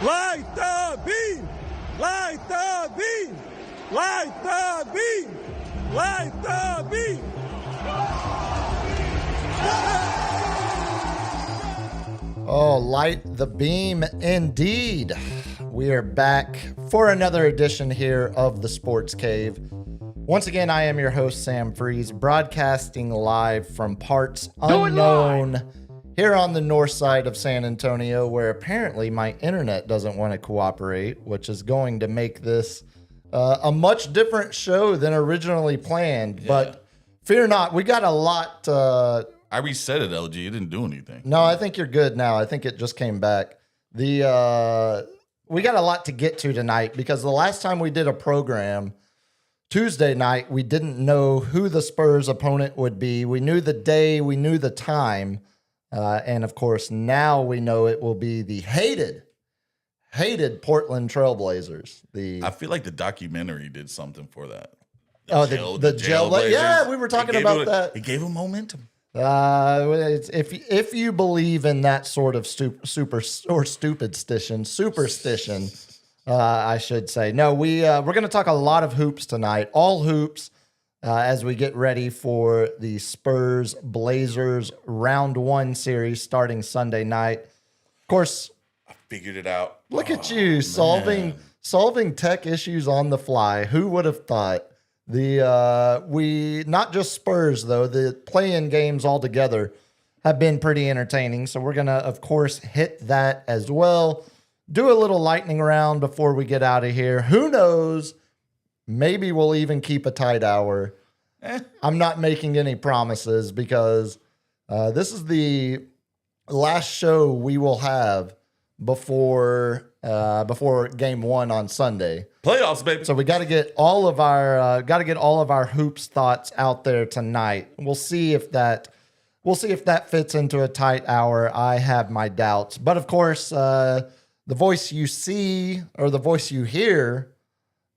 Light the beam! Light the beam! Light the beam! Light the beam! Oh, light the beam indeed. We are back for another edition here of the Sports Cave. Once again, I am your host, Sam Freeze, broadcasting live from parts unknown here on the north side of San Antonio, where apparently my internet doesn't want to cooperate, which is going to make this a much different show than originally planned. Yeah. But fear not, we got a lot. I reset it, LG. It didn't do anything. No, I think you're good now. I think it just came back. We got a lot to get to tonight because the last time we did a program, Tuesday night, we didn't know who the Spurs opponent would be. We knew the day, we knew the time. And of course, now we know it will be the hated Portland Trailblazers. I feel like the documentary did something for that. The Jailblazers. Yeah, we were talking about that. It gave them momentum. If you believe in that sort of superstition, I should say. No, we're going to talk a lot of hoops tonight, all hoops, as we get ready for the Spurs Blazers round 1 series starting Sunday night. Of course, I figured it out. Look at you solving tech issues on the fly. Who would have thought? We not just Spurs though, the play-in games altogether have been pretty entertaining. So we're gonna, of course, hit that as well. Do a little lightning round before we get out of here. Who knows? Maybe we'll even keep a tight hour. I'm not making any promises because this is the last show we will have before game 1 on Sunday. Playoffs, baby. So we got to get all of our hoops thoughts out there tonight. We'll see if that fits into a tight hour. I have my doubts, but of course, the voice you see or the voice you hear,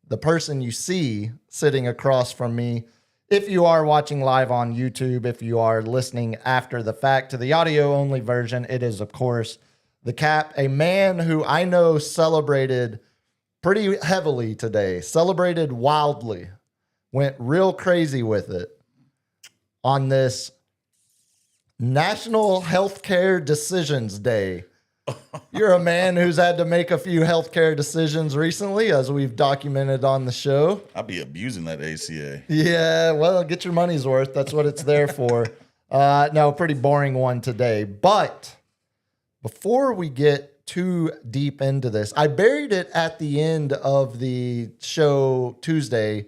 the person you see sitting across from me. If you are watching live on YouTube, if you are listening after the fact to the audio only version, it is of course the Cap, a man who I know celebrated pretty heavily today, celebrated wildly, went real crazy with it on this National Healthcare Decisions Day. You're a man who's had to make a few healthcare decisions recently, as we've documented on the show. I'll be abusing that ACA. Yeah, well, get your money's worth. That's what it's there for. No, pretty boring one today. But before we get too deep into this, I buried it at the end of the show Tuesday,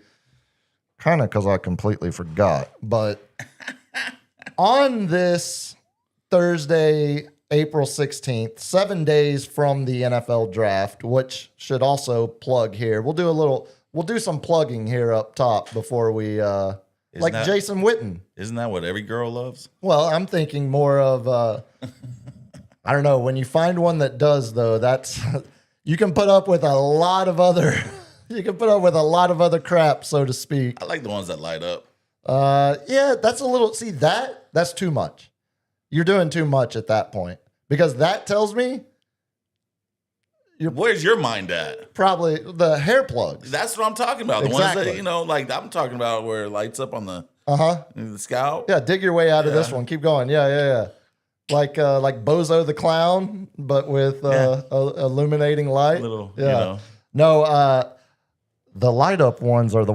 kind of because I completely forgot. But on this Thursday, April 16th, 7 days from the NFL draft, which should also plug here. We'll do some plugging here up top before we, Jason Witten. Isn't that what every girl loves? Well, I'm thinking more of, I don't know. When you find one that does, though, that's you can put up with a lot of other crap, so to speak. I like the ones that light up. Yeah, that's a little. See that's too much. You're doing too much at that point because that tells me where's your mind at? Probably the hair plugs. That's what I'm talking about. The exactly. ones that I'm talking about where it lights up on the scalp. Yeah, dig your way out of this one. Keep going. Yeah. Like Bozo the Clown, but with illuminating light. No, the light up ones are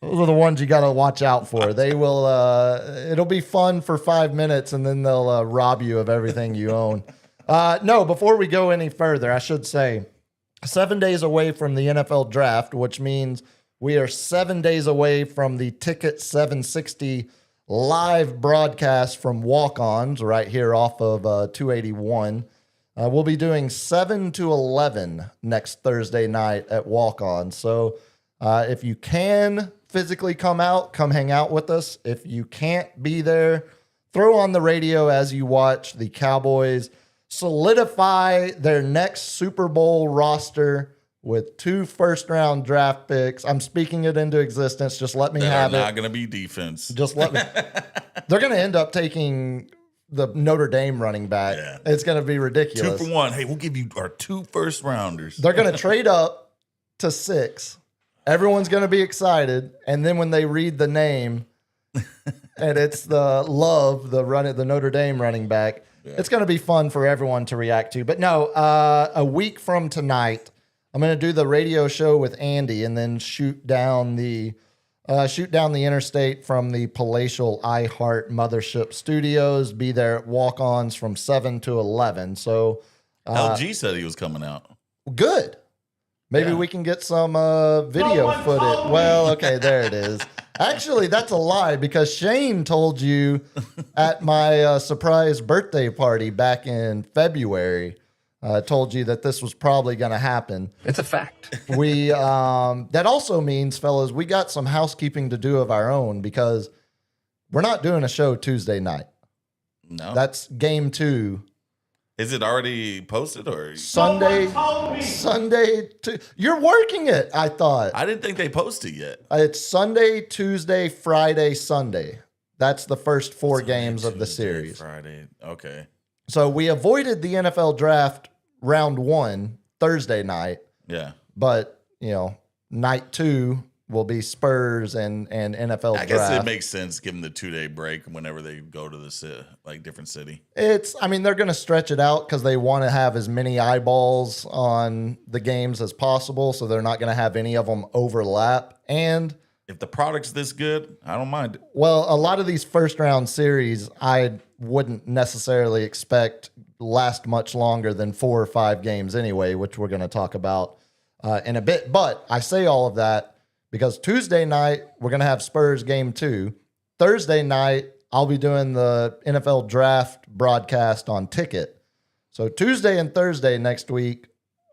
those are the ones you got to watch out for. They will. It'll be fun for 5 minutes, and then they'll rob you of everything you own. No, before we go any further, I should say 7 days away from the NFL draft, which means we are 7 days away from the Ticket 760 live broadcast from Walk-Ons right here off of 281. We'll be doing 7 to 11 next Thursday night at Walk-On. So if you can physically come hang out with us. If you can't be there, throw on the radio as you watch the Cowboys solidify their next Super Bowl roster with 2 first-round draft picks. I'm speaking it into existence. Just let me have it. They're not going to be defense. Just let me. They're going to end up taking the Notre Dame running back. Yeah. It's going to be ridiculous. 2 for 1. Hey, we'll give you our 2 first rounders. They're going to trade up to 6. Everyone's going to be excited. And then when they read the name and it's the Notre Dame running back, it's going to be fun for everyone to react to. But no, a week from tonight, I'm going to do the radio show with Andy and then shoot down the interstate from the palatial iHeart Mothership Studios. Be there at walk-ons from 7 to 11. So LG said he was coming out. Good. Maybe we can get some video footage. Well, okay, there it is. Actually, that's a lie because Shane told you at my surprise birthday party back in February, told you that this was probably going to happen. It's a fact. That also means, fellas, we got some housekeeping to do of our own because we're not doing a show Tuesday night. No. That's game 2. Is it already posted or Sunday? You're working it, I thought. I didn't think they posted yet. It's Sunday, Tuesday, Friday, Sunday. That's the first 4 games of the series. Friday. Okay. So we avoided the NFL draft round 1 Thursday night. Yeah. But, night 2 will be Spurs and NFL draft. I guess it makes sense given the 2-day break whenever they go to the different city. They're going to stretch it out because they want to have as many eyeballs on the games as possible, so they're not going to have any of them overlap. And if the product's this good, I don't mind it. Well, a lot of these first-round series I wouldn't necessarily expect last much longer than 4 or 5 games anyway, which we're going to talk about in a bit. But I say all of that because Tuesday night, we're going to have Spurs game 2. Thursday night, I'll be doing the NFL draft broadcast on Ticket. So Tuesday and Thursday next week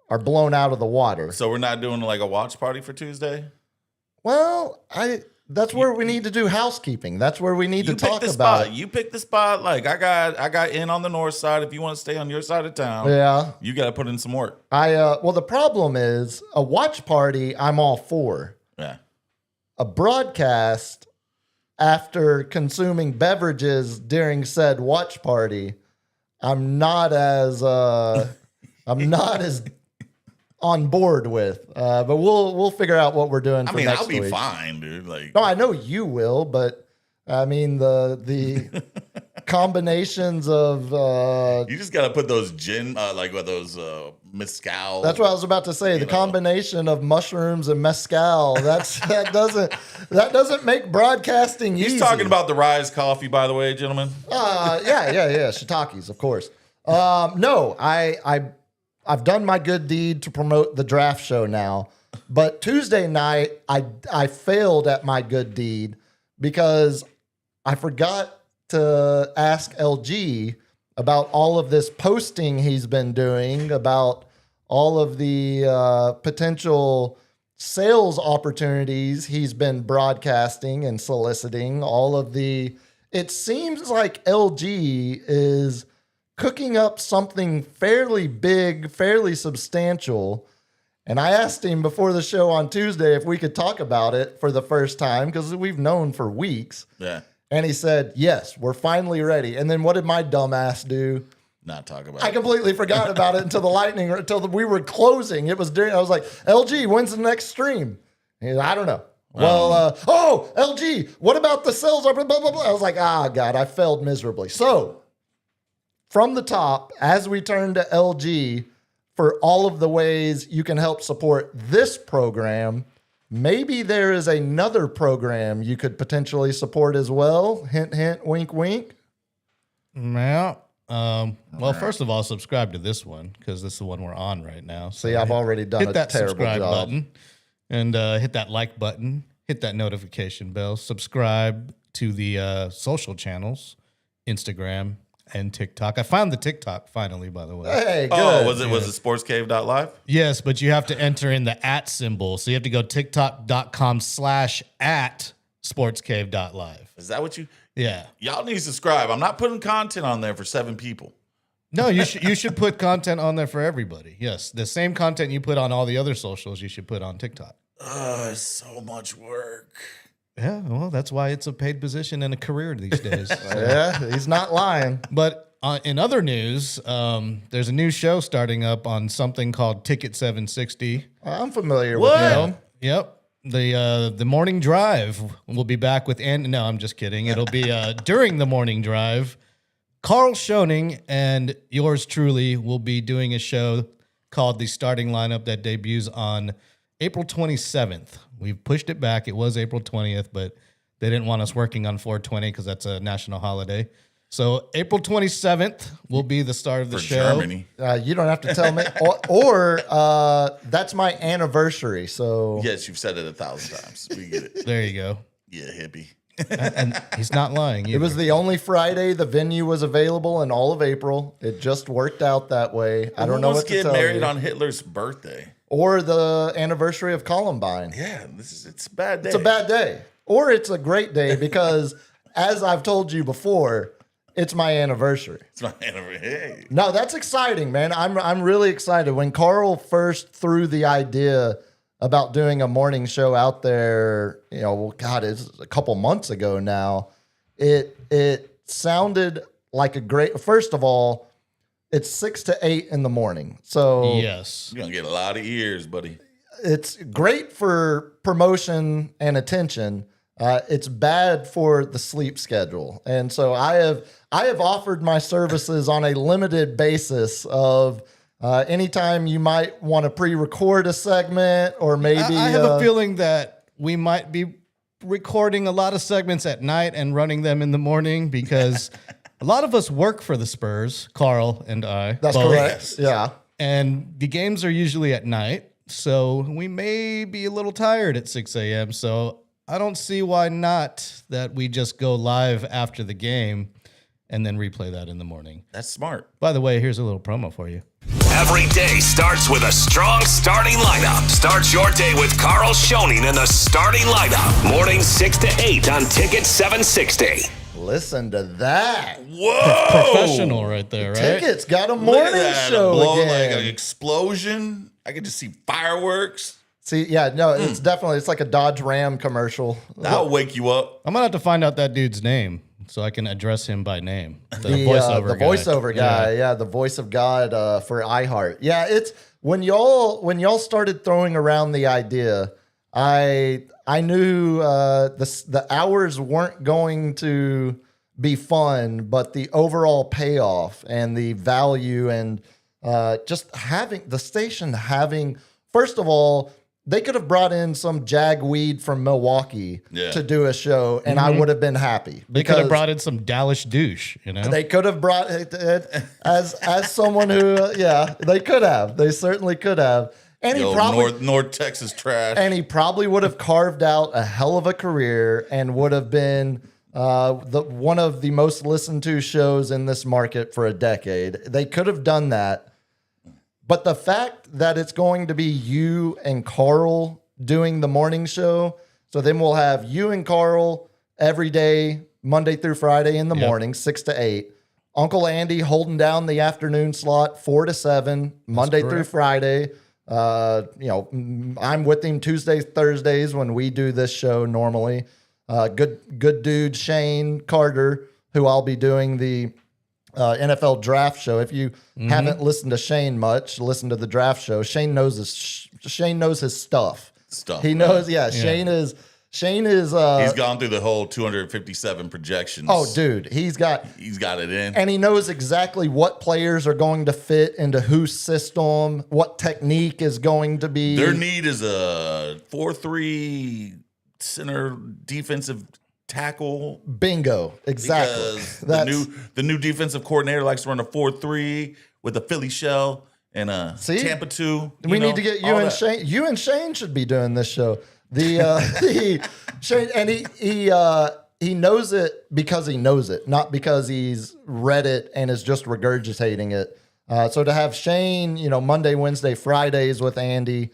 are blown out of the water. So we're not doing like a watch party for Tuesday? Well, that's where we need to do housekeeping. That's where we need to talk about it. You pick the spot. Like I got in on the north side. If you want to stay on your side of town, you got to put in some work. Well, the problem is a watch party. I'm all for. Yeah. A broadcast after consuming beverages during said watch party, I'm not as on board with. But we'll figure out what we're doing for next week. I'll be fine, dude. No, I know you will, but the combinations of you just got to put those gin those mezcal. That's what I was about to say. The combination of mushrooms and mezcal. That doesn't make broadcasting easy. He's talking about the Rise coffee, by the way, gentlemen. Yeah. Shiitakes, of course. No, I've done my good deed to promote the draft show now. But Tuesday night, I failed at my good deed because I forgot to ask LG about all of this posting he's been doing, about all of the potential sales opportunities he's been broadcasting and soliciting. It seems like LG is cooking up something fairly big, fairly substantial. And I asked him before the show on Tuesday if we could talk about it for the first time because we've known for weeks. Yeah. And he said, yes, we're finally ready. And then what did my dumb ass do? Not talk about it. I completely forgot about it until we were closing. I was like, LG, when's the next stream? He's like, I don't know. Well, LG, what about the sales? Blah, blah, blah, blah. I was like, God, I failed miserably. So from the top, as we turn to LG for all of the ways you can help support this program, maybe there is another program you could potentially support as well. Hint, hint, wink, wink. Yeah. Well, first of all, subscribe to this one because this is the one we're on right now. So I've already done hit that terrible subscribe job. button and hit that like button, hit that notification bell, subscribe to the social channels, Instagram and TikTok. I found the TikTok finally, by the way. Hey, good. Oh, was it sportscave.live? Yes, but you have to enter in the @ symbol. So you have to go tiktok.com/@sportscave.live. Is that what you? Yeah. Y'all need to subscribe. I'm not putting content on there for 7 people. No, you should put content on there for everybody. Yes, the same content you put on all the other socials, you should put on TikTok. It's so much work. Yeah, well, that's why it's a paid position and a career these days. Yeah, he's not lying. But in other news, there's a new show starting up on something called Ticket 760. I'm familiar with him. Yep. The morning drive will be back with no, I'm just kidding. It'll be during the morning drive. Carl Schoening and yours truly will be doing a show called The Starting Lineup that debuts on April 27th. We've pushed it back. It was April 20th, but they didn't want us working on 420 because that's a national holiday. So April 27th will be the start of the show. Germany. You don't have to tell me. Or that's my anniversary. So Yes, you've said it 1,000 times. We get it. There you go. Yeah, hippie. And he's not lying either. it was the only Friday the venue was available in all of April. It just worked out that way. I don't know what to get tell married you. on Hitler's birthday. Or the anniversary of Columbine. Yeah, it's a bad day. It's a bad day. Or it's a great day because, as I've told you before, it's my anniversary. It's my anniversary. Hey. No, that's exciting, man. I'm really excited. When Carl first threw the idea about doing a morning show out there, it's a couple months ago now. It sounded like a great. First of all, it's 6 to 8 in the morning. So yes, you're gonna get a lot of ears, buddy. It's great for promotion and attention. It's bad for the sleep schedule. And so I have offered my services on a limited basis of anytime you might want to pre-record a segment or maybe I have a feeling that we might be recording a lot of segments at night and running them in the morning because a lot of us work for the Spurs, Carl and I. That's both. correct. Yeah. And the games are usually at night. So we may be a little tired at 6 a.m. So I don't see why not that we just go live after the game and then replay that in the morning. That's smart. By the way, here's a little promo for you. Every day starts with a strong starting lineup. Start your day with Carl Schoening in the starting lineup. Mornings 6 to 8 on Ticket 760. Listen to that. Whoa! Professional right there, right? Ticket's got a morning show blow again. like an explosion. I could just see fireworks. See, yeah, no, it's like a Dodge Ram commercial. That'll wake you up. I'm going to have to find out that dude's name so I can address him by name. The voiceover guy. Yeah, the voice of God for iHeart. Yeah, it's when y'all started throwing around the idea, I knew the hours weren't going to be fun, but the overall payoff and the value and just having the station having, first of all, they could have brought in some jagweed from Milwaukee to do a show, and I would have been happy. They could have brought in some Dallas douche, They could have brought as someone who, they could have. They certainly could have. And he probably North Texas trash. And he probably would have carved out a hell of a career and would have been one of the most listened to shows in this market for a decade. They could have done that. But the fact that it's going to be you and Carl doing the morning show, so then we'll have you and Carl every day, Monday through Friday in the morning, 6 to 8. Uncle Andy holding down the afternoon slot, 4 to 7, Monday through Friday. I'm with him Tuesdays, Thursdays when we do this show normally. Good dude Shane Carter, who I'll be doing the NFL draft show. If you haven't listened to Shane much, listen to the draft show. Shane knows his stuff. He knows. Yeah. Shane is. He's gone through the whole 257 projections. Oh, dude, he's got it in, and he knows exactly what players are going to fit into whose system, what technique is going to be. Their need is a 4-3 center defensive tackle. Bingo, exactly. Because the new defensive coordinator likes to run a 4-3 with a Philly shell and a Tampa 2. We need to get you and Shane. You and Shane should be doing this show. Shane, and he knows it because he knows it, not because he's read it and is just regurgitating it. So to have Shane, Monday, Wednesday, Fridays with Andy,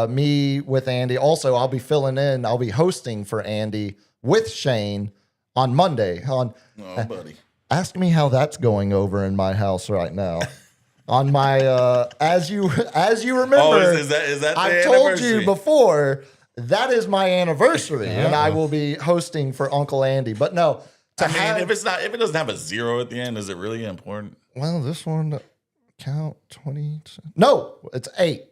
me with Andy. Also, I'll be filling in. I'll be hosting for Andy with Shane on Monday. Buddy. Ask me how that's going over in my house right now. On my as you remember, is that I've told you before. that is my anniversary, and I will be hosting for Uncle Andy. But no, if it doesn't have a 0 at the end, is it really important? Well, this one count 20. No, it's 8.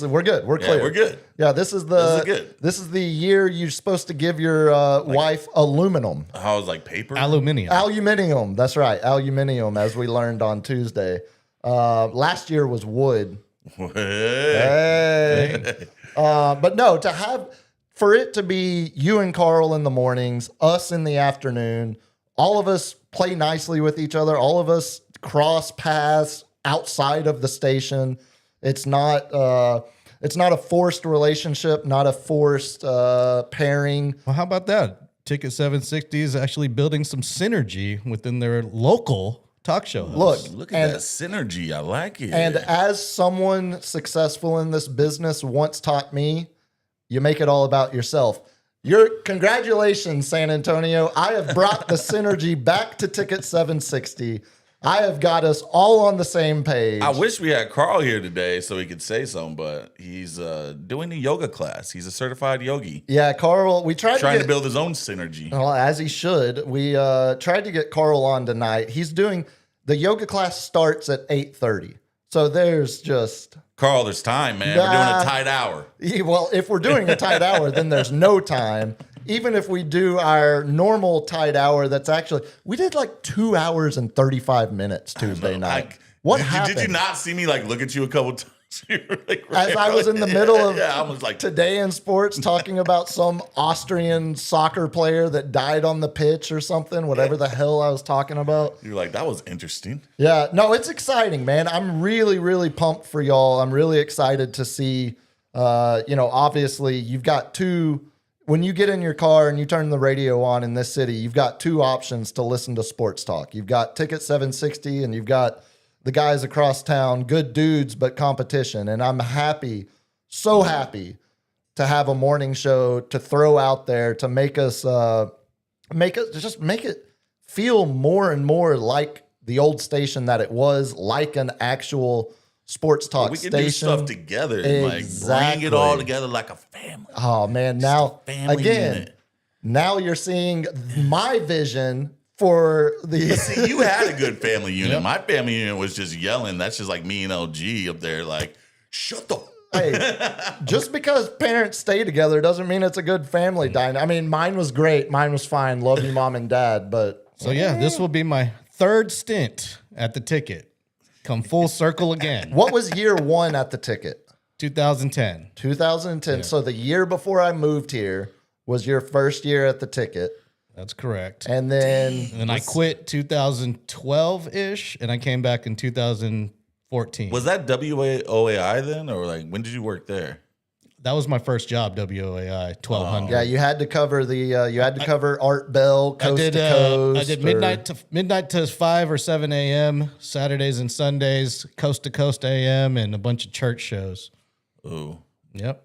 We're good. We're clear. We're good. Yeah, this is the year you're supposed to give your wife aluminum. I was like paper? Aluminium. That's right. Aluminium, as we learned on Tuesday. Last year was wood. Hey. But no, for it to be you and Carl in the mornings, us in the afternoon, all of us play nicely with each other. All of us cross paths outside of the station. It's not a forced relationship, not a forced pairing. Well, how about that? Ticket 760 is actually building some synergy within their local talk show hosts. Look at that synergy. I like it. And as someone successful in this business once taught me, you make it all about yourself. Congratulations, San Antonio. I have brought the synergy back to Ticket 760. I have got us all on the same page. I wish we had Carl here today so he could say something, but he's doing a yoga class. He's a certified yogi. Yeah, Carl, we tried to build his own synergy. Well, as he should. We tried to get Carl on tonight. He's doing the yoga class starts at 8:30. So there's just Carl, there's time, man. We're doing a tight hour. Well, if we're doing a tight hour, then there's no time. Even if we do our normal tight hour, we did like 2 hours and 35 minutes Tuesday night. What happened? Did you not see me look at you a couple times? As I was in the middle of I was Today in Sports talking about some Austrian soccer player that died on the pitch or something, whatever the hell I was talking about. You're like, that was interesting. Yeah, no, it's exciting, man. I'm really, really pumped for y'all. I'm really excited to see, obviously you've got when you get in your car and you turn the radio on in this city, you've got 2 options to listen to sports talk. You've got Ticket 760 and you've got the guys across town, good dudes, but competition. And I'm happy, so happy to have a morning show to throw out there to make it feel more and more like the old station that it was, like an actual sports talk station. We can do stuff together and bring it all together like a family. Oh man, now now you're seeing my vision for the. See, you had a good family unit. Yep. My family unit was just yelling. That's just like me and LG up there, like, shut the. Hey, just because parents stay together doesn't mean it's a good family dynamic. I mean, mine was great. Mine was fine. Love you, Mom and Dad. But so yeah, this will be my 3rd stint at the Ticket. Come full circle again. What was year 1 at the Ticket? 2010. 2010. Yeah. So the year before I moved here was your first year at the Ticket. That's correct. And then I quit 2012-ish, and I came back in 2014. Was that WOAI then, or when did you work there? That was my first job, WOAI 1200. Yeah, you had to cover cover Art Bell, Coast to Coast. I did midnight to 5 or 7 a.m. Saturdays and Sundays, Coast to Coast AM, and a bunch of church shows. Ooh. Yep.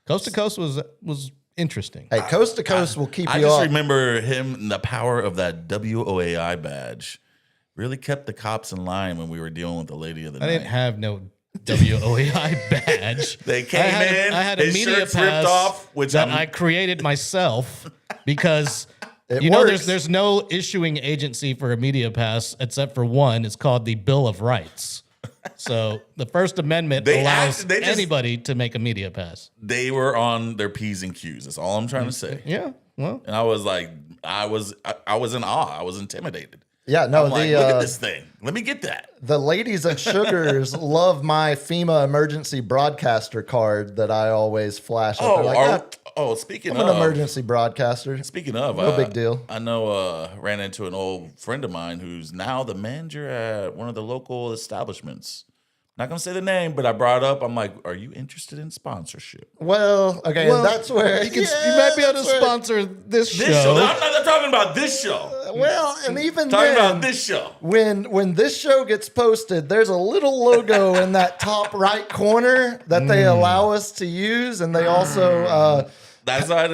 Coast to Coast was interesting. Hey, Coast to Coast will keep you up. I just remember him, the power of that WOAI badge really kept the cops in line when we were dealing with the lady of the night. I didn't have no WOAI badge. They came in. I had a media pass off, I created myself because there's no issuing agency for a media pass except for one. It's called the Bill of Rights. So the First Amendment allows anybody to make a media pass. They were on their P's and Q's. That's all I'm trying to say. Yeah. Well, and I was like, I was in awe. I was intimidated. Yeah, no, look at this thing. Let me get that. The ladies at Sugars love my FEMA emergency broadcaster card that I always flash. Speaking I'm of, an emergency broadcaster. Speaking of, no big deal. I know ran into an old friend of mine who's now the manager at one of the local establishments. Not gonna say the name, but I brought it up. I'm like, are you interested in sponsorship? Well, that's where you might be able to sponsor this show. I'm not talking about this show. Well, and even talking about this show. When this show gets posted, there's a little logo in that top right corner that they allow us to use, and they also That's why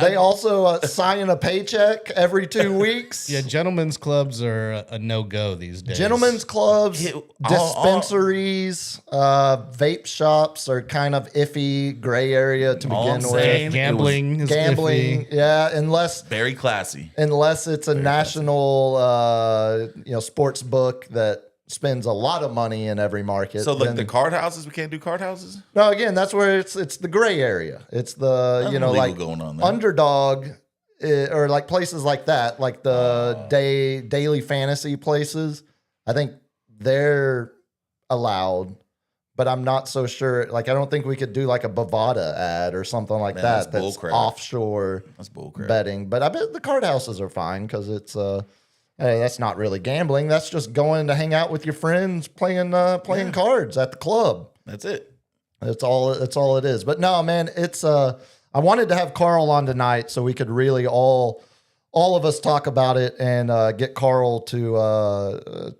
They also sign a paycheck every 2 weeks. Yeah, gentlemen's clubs are a no-go these days. Gentlemen's clubs, dispensaries, vape shops are kind of iffy, gray area to begin with. Gambling is iffy. Yeah, unless very classy. Unless it's a national, sports book that spends a lot of money in every market. So like the card houses, we can't do card houses? No, again, that's where it's the gray area. It's the, like going on there. Underdog or like places like that, like the daily fantasy places. I think they're allowed, but I'm not so sure. Like, I don't think we could do like a Bovada ad or something like that. That's offshore betting. But I bet the card houses are fine because it's hey, that's not really gambling. That's just going to hang out with your friends playing cards at the club. That's it. That's all it is. But no, man, it's I wanted to have Carl on tonight so we could really all of us talk about it and get Carl to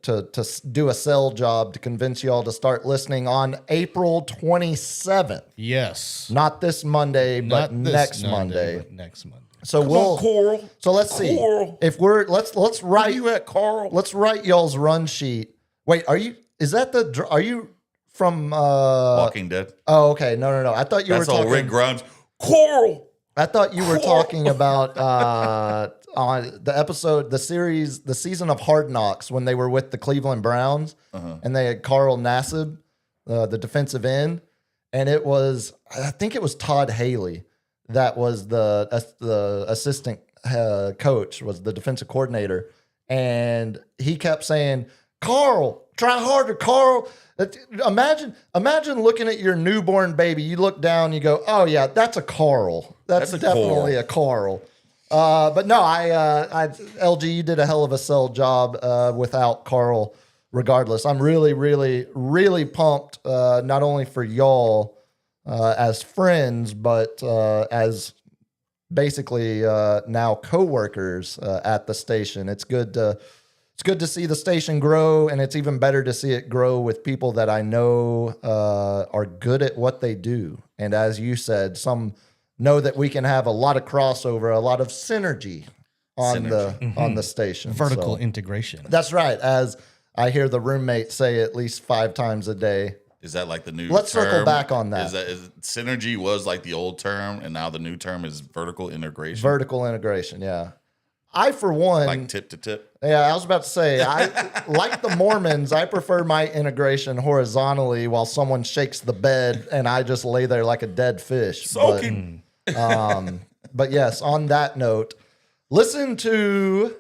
do a sell job to convince you all to start listening on April 27th. Yes. Not this Monday, but next Monday. But next Monday. So Coral. So let's see if let's write. Where you at, Carl? Let's write y'all's run sheet. Wait, are you from Walking Dead? Oh, okay. No. I thought you were talking. That's all Rick Grimes. Coral. I thought you were talking about on the episode, the season of Hard Knocks when they were with the Cleveland Browns and they had Carl Nassib, the defensive end, and I think it was Todd Haley. That was the assistant coach, was the defensive coordinator. And he kept saying, Carl, try harder, Carl. Imagine looking at your newborn baby. You look down, you go, oh, yeah, that's a Carl. That's definitely a Carl. But no, LG, you did a hell of a sell job without Carl regardless. I'm really, really, really pumped, not only for y'all, as friends, but as basically now co-workers at the station. It's good to see the station grow, and it's even better to see it grow with people that I know are good at what they do. And as you said, some know that we can have a lot of crossover, a lot of synergy on the station. Vertical integration. That's right. As I hear the roommate say at least 5 times a day. Is that like the new Let's term? circle back on that. Is synergy was like the old term, and now the new term is vertical integration? Vertical integration, yeah. I, for one... Like tip to tip? Yeah, I was about to say, like the Mormons, I prefer my integration horizontally while someone shakes the bed and I just lay there like a dead fish. Soaking. But yes, on that note, listen to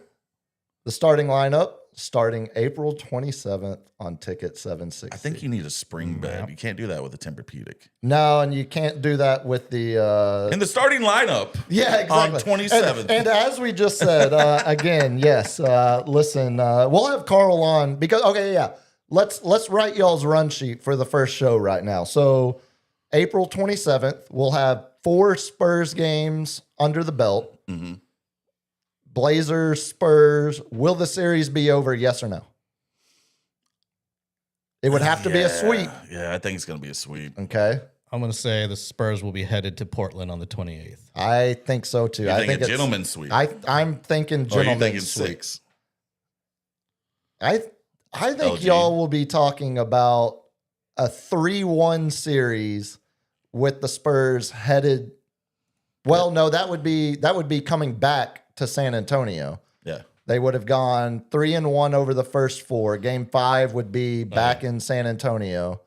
the starting lineup starting April 27th on Ticket 760. I think you need a spring bed. You can't do that with a Tempur-Pedic. No, and you can't do that with the... in the starting lineup. Yeah, exactly. On 27th. And as we just said, again, yes, listen, we'll have Carl on because, okay, yeah, let's write y'all's run sheet for the first show right now. So April 27th, we'll have 4 Spurs games under the belt. Mm-hmm. Blazers, Spurs. Will the series be over? Yes or no? It would have to be a sweep. Yeah, I think it's going to be a sweep. Okay. I'm going to say the Spurs will be headed to Portland on the 28th. I think so too. I think a gentleman's sweep. I'm thinking gentleman's sweep. 6? I think y'all will be talking about a 3-1 series with the Spurs headed. Well, no, that would be coming back to San Antonio. Yeah. They would have gone 3-1 over the first 4. Game 5 would be back in San Antonio.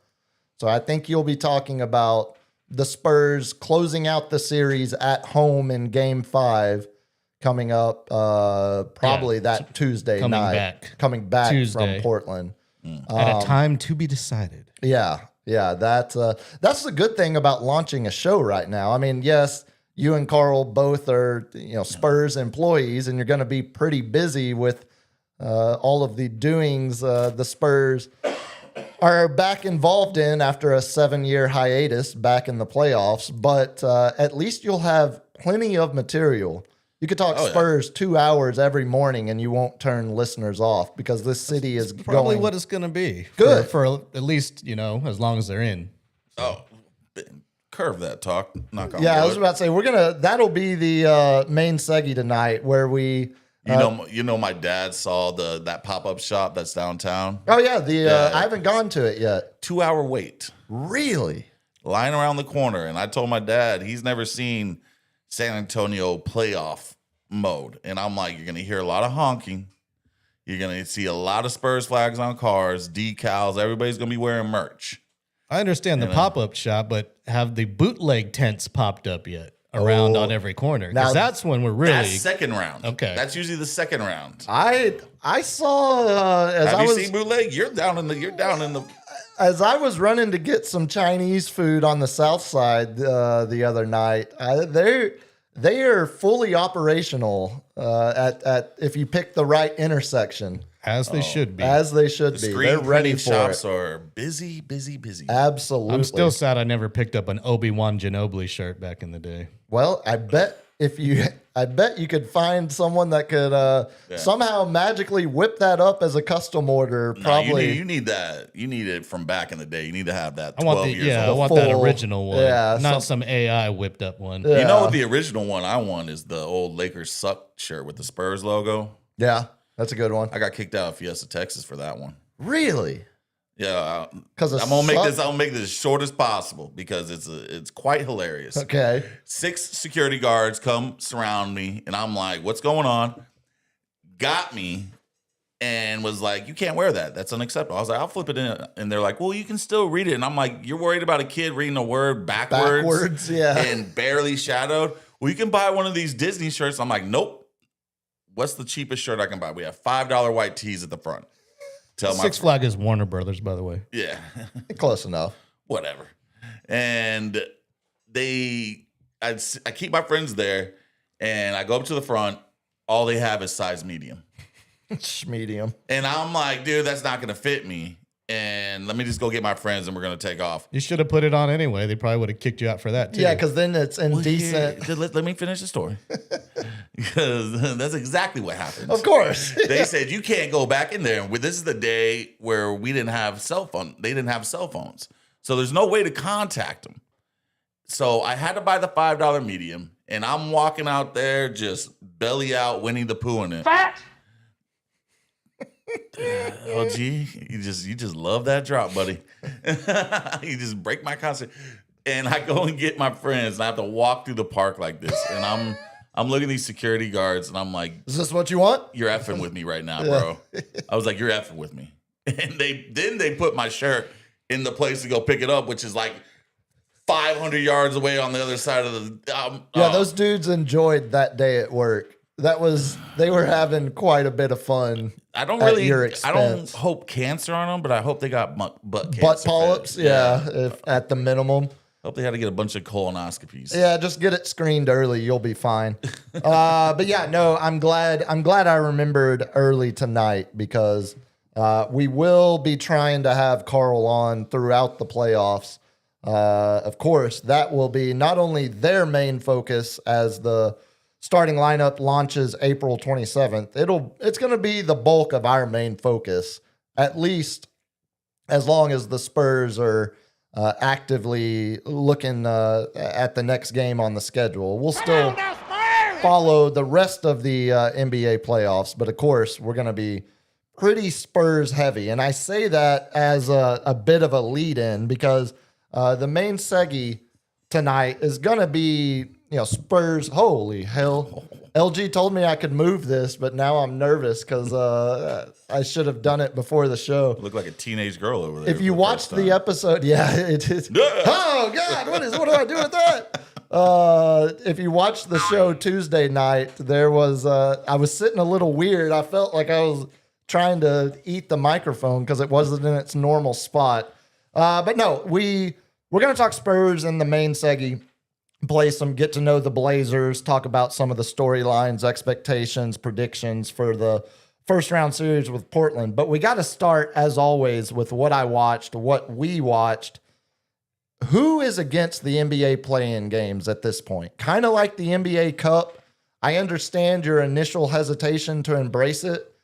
So I think you'll be talking about the Spurs closing out the series at home in Game 5 coming up probably that Tuesday night. Coming back Tuesday from Portland. At a time to be decided. Yeah. That's the good thing about launching a show right now. I mean, yes, you and Carl both are, Spurs employees, and you're going to be pretty busy with all of the doings the Spurs are back involved in after a 7-year hiatus back in the playoffs. But at least you'll have plenty of material. You could talk Spurs 2 hours every morning, and you won't turn listeners off because this city is probably what it's going to be. Good for at least as long as they're in. Oh. curve that talk. Knock on Yeah, wood. I was about to say that'll be the main seggy tonight where we. You know, my dad saw that pop-up shop that's downtown. Oh yeah, I haven't gone to it yet. 2-hour wait. Really? Lying around the corner. And I told my dad he's never seen San Antonio playoff mode. And I'm like, you're going to hear a lot of honking. You're going to see a lot of Spurs flags on cars, decals. Everybody's going to be wearing merch. I understand the pop-up shop, but have the bootleg tents popped up yet around on every corner? Because that's when we're really... That's second round. Okay. That's usually the second round. I saw Have you seen bootleg? You're down in the as I was running to get some Chinese food on the south side the other night. They are fully operational at if you pick the right intersection. As they should be. As they should be. They're ready for shops it. are busy. Absolutely. I'm still sad I never picked up an Obi-Wan Ginobili shirt back in the day. Well, I bet you could find someone that could somehow magically whip that up as a custom order. Probably you need that. You need it from back in the day. You need to have that. I want I want that original one. Yeah, not some AI whipped up one. Yeah. You know what the original one I want is the old Lakers suck shirt with the Spurs logo. Yeah, that's a good one. I got kicked out of Fiesta, Texas for that one. Really? Yeah, 'Cause I'm gonna make this. I'll make this as short as possible because it's quite hilarious. Okay. 6 security guards come surround me, and I'm like, "What's going on?" Got me, and was like, "You can't wear that. That's unacceptable." I was like, "I'll flip it in," and they're like, "Well, you can still read it." And I'm like, "You're worried about a kid reading a word backwards, yeah, and barely shadowed? Well, you can buy one of these Disney shirts." I'm like, "Nope. What's the cheapest shirt I can buy? We have $5 white tees at the front." Six Flag is Warner Brothers, by the way. Yeah. Close enough. Whatever. And I keep my friends there, and I go up to the front. All they have is size medium. Medium. And I'm like, dude, that's not going to fit me. And let me just go get my friends, and we're going to take off. You should have put it on anyway. They probably would have kicked you out for that, too. Yeah, because then it's indecent. Let me finish the story. Because that's exactly what happened. Of course. They said, you can't go back in there. This is the day where we didn't have cell phone. They didn't have cell phones. So there's no way to contact them. So I had to buy the $5 medium, and I'm walking out there just belly out, Winnie the Pooh in it. Fat. Oh, gee, you just love that drop, buddy. You just break my concert. And I go and get my friends, and I have to walk through the park like this. And I'm looking at these security guards, and I'm like, "Is this what you want? You're effing with me right now, bro." I was like, "You're effing with me." And they put my shirt in the place to go pick it up, which is like 500 yards away on the other side of the. Those dudes enjoyed that day at work. They were having quite a bit of fun. I don't hope cancer on them, but I hope they got butt cancer. Butt polyps, if at the minimum. Hope they had to get a bunch of colonoscopies. Yeah, just get it screened early. You'll be fine. But yeah, no, I'm glad I remembered early tonight because we will be trying to have Carl on throughout the playoffs. Of course, that will be not only their main focus as the starting lineup launches April 27th. It's going to be the bulk of our main focus, at least as long as the Spurs are actively looking at the next game on the schedule. We'll still follow the rest of the NBA playoffs, but of course, we're going to be pretty Spurs heavy. And I say that as a bit of a lead-in because the main seggy tonight is going to be Spurs. Holy hell. LG told me I could move this, but now I'm nervous because I should have done it before the show. You look like a teenage girl over there. If you watched the episode, it is. Oh, God, what do I do with that? If you watched the show Tuesday night, there was I was sitting a little weird. I felt like I was trying to eat the microphone because it wasn't in its normal spot. But no, we're going to talk Spurs in the main seggy. Play some get to know the Blazers, talk about some of the storylines, expectations, predictions for the first round series with Portland. But we got to start, as always, with what we watched. Who is against the NBA play-in games at this point? Kind of like the NBA Cup. I understand your initial hesitation to embrace it,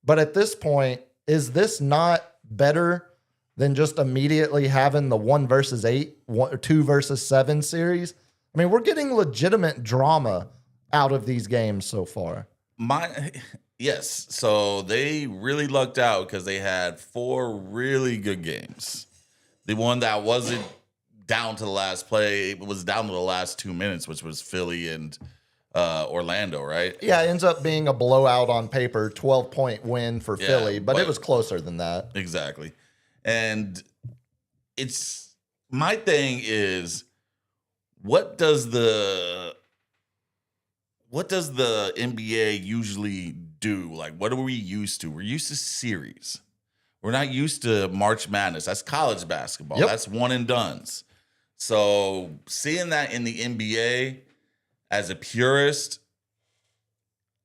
but at this point, is this not better than just immediately having the 1 versus 8, 2 versus 7 series. I mean, we're getting legitimate drama out of these games so far. Yes. So they really lucked out because they had 4 really good games. The one that wasn't down to the last play, it was down to the last 2 minutes, which was Philly and Orlando, right? Yeah, it ends up being a blowout on paper, 12-point win for Philly, but it was closer than that. Exactly. And my thing is, what does the NBA usually do? Like, what are we used to? We're used to series. We're not used to March Madness. That's college basketball. Yep. That's one and dones. So seeing that in the NBA, as a purist,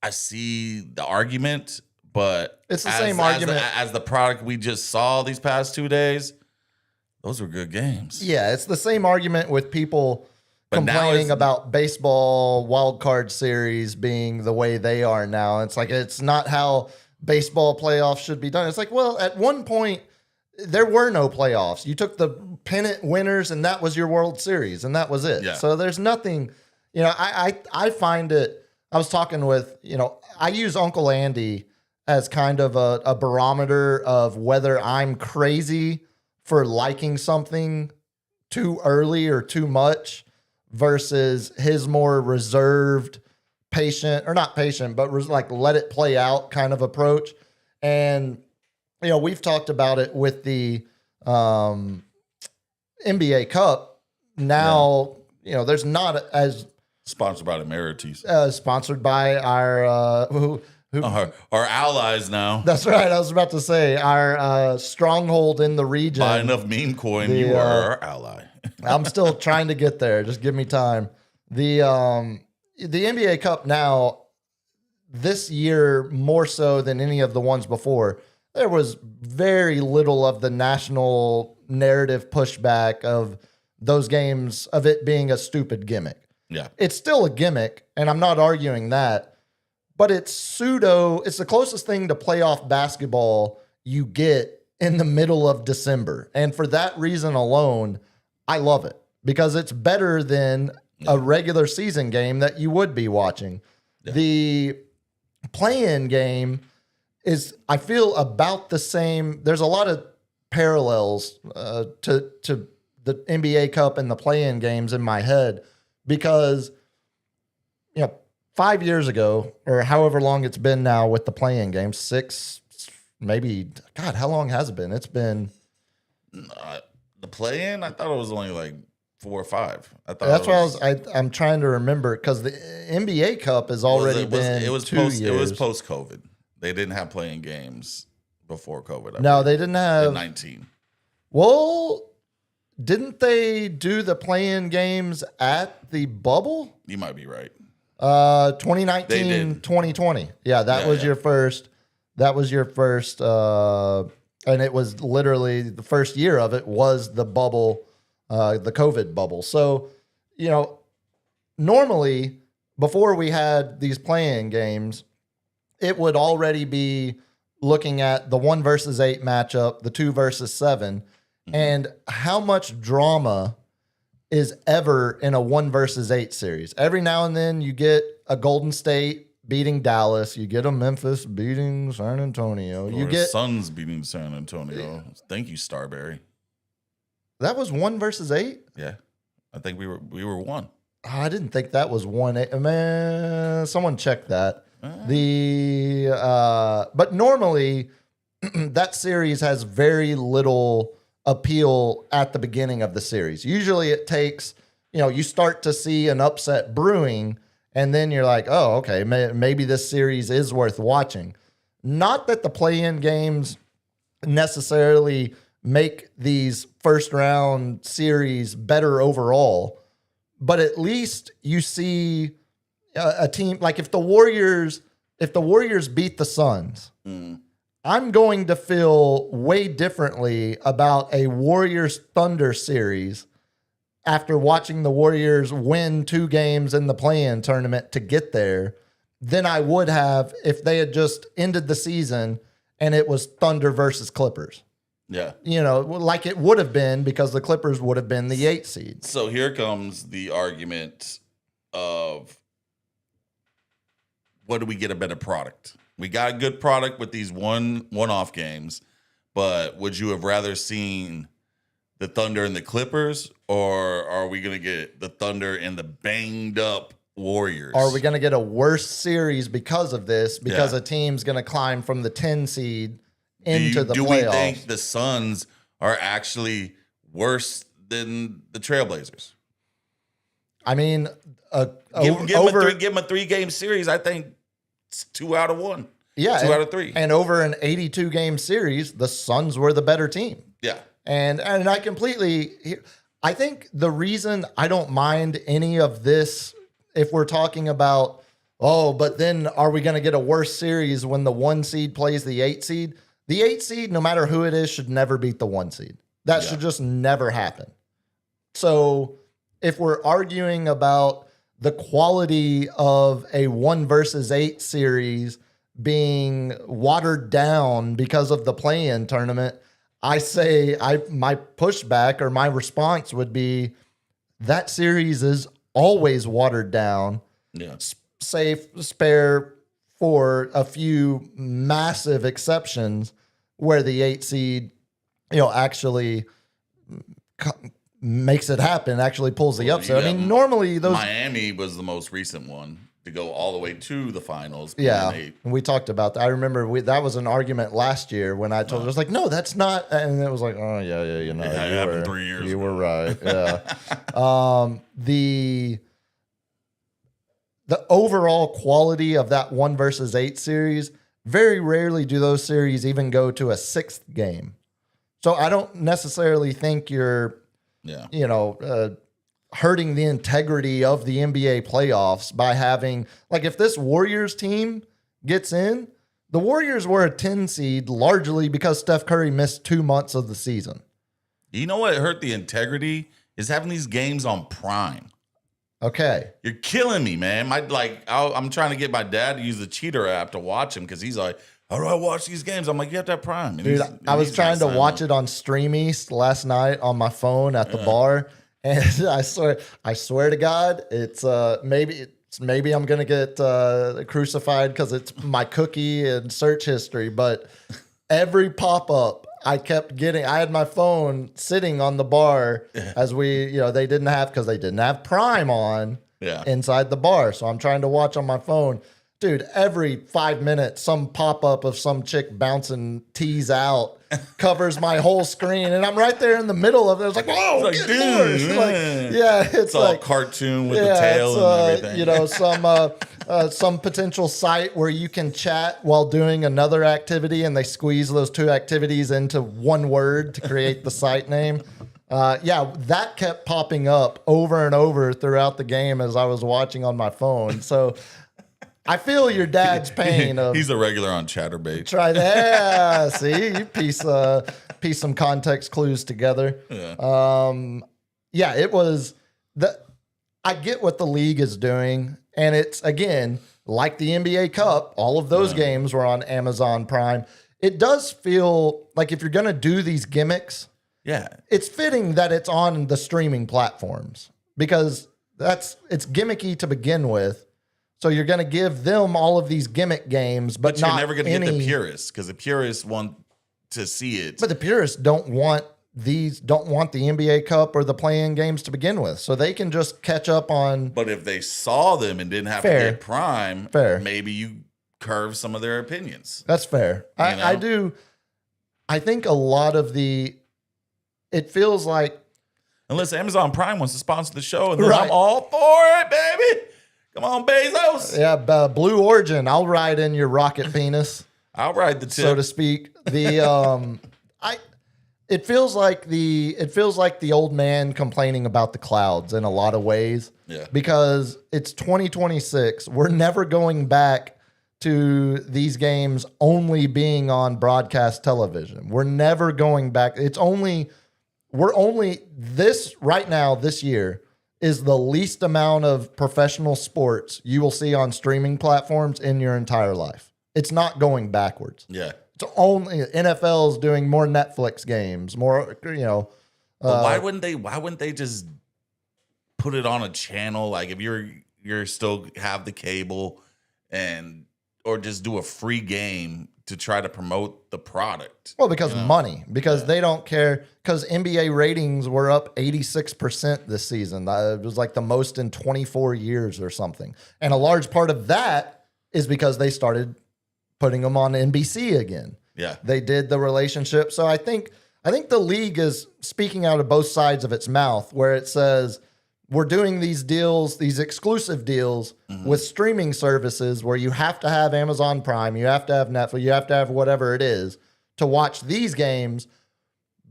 I see the argument, but it's the same argument as the product we just saw these past 2 days. Those were good games. Yeah, it's the same argument with people complaining about baseball wild card series being the way they are now. It's like, it's not how baseball playoffs should be done. It's like, well, at one point there were no playoffs. You took the pennant winners and that was your World Series and that was it. Yeah. So there's nothing, I find it, I was talking with, I use Uncle Andy as kind of a barometer of whether I'm crazy for liking something too early or too much versus his more reserved, patient, or not patient, but like let it play out kind of approach. And, we've talked about it with the NBA Cup. Now, there's not as... Sponsored by the Emeritus. Sponsored by our... our allies now. That's right. I was about to say our stronghold in the region. Buy enough meme coin, you are our ally. I'm still trying to get there. Just give me time. The NBA Cup now, this year more so than any of the ones before, there was very little of the national narrative pushback of those games, of it being a stupid gimmick. Yeah, it's still a gimmick, and I'm not arguing that. But it's the closest thing to playoff basketball you get in the middle of December. And for that reason alone, I love it because it's better than a regular season game that you would be watching. Yeah. The play-in game is, I feel, about the same. There's a lot of parallels to the NBA Cup and the play-in games in my head because, 5 years ago, or however long it's been now with the play-in game, 6, maybe, God, how long has it been? It's been... the play-in? I thought it was only like 4 or 5. I thought that's what I'm trying to remember, because the NBA Cup has already been 2 years. It was post-COVID. They didn't have play-in games before COVID. No, they didn't have... In 19. Well, didn't they do the play-in games at the bubble? You might be right. 2019, 2020. Yeah, that was your first. That was your first. And it was literally the first year of it was the bubble, the COVID bubble. So, normally before we had these play-in games, it would already be looking at the 1 versus 8 matchup, the 2 versus 7, and how much drama is ever in a 1 versus 8 series. Every now and then you get a Golden State beating Dallas. You get a Memphis beating San Antonio. You get Suns beating San Antonio. Thank you, Starberry. That was 1 versus 8? Yeah. I think we were 1. Oh, I didn't think that was 1-8. Man, someone check that. But normally that series has very little appeal at the beginning of the series. Usually it takes, you start to see an upset brewing and then you're like, oh, okay, maybe this series is worth watching. Not that the play-in games necessarily make these first round series better overall, but at least you see a team like if the Warriors beat the Suns, I'm going to feel way differently about a Warriors Thunder series after watching the Warriors win 2 games in the play-in tournament to get there than I would have if they had just ended the season and it was Thunder versus Clippers. Yeah. Like it would have been because the Clippers would have been the 8th seed. So here comes the argument of what do we get a better product? We got a good product with these one-off games, but would you have rather seen the Thunder and the Clippers, or are we going to get the Thunder and the banged up Warriors? Are we going to get a worse series because of this? Because a team's going to climb from the 10 seed into the playoffs. Do we think the Suns are actually worse than the Trailblazers? I mean, give them a 3-game series. I think it's 2 out of 1. Yeah, 2 out of 3. And over an 82-game series, the Suns were the better team. Yeah. And I think the reason I don't mind any of this, if we're talking about, but then are we going to get a worse series when the 1 seed plays the 8 seed? The 8 seed, no matter who it is, should never beat the 1 seed. That should just never happen. So if we're arguing about the quality of a 1 versus 8 series being watered down because of the play-in tournament, I say my pushback or my response would be that series is always watered down. Yeah. Spare for a few massive exceptions where the 8 seed, actually makes it happen, actually pulls the upset. I mean, normally those Miami was the most recent one to go all the way to the finals. Yeah, we talked about that. I remember that was an argument last year when I told I was like, no, that's not, and it was like, oh yeah, it happened 3 years ago. You were right. Yeah. The overall quality of that 1 versus 8 series, very rarely do those series even go to a 6th game. So I don't necessarily think you're, hurting the integrity of the NBA playoffs by having, like, if this Warriors team gets in, the Warriors were a 10 seed largely because Steph Curry missed 2 months of the season. You know what hurt the integrity is having these games on Prime. Okay. You're killing me, man. I'm trying to get my dad to use the Cheater app to watch him because he's like, how do I watch these games? I'm like, you have to have Prime. Dude, I was trying to watch it on Stream East last night on my phone at the bar. And I swear to God, it's maybe I'm gonna get crucified because it's my cookie and search history. But every pop up I kept getting, I had my phone sitting on the bar as they didn't have Prime on inside the bar. So I'm trying to watch on my phone. Dude, every 5 minutes, some pop-up of some chick bouncing tees out covers my whole screen, and I'm right there in the middle of it. I was like, whoa, it's like, dude, it's all like cartoon with the tail and everything. Some potential site where you can chat while doing another activity, and they squeeze those 2 activities into one word to create the site name. That kept popping up over and over throughout the game as I was watching on my phone. So I feel your dad's pain. He's a regular on Chatterbait. Try that. See, you piece some context clues together. Yeah. It was I get what the league is doing, and it's, again, like the NBA Cup. All of those games were on Amazon Prime. It does feel like if you're going to do these gimmicks, it's fitting that it's on the streaming platforms because it's gimmicky to begin with. So you're going to give them all of these gimmick games, but you're never going to get the purists because the purists want to see it. But the purists don't want the NBA Cup or the play-in games to begin with, so they can just catch up on. But if they saw them and didn't have to get Prime, maybe you curve some of their opinions. That's fair. I do. I think a lot of it feels like, unless Amazon Prime wants to sponsor the show, and then I'm all for it, baby. Come on, Bezos. Yeah, Blue Origin. I'll ride in your rocket penis. I'll ride the tip, so to speak. It feels like the old man complaining about the clouds in a lot of ways. Yeah. Because it's 2026. We're never going back to these games only being on broadcast television. We're never going back. This right now, this year, is the least amount of professional sports you will see on streaming platforms in your entire life. It's not going backwards. Yeah. It's only NFL's doing more Netflix games, more, But why wouldn't they just put it on a channel? Like if you're still have the cable or just do a free game to try to promote the product. Well, because money, because they don't care, because NBA ratings were up 86% this season. It was like the most in 24 years or something. And a large part of that is because they started putting them on NBC again. Yeah. They did the relationship. So I think the league is speaking out of both sides of its mouth, where it says, we're doing these deals, these exclusive deals with streaming services where you have to have Amazon Prime, you have to have Netflix, you have to have whatever it is to watch these games,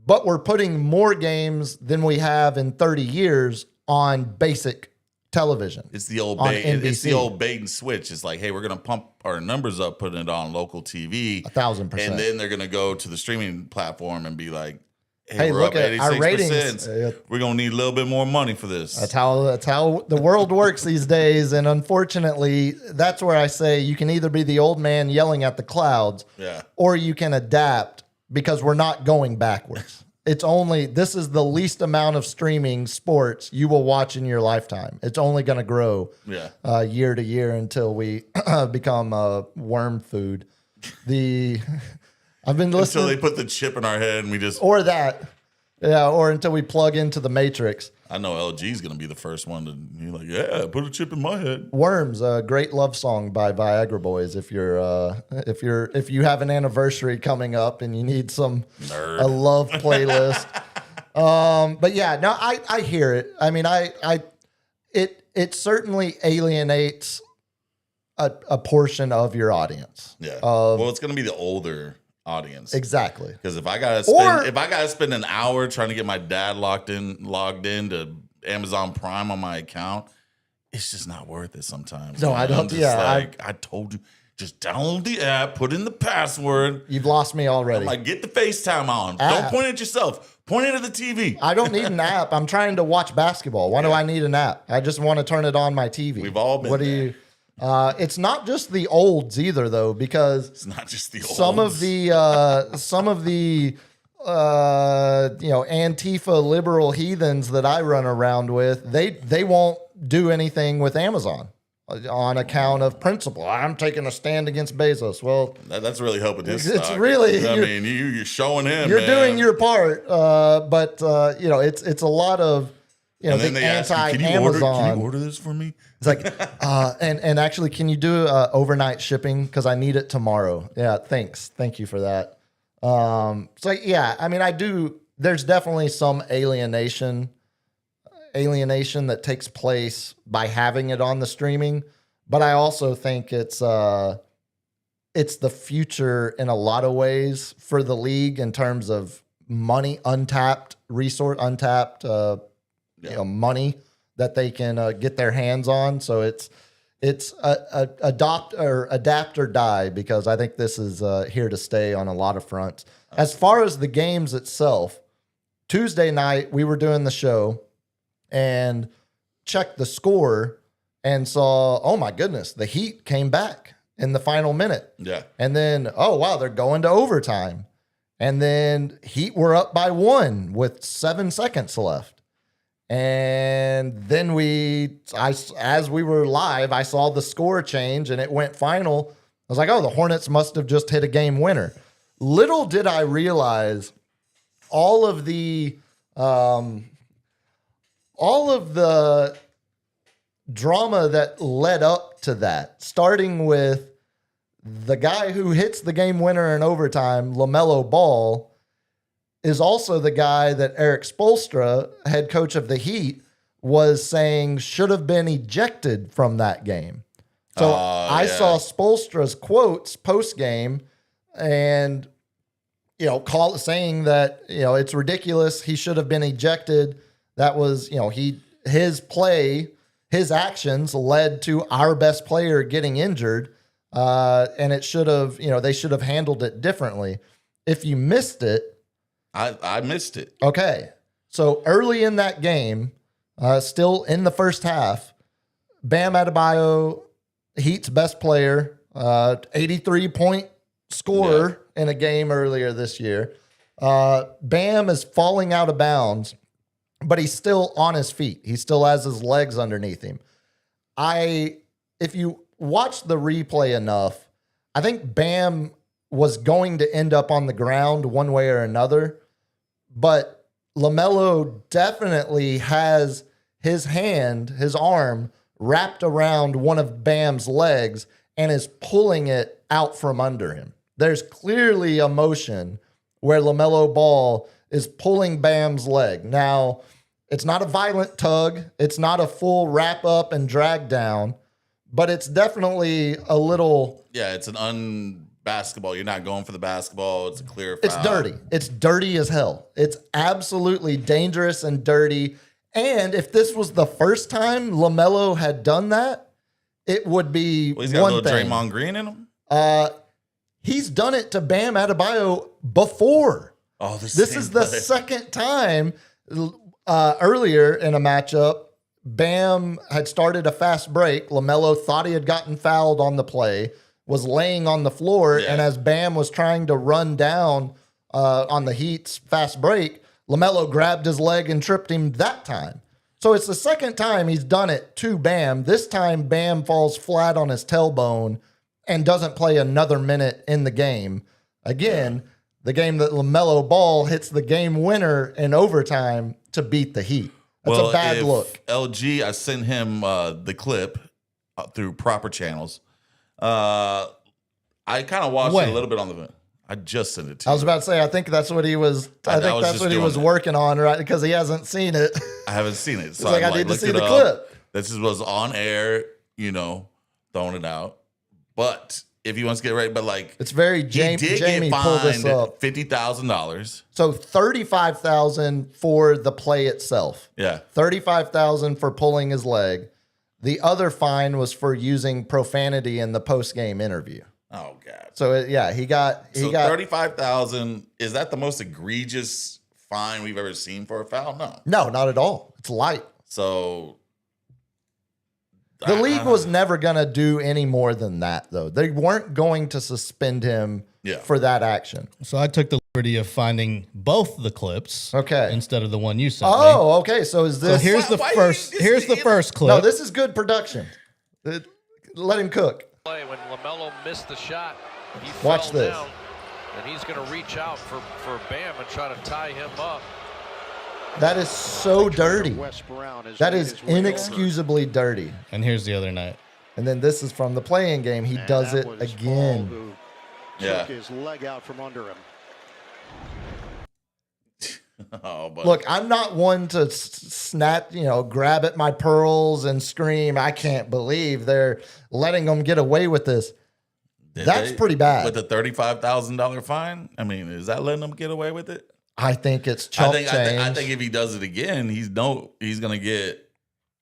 but we're putting more games than we have in 30 years on basic television. It's the old bait. It's the old bait and switch. It's like, hey, we're gonna pump our numbers up, putting it on local TV, 1,000%, and then they're gonna go to the streaming platform and be like, hey, we're look up at our ratings. We're gonna need a little bit more money for this. That's how the world works these days. And unfortunately, that's where I say you can either be the old man yelling at the clouds, or you can adapt, because we're not going backwards. This is the least amount of streaming sports you will watch in your lifetime. It's only going to grow year to year until we become worm food. I've been listening until they put the chip in our head and we just or until we plug into the Matrix. I know LG's gonna be the first one to be like, put a chip in my head. Worms, a great love song by Viagra Boys. If you have an anniversary coming up and you need a love playlist. But yeah, no, I hear it. I mean, it certainly alienates a portion of your audience. Yeah. Well, it's gonna be the older audience. Exactly. Because if I gotta spend an hour trying to get my dad logged in to Amazon Prime on my account, it's just not worth it sometimes. No, I don't. I told you, just download the app, put in the password. You've lost me already. I'm like, get the FaceTime on. Don't point at yourself. Point it at the TV. I don't need an app. I'm trying to watch basketball. Why do I need an app? I just want to turn it on my TV. We've all been there. It's not just the olds either, though, because it's not just the olds. Some of the Antifa liberal heathens that I run around with, they won't do anything with Amazon on account of principle. I'm taking a stand against Bezos. Well, that's really helping his it's stock. Really, you're showing him. You're doing your part, but it's a lot of. And then the they ask you, anti-Amazon. Can you order this for me? It's like, and actually, can you do overnight shipping? Because I need it tomorrow. Yeah, thanks. Thank you for that. So yeah, I mean, there's definitely some alienation that takes place by having it on the streaming. But I also think it's the future in a lot of ways for the league in terms of money, untapped money that they can get their hands on. So it's adapt or die, because I think this is here to stay on a lot of fronts. As far as the games itself, Tuesday night we were doing the show and checked the score and saw, oh my goodness, the Heat came back in the final minute. Yeah. And then, oh wow, they're going to overtime. And then Heat were up by 1 with 7 seconds left. And then as we were live, I saw the score change and it went final. I was like, oh, the Hornets must have just hit a game winner. Little did I realize all of the drama that led up to that, starting with the guy who hits the game winner in overtime, LaMelo Ball, is also the guy that Eric Spoelstra, head coach of the Heat, was saying should have been ejected from that game. So I saw Spoelstra's quotes post-game and, saying that, it's ridiculous. He should have been ejected. That was, his actions led to our best player getting injured. And it should have, they should have handled it differently. If you missed it, I missed it. Okay. So early in that game, still in the first half, Bam Adebayo, Heat's best player, 83-point scorer in a game earlier this year. Bam is falling out of bounds, but he's still on his feet. He still has his legs underneath him. If you watch the replay enough, I think Bam was going to end up on the ground one way or another, but LaMelo definitely has his arm wrapped around one of Bam's legs and is pulling it out from under him. There's clearly a motion where LaMelo Ball is pulling Bam's leg. Now, it's not a violent tug. It's not a full wrap up and drag down, but it's definitely a little. Yeah, it's an unbasketball. You're not going for the basketball. It's a clear foul. It's dirty. It's dirty as hell. It's absolutely dangerous and dirty. And if this was the first time LaMelo had done that, it would be he's got one a little thing. Draymond Green in him? He's done it to Bam Adebayo before. Oh, this is the second time. Earlier in a matchup, Bam had started a fast break. LaMelo thought he had gotten fouled on the play, was laying on the floor, and as Bam was trying to run down on the Heat's fast break, LaMelo grabbed his leg and tripped him that time. So it's the second time he's done it to Bam. This time, Bam falls flat on his tailbone and doesn't play another minute in the game. Again, the game that LaMelo Ball hits the game winner in overtime to beat the Heat. That's a bad look. LG, I sent him the clip through proper channels. I kind of watched it a little bit on the. I just sent it to you. I was about to say, I think that's what he was. I think that's what he was working on, right? Because he hasn't seen it. I haven't seen it, so I need to see the clip. This was on air, throwing it out. But if he wants to get ready, but it's very Jamie pulled this up. $50,000. So $35,000 for the play itself. Yeah, $35,000 for pulling his leg. The other fine was for using profanity in the post-game interview. Oh God! So he got $35,000. Is that the most egregious fine we've ever seen for a foul? No, not at all. It's light. So the league was never going to do any more than that, though. They weren't going to suspend him for that action. So I took the liberty of finding both the clips, instead of the one you sent me. Oh, okay. So is this? So here's the first. Here's the first clip. No, this is good production. Let him cook. When LaMelo missed the shot, he Watch fell this. down, and he's going to reach out for Bam and try to tie him up. That is so dirty. That is inexcusably dirty. And here's the other night. And then this is from the play-in game. He does it again. Took his leg out from under him. Look, I'm not one to snap, grab at my pearls and scream, I can't believe they're letting them get away with this. That's pretty bad. With a $35,000 fine? I mean, is that letting them get away with it? I think it's chump change. I think if he does it again, he's going to get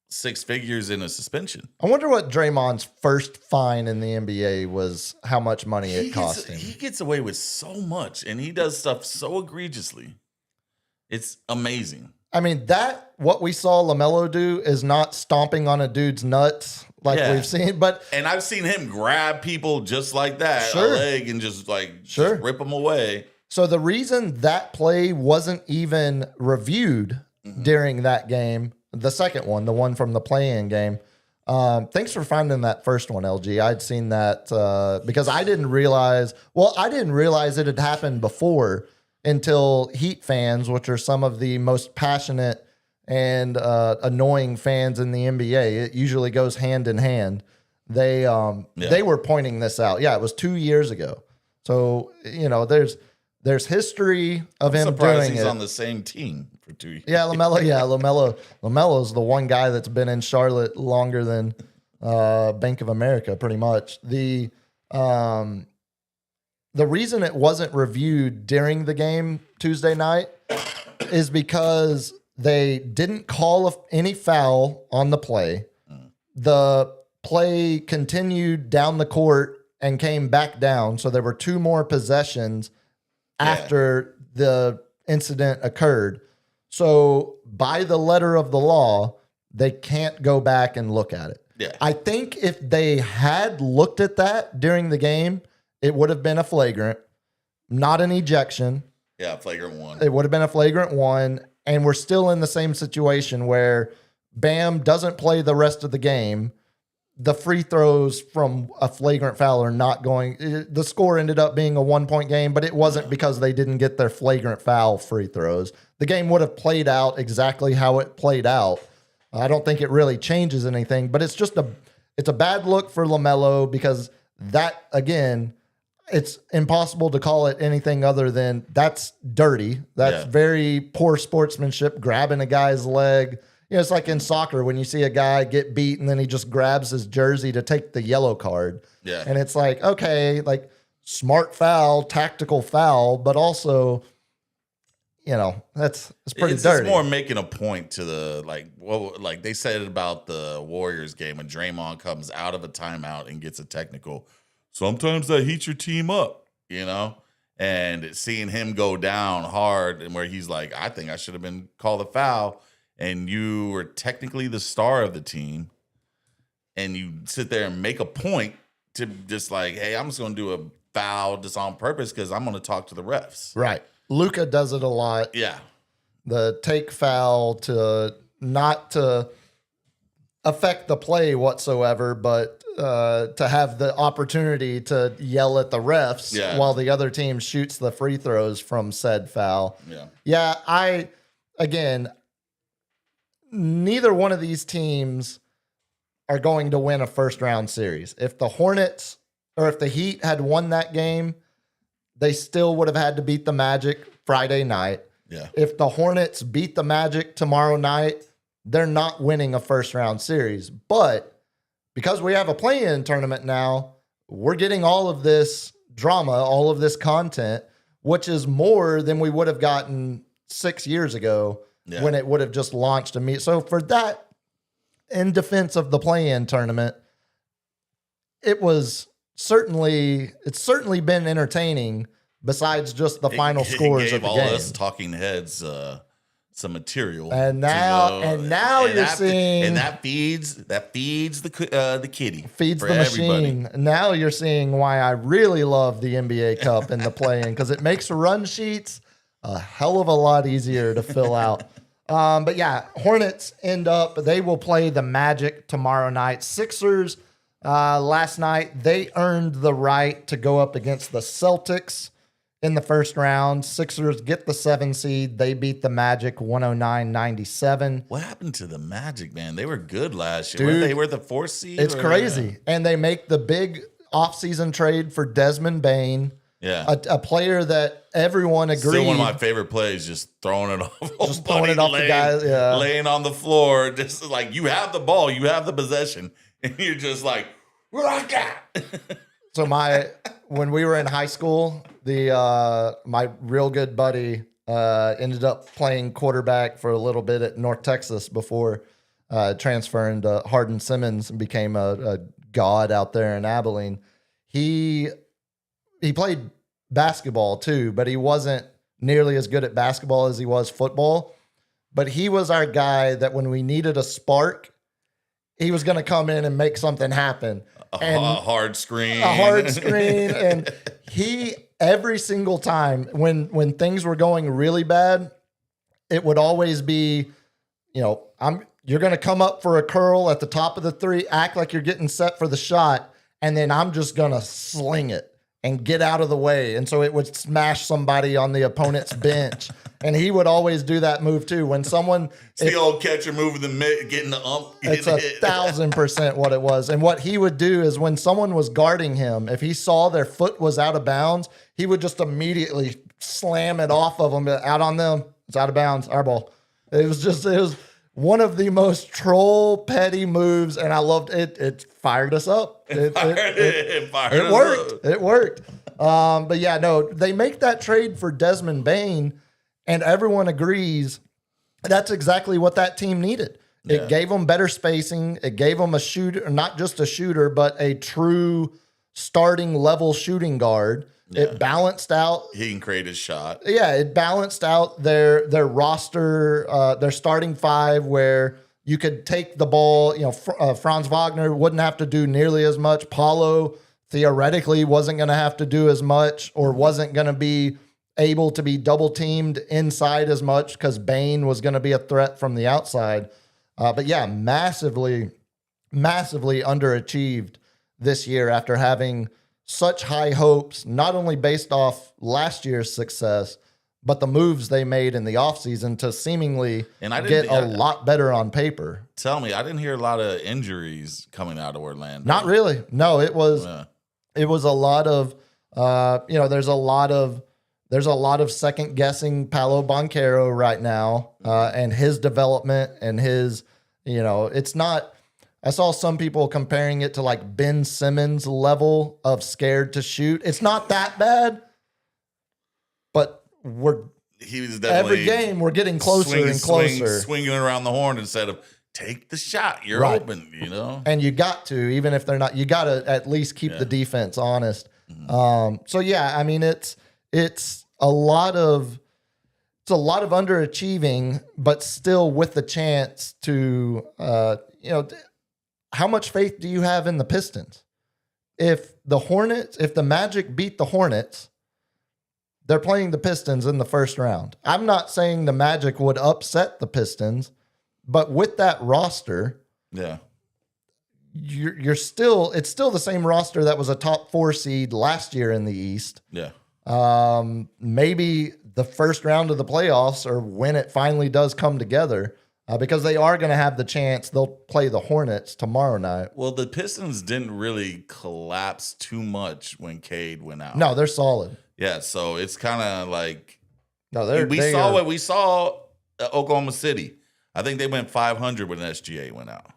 6 figures in a suspension. I wonder what Draymond's first fine in the NBA was, how much money it cost him. He gets away with so much, and he does stuff so egregiously. It's amazing. I mean, what we saw LaMelo do is not stomping on a dude's nuts like we've seen, and I've seen him grab people just like that, a leg, and just rip them away. So the reason that play wasn't even reviewed during that game, the second one, the one from the play-in game. Thanks for finding that first one, LG. I'd seen that because I didn't realize it had happened before until Heat fans, which are some of the most passionate and annoying fans in the NBA, it usually goes hand in hand. They were pointing this out. Yeah, it was 2 years ago. So, there's history of him doing he's it. on the same team for 2 years. Yeah, LaMelo's the one guy that's been in Charlotte longer than Bank of America, pretty much. The reason it wasn't reviewed during the game Tuesday night is because they didn't call any foul on the play. The play continued down the court and came back down. So there were 2 more possessions after the incident occurred. So by the letter of the law, they can't go back and look at it. Yeah. I think if they had looked at that during the game, it would have been a flagrant. not an ejection. Yeah, flagrant one. It would have been a flagrant one. And we're still in the same situation where Bam doesn't play the rest of the game. The free throws from a flagrant foul are not going. The score ended up being a 1-point game, but it wasn't because they didn't get their flagrant foul free throws. The game would have played out exactly how it played out. I don't think it really changes anything, but it's a bad look for LaMelo because that, again, it's impossible to call it anything other than that's dirty. That's very poor sportsmanship, grabbing a guy's leg. It's like in soccer when you see a guy get beat and then he just grabs his jersey to take the yellow card. Yeah. And it's like, okay, like smart foul, tactical foul, but also, it's pretty dirty. It's more making a point to the, like they said about the Warriors game when Draymond comes out of a timeout and gets a technical. Sometimes that heats your team up, and seeing him go down hard and where he's like, I think I should have been called a foul. And you were technically the star of the team, and you sit there and make a point to just like, hey, I'm just going to do a foul just on purpose because I'm going to talk to the refs. Right. Luka does it a lot. Yeah. The take foul to not to affect the play whatsoever, but to have the opportunity to yell at the refs while the other team shoots the free throws from said foul. Yeah. Yeah, again, neither one of these teams are going to win a first-round series. If the Hornets or if the Heat had won that game, they still would have had to beat the Magic Friday night. Yeah. If the Hornets beat the Magic tomorrow night, they're not winning a first-round series. But because we have a play-in tournament now, we're getting all of this drama, all of this content, which is more than we would have gotten 6 years ago. Yeah. When it would have just launched immediately. So for that, in defense of the play-in tournament, it's certainly been entertaining besides just the final scores of the game. All us talking heads some material. And now you're seeing that feeds the kitty. Feeds the machine. Everybody. Now you're seeing why I really love the NBA Cup and the play-in, because it makes run sheets a hell of a lot easier to fill out. But yeah, Hornets they will play the Magic tomorrow night. Sixers, last night, they earned the right to go up against the Celtics in the first round. Sixers get the 7 seed. They beat the Magic 109-97. What happened to the Magic, man? They were good last year. They were the 4th seed. It's crazy. And they make the big offseason trade for Desmond Bane. Yeah. A player that everyone agreed. Still one of my favorite plays, just throwing it off. Just throwing it off the guys. Yeah. Laying on the floor. Just like, you have the ball, you have the possession. And you're just like, what I got? So when we were in high school, my real good buddy ended up playing quarterback for a little bit at North Texas before transferring to Hardin-Simmons and became a god out there in Abilene. He played basketball too, but he wasn't nearly as good at basketball as he was football. But he was our guy that when we needed a spark, he was going to come in and make something happen. A hard screen. And he, every single time when things were going really bad, it would always be, you're going to come up for a curl at the top of the 3, act like you're getting set for the shot, and then I'm just going to sling it and get out of the way. And so it would smash somebody on the opponent's bench. And he would always do that move too. When someone... It's the old catcher moving the mitt, getting the ump. It's 1,000% what it was. And what he would do is when someone was guarding him, if he saw their foot was out of bounds, he would just immediately slam it off of them, out on them. It's out of bounds, our ball. It was one of the most troll petty moves, and I loved it. It fired us up. It worked. It worked. But yeah, no, they make that trade for Desmond Bane, and everyone agrees that's exactly what that team needed. Yeah. It gave them better spacing. It gave them a shooter, not just a shooter, but a true starting level shooting guard. Yeah. It balanced out. He can create his shot. Yeah, it balanced out their roster, their starting 5, where you could take the ball. Franz Wagner wouldn't have to do nearly as much. Paulo theoretically wasn't going to have to do as much or wasn't going to be able to be double teamed inside as much because Bane was going to be a threat from the outside. But yeah, massively underachieved this year after having such high hopes, not only based off last year's success, but the moves they made in the offseason to seemingly get a lot better on paper. Tell me, I didn't hear a lot of injuries coming out of Orlando. Not really. No, it was a lot of, there's a lot of second guessing Paolo Banchero right now and his development and his, it's not, I saw some people comparing it to like Ben Simmons level of scared to shoot. It's not that bad, but every game we're getting closer and closer. Swinging around the horn instead of take the shot. You're open, And you got to, even if they're not, you got to at least keep the defense honest. So yeah, I mean, it's a lot of underachieving, but still with the chance to, how much faith do you have in the Pistons? If the Magic beat the Hornets, they're playing the Pistons in the first round. I'm not saying the Magic would upset the Pistons, but with that roster, it's still the same roster that was a top 4 seed last year in the East. Yeah. Maybe the first round of the playoffs or when it finally does come together, because they are going to have the chance. They'll play the Hornets tomorrow night. Well, the Pistons didn't really collapse too much when Cade went out. No, they're solid. Yeah, so it's kind of like we saw at Oklahoma City. I think they went 500 when SGA went out.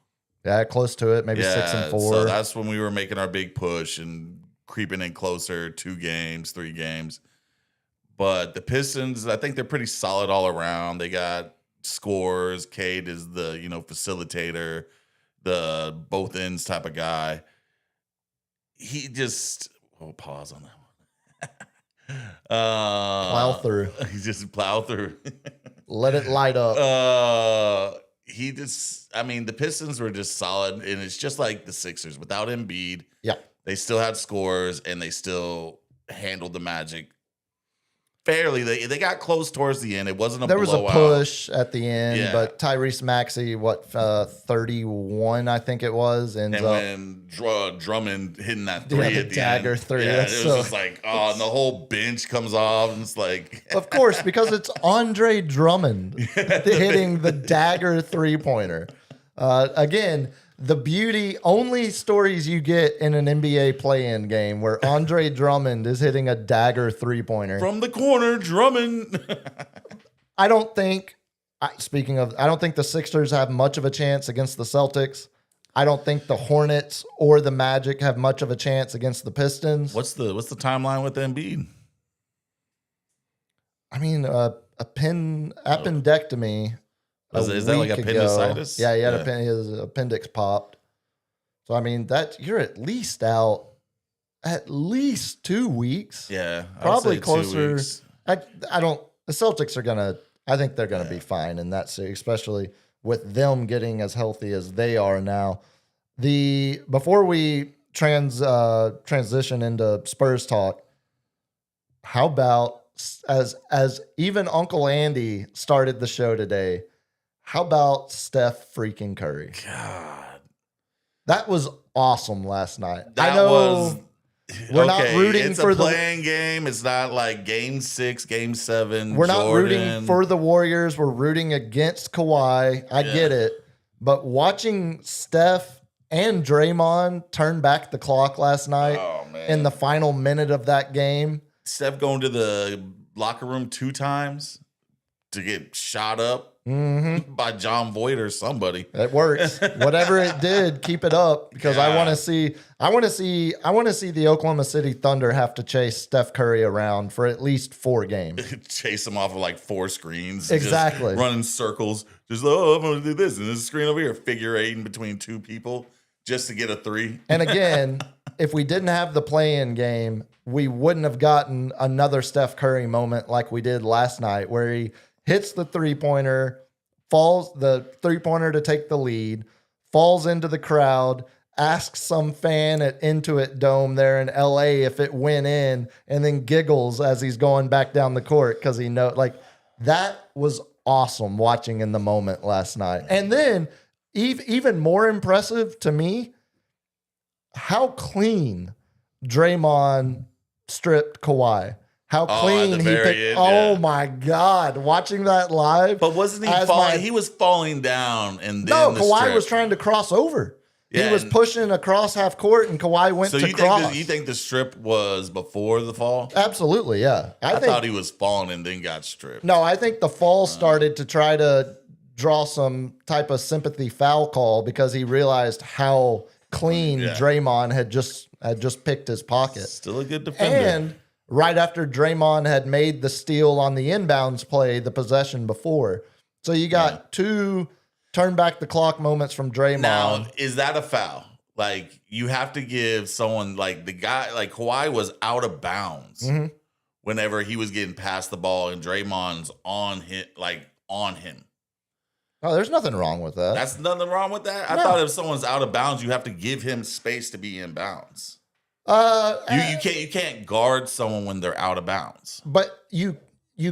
Yeah, close to it, maybe 6-4. So that's when we were making our big push and creeping in closer, 2 games, 3 games. But the Pistons, I think they're pretty solid all around. They got scores. Cade is the facilitator, the both ends type of guy. He just pause on that one. Plow through. He just plow through. Let it light up. The Pistons were just solid, and it's just like the Sixers. Without Embiid, they still had scores, and they still handled the Magic fairly. They got close towards the end. It wasn't a blowout. There was a push at the end, but Tyrese Maxey, 31, I think it was. And when Drummond hitting that 3 at the dagger end. 3. Yeah, it was just like, and the whole bench comes off, and it's like... Of course, because it's Andre Drummond hitting the dagger 3-pointer. Again, the only stories you get in an NBA play-in game where Andre Drummond is hitting a dagger 3-pointer. From the corner, Drummond. I don't think the Sixers have much of a chance against the Celtics. I don't think the Hornets or the Magic have much of a chance against the Pistons. What's the timeline with Embiid? I mean, appendectomy. Is that like appendicitis? Yeah, he had his appendix popped. So I mean, you're at least out 2 weeks. Yeah, probably closer. The Celtics are gonna. I think they're gonna be fine in that series, especially with them getting as healthy as they are now. Before we transition into Spurs talk, how about as even Uncle Andy started the show today? How about Steph freaking Curry? God. That was awesome last night. We're not rooting for the playing game. It's not like game 6, game 7. We're not rooting for the Warriors. We're rooting against Kawhi. I get it. But watching Steph and Draymond turn back the clock last night in the final minute of that game. Steph going to the locker room 2 times to get shot up by John Voight or somebody. It works. Whatever it did, keep it up because I want to see the Oklahoma City Thunder have to chase Steph Curry around for at least 4 games. Chase him off of like 4 screens. Exactly. Just running circles. Just I'm going to do this and this screen over here, figure 8 between 2 people just to get a 3. And again, if we didn't have the play-in game, we wouldn't have gotten another Steph Curry moment like we did last night where he hits the 3-pointer, falls the 3-pointer to take the lead, falls into the crowd, asks some fan at Intuit Dome there in LA if it went in, and then giggles as he's going back down the court because he knows. Like, that was awesome watching in the moment last night. And then even more impressive to me, how clean Draymond stripped Kawhi. How clean he picked. Oh my God. Watching that live. But wasn't he falling? He was falling down. And then Kawhi was trying to cross over. Yeah, he was pushing across half court, and Kawhi went to cross. You think the strip was before the fall? Absolutely, yeah. I thought he was falling and then got stripped. No, I think the fall started to try to draw some type of sympathy foul call because he realized how clean Draymond had just picked his pocket. Still a good defender. And right after Draymond had made the steal on the inbounds play, the possession before. So you got two turn back the clock moments from Draymond. Now, is that a foul? Like, you have to give someone, like the guy, like Kawhi was out of bounds whenever he was getting past the ball and Draymond's on him. Oh, there's nothing wrong with that. That's nothing wrong with that? I thought if someone's out of bounds, you have to give him space to be in bounds. You can't guard someone when they're out of bounds. But you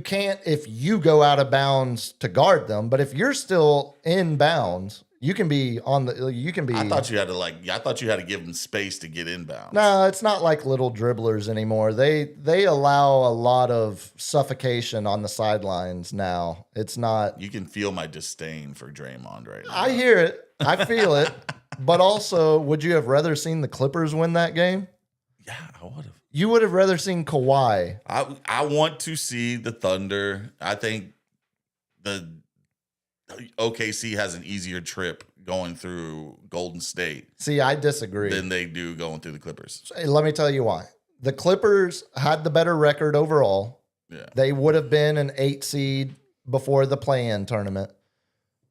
can't if you go out of bounds to guard them. But if you're still in bounds, you can be on the. You can be. I thought you had to give them space to get in bounds. No, it's not like little dribblers anymore. They allow a lot of suffocation on the sidelines now. It's not. You can feel my disdain for Draymond right now. I hear it. I feel it. But also, would you have rather seen the Clippers win that game? Yeah, I would have. You would have rather seen Kawhi. I want to see the Thunder. I think the OKC has an easier trip going through Golden State. See, I disagree. Than they do going through the Clippers. Let me tell you why. The Clippers had the better record overall. Yeah. They would have been an 8 seed before the play-in tournament.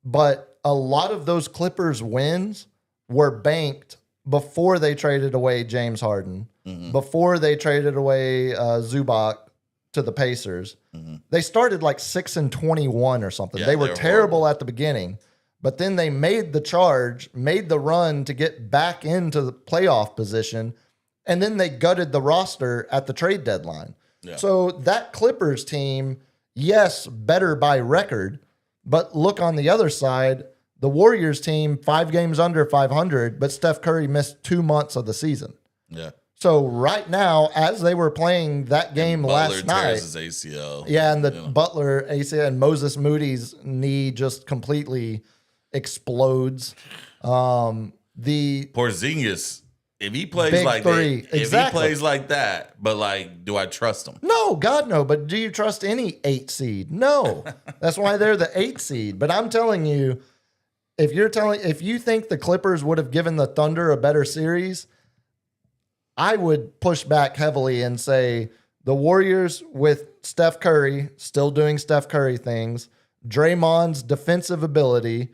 But a lot of those Clippers wins were banked before they traded away James Harden, before they traded away Zubac to the Pacers. They started like 6-21 or something. Yeah, they were terrible at the beginning, but then they made the charge, made the run to get back into the playoff position, and then they gutted the roster at the trade deadline. Yeah. So that Clippers team, yes, better by record, but look on the other side, the Warriors team, 5 games under 500, but Steph Curry missed 2 months of the season. Yeah. So right now, as they were playing that game last night, tears his ACL. Yeah, and the Butler ACL and Moses Moody's knee just completely explodes. The Porzingis, if he plays like that, if he plays like that, but like, do I trust him? No, God no. But do you trust any 8 seed? No. That's why they're the 8 seed. But I'm telling you, if you think the Clippers would have given the Thunder a better series, I would push back heavily and say the Warriors with Steph Curry still doing Steph Curry things, Draymond's defensive ability,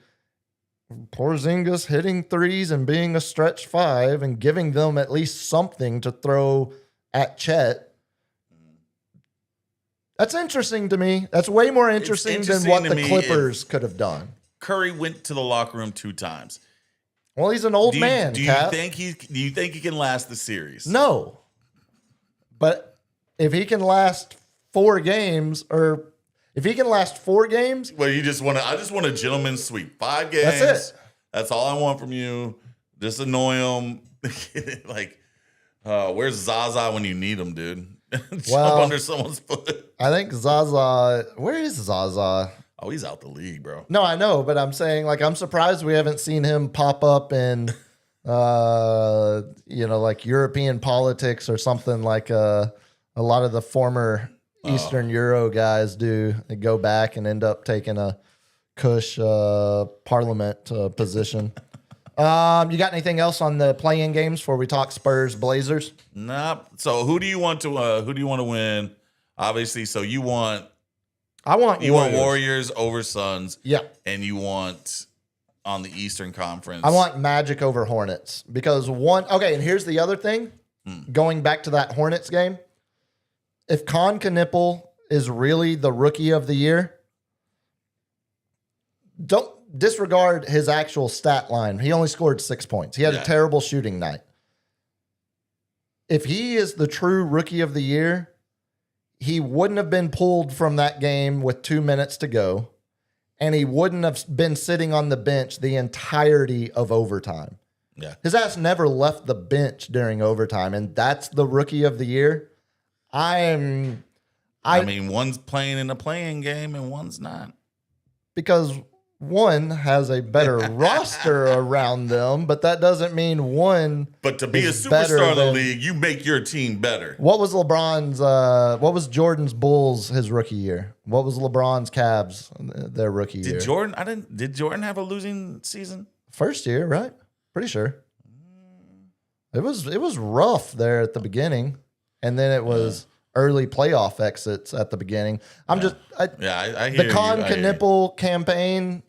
Porzingis hitting threes and being a stretch 5 and giving them at least something to throw at Chet. That's interesting to me. That's way more interesting than what the Clippers could have done. Curry went to the locker room 2 times. Well, he's an old man. Do you think he can last the series? No. But if he can last 4 games, or if he can last 4 games, well, I just want a gentleman's sweep. 5 games. That's it. That's all I want from you. Just annoy him. Like, where's Zaza when you need him, dude? Jump under someone's foot. I think Zaza. Where is Zaza? Oh, he's out the league, bro. No, I know, but I'm saying, like, I'm surprised we haven't seen him pop up in, like European politics or something like a lot of the former Eastern Euro guys do. They go back and end up taking a cush parliament position. You got anything else on the play-in games before we talk Spurs Blazers? Nope. So who do you want to win? Obviously, so you want Warriors over Suns. Yeah. And you want on the Eastern Conference. I want Magic over Hornets because and here's the other thing. Going back to that Hornets game, if Con Knipple is really the rookie of the year, disregard his actual stat line. He only scored 6 points. He had a terrible shooting night. If he is the true rookie of the year, he wouldn't have been pulled from that game with 2 minutes to go, and he wouldn't have been sitting on the bench the entirety of overtime. Yeah. His ass never left the bench during overtime, and that's the rookie of the year. I mean, one's playing in a playing game and one's not. Because one has a better roster around them, but that doesn't mean one. But to be a superstar in the league, you make your team better. What was what was Jordan's Bulls his rookie year? What was LeBron's Cavs their rookie year? Did Jordan have a losing season? First year, right? Pretty sure. It was rough there at the beginning, and then it was early playoff exits at the beginning. I hear the Con Knipple campaign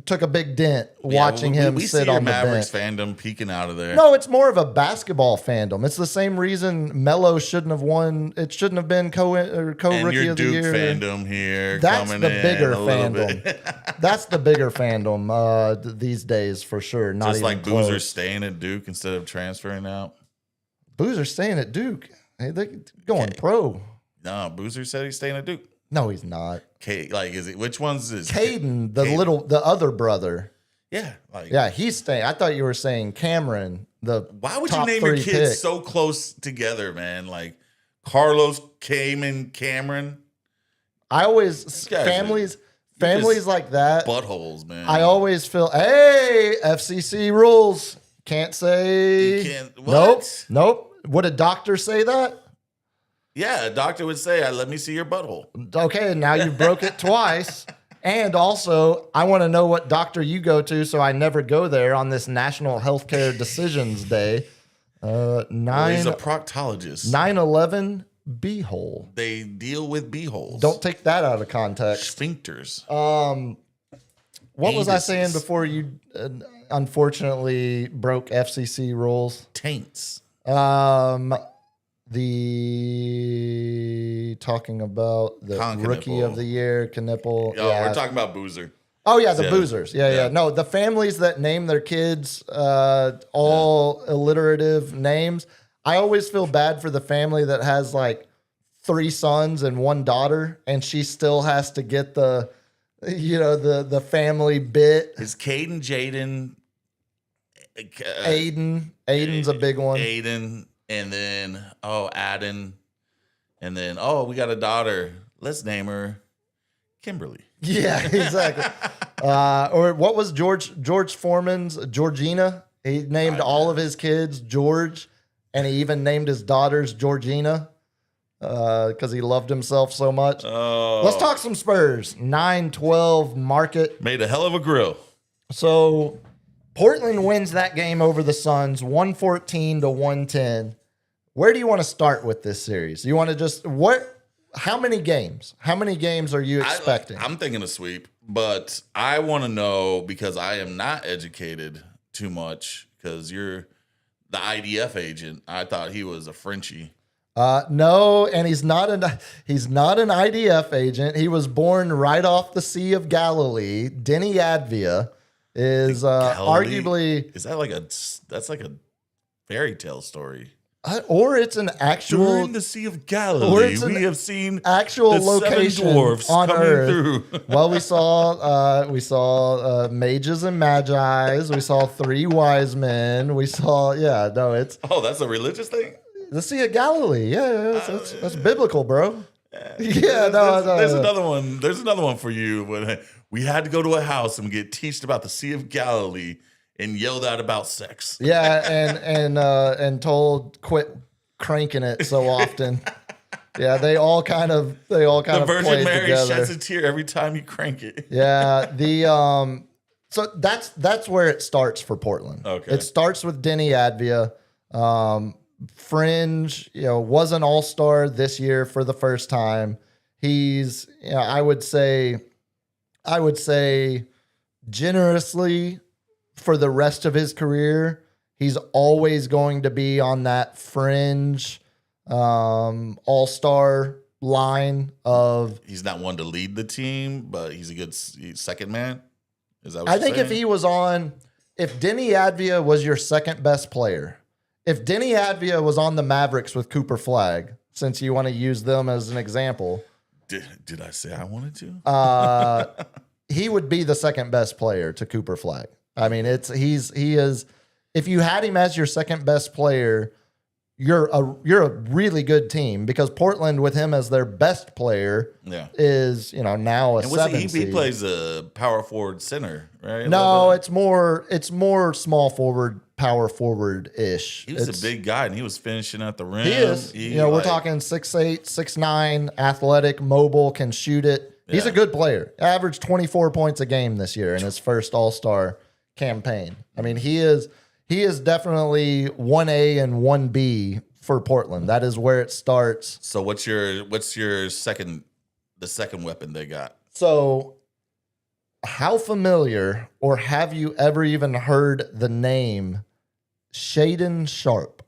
took a big dent watching him sit on the Mavericks bench. fandom peeking out of there. No, it's more of a basketball fandom. It's the same reason Melo shouldn't have won. It shouldn't have been co-rookie of the year. Fandom here. That's the bigger fandom. That's the bigger fandom these days for sure. Not just even like close. Boozer staying at Duke instead of transferring out. Boozer staying at Duke. Hey, they're going pro. No, Boozer said he's staying at Duke. No, he's not. Which one's is Caden, the other brother. Yeah, he's staying. I thought you were saying Cameron. Why would you name your kids so close together, man? Like Carlos, Cayman, Cameron. I always families like that. Buttholes, man. I always feel, hey, FCC rules. Can't say. You can't. What? Nope. Would a doctor say that? Yeah, a doctor would say, let me see your butthole. Okay, now you broke it twice. And also, I want to know what doctor you go to so I never go there on this National Healthcare Decisions Day. He's a proctologist. 9/11 beehole. They deal with beeholes. Don't take that out of context. Sphincters. What was I saying before you unfortunately broke FCC rules? Taints. Talking about the rookie of the year, Knipple. Oh, we're talking about Boozer. Oh yeah, the Boozers. Yeah. No, the families that name their kids all alliterative names. I always feel bad for the family that has like 3 sons and 1 daughter, and she still has to get the family bit. Is Caden, Jaden, Aiden's a big one. Aiden. And then, Aden. And then, we got a daughter. Let's name her Kimberly. Yeah, exactly. Or what was George Foreman's Georgina? He named all of his kids George, and he even named his daughters Georgina because he loved himself so much. Oh. Let's talk some Spurs. 9-12 market. Made a hell of a grill. So Portland wins that game over the Suns, 114-110. Where do you want to start with this series? You want to just how many games? How many games are you expecting? I'm thinking a sweep, but I want to know because I am not educated too much because you're the IDF agent. I thought he was a Frenchie. No, and he's not an IDF agent. He was born right off the Sea of Galilee. Denny Advia is arguably that's like a fairy tale story. Or it's an actual during the Sea of Galilee. We have seen actual the location 7 dwarfs on coming Earth. through. Well, we saw mages and magi's. We saw 3 wise men. We saw it's that's a religious thing. The Sea of Galilee. Yeah, that's biblical, bro. There's another one. There's another one for you. When we had to go to a house and get teached about the Sea of Galilee and yelled out about sex. Yeah, and told quit cranking it so often. Yeah, they all kind of the Virgin played Mary together. sheds a tear every time you crank it. Yeah, so that's where it starts for Portland. Okay, it starts with Denny Advia. Fringe, was an all-star this year for the first time. He's, I would say generously for the rest of his career, he's always going to be on that fringe all-star line of. He's not one to lead the team, but he's a good second man. Is that what I think saying? if he was on, if Denny Advia was your second best player, if Denny Advia was on the Mavericks with Cooper Flagg, since you want to use them as an example, did I say I wanted to? he would be the second best player to Cooper Flagg. I mean, he is. If you had him as your second best player, you're a really good team, because Portland with him as their best player is now a and 7 he seed. plays a power forward center, right? No, it's more small forward, power forward ish. He was a big guy, and he was finishing at the rim. He is. We're talking 6'8", 6'9", athletic, mobile, can shoot it. He's a good player. Averaged 24 points a game this year in his first All-Star campaign. I mean, he is definitely 1A and 1B for Portland. That is where it starts. So what's your second weapon they got? So how familiar, or have you ever even heard the name Shaedon Sharpe?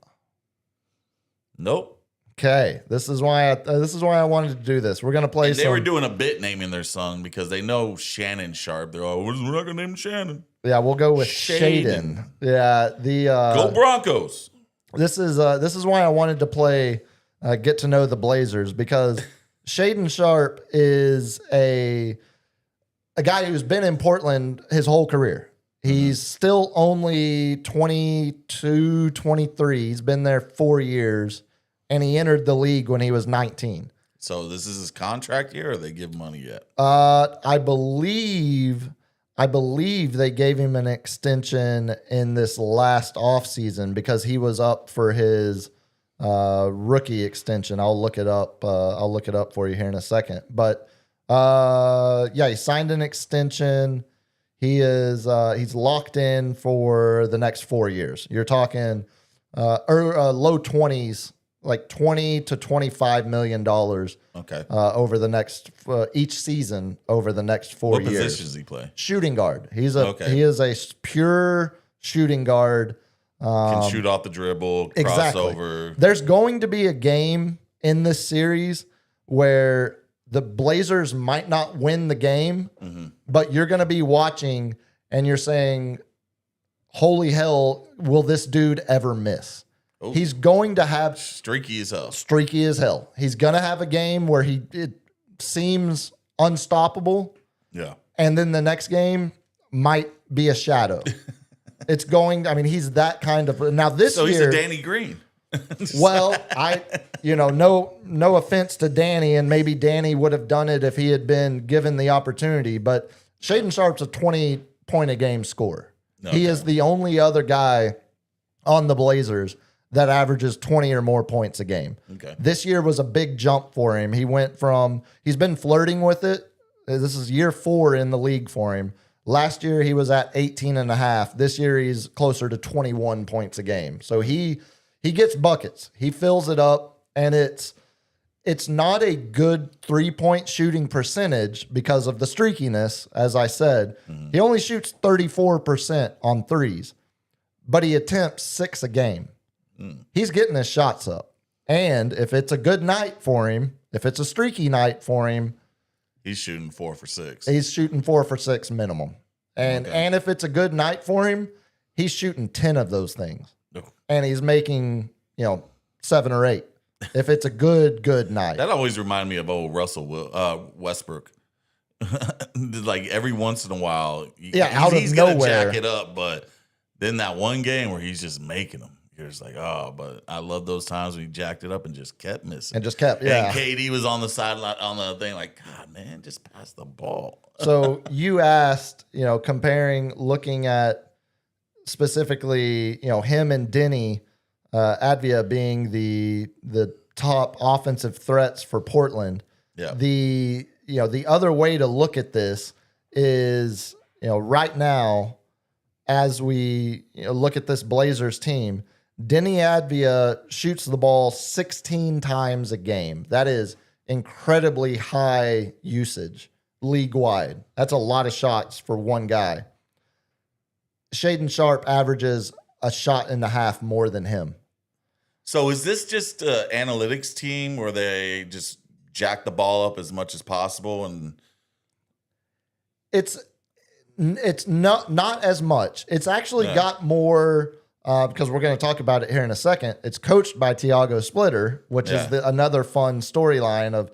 Nope. Okay, this is why I wanted to do this. We're gonna play. They were doing a bit naming their son because they know Shannon Sharpe. They're all, we're not gonna name him Shannon. Yeah, we'll go with Shaedon. Yeah, Go Broncos. This is why I wanted to play Get to Know the Blazers, because Shaedon Sharpe is a guy who's been in Portland his whole career. He's still only 22, 23. He's been there 4 years, and he entered the league when he was 19. So this is his contract year, or they give money yet? I believe they gave him an extension in this last offseason because he was up for his rookie extension. I'll look it up. I'll look it up for you here in a second. But he signed an extension. He's locked in for the next 4 years. You're talking low 20s, like $20 to $25 million. Okay. Over the next each season over the next 4 years. What position does he play? Shooting guard. He is a pure shooting guard. Can shoot off the dribble, crossover. There's going to be a game in this series where the Blazers might not win the game, but you're going to be watching and you're saying, holy hell, will this dude ever miss? Ooh. He's going to have streaky as hell. He's going to have a game where it seems unstoppable. Yeah. And then the next game might be a shadow. He's that kind of. Now this year. So he's a Danny Green. Well, no offense to Danny, and maybe Danny would have done it if he had been given the opportunity, but Shaedon Sharpe's a 20-point-a-game scorer. Okay. He is the only other guy on the Blazers that averages 20 or more points a game. Okay. This year was a big jump for him. He's been flirting with it. This is year 4 in the league for him. Last year he was at 18.5. This year he's closer to 21 points a game. So he gets buckets. He fills it up, and it's not a good 3-point shooting percentage because of the streakiness, as I said. Mm-hmm. He only shoots 34% on threes, but he attempts 6 a game. He's getting his shots up. And if it's a good night for him, if it's a streaky night for him, he's shooting 4 for 6. He's shooting 4 for 6 minimum. And if it's a good night for him, he's shooting 10 of those things. And he's making, 7 or 8. If it's a good night. That always reminded me of old Russell Westbrook. Like every once in a while, he's gonna jack it up, but then that one game where he's just making them. You're just like, oh, but I love those times when he jacked it up and just kept missing. And KD was on the sideline on the thing like, God, man, just pass the ball. So you asked, looking at specifically, him and Denny Advia being the top offensive threats for Portland. Yeah. The other way to look at this is, right now, as we look at this Blazers team, Denny Advia shoots the ball 16 times a game. That is incredibly high usage league-wide. That's a lot of shots for one guy. Shaedon Sharpe averages a shot and a half more than him. So is this just an analytics team where they just jack the ball up as much as possible? And It's not as much. It's actually got more because we're going to talk about it here in a second. It's coached by Tiago Splitter, which is another fun storyline of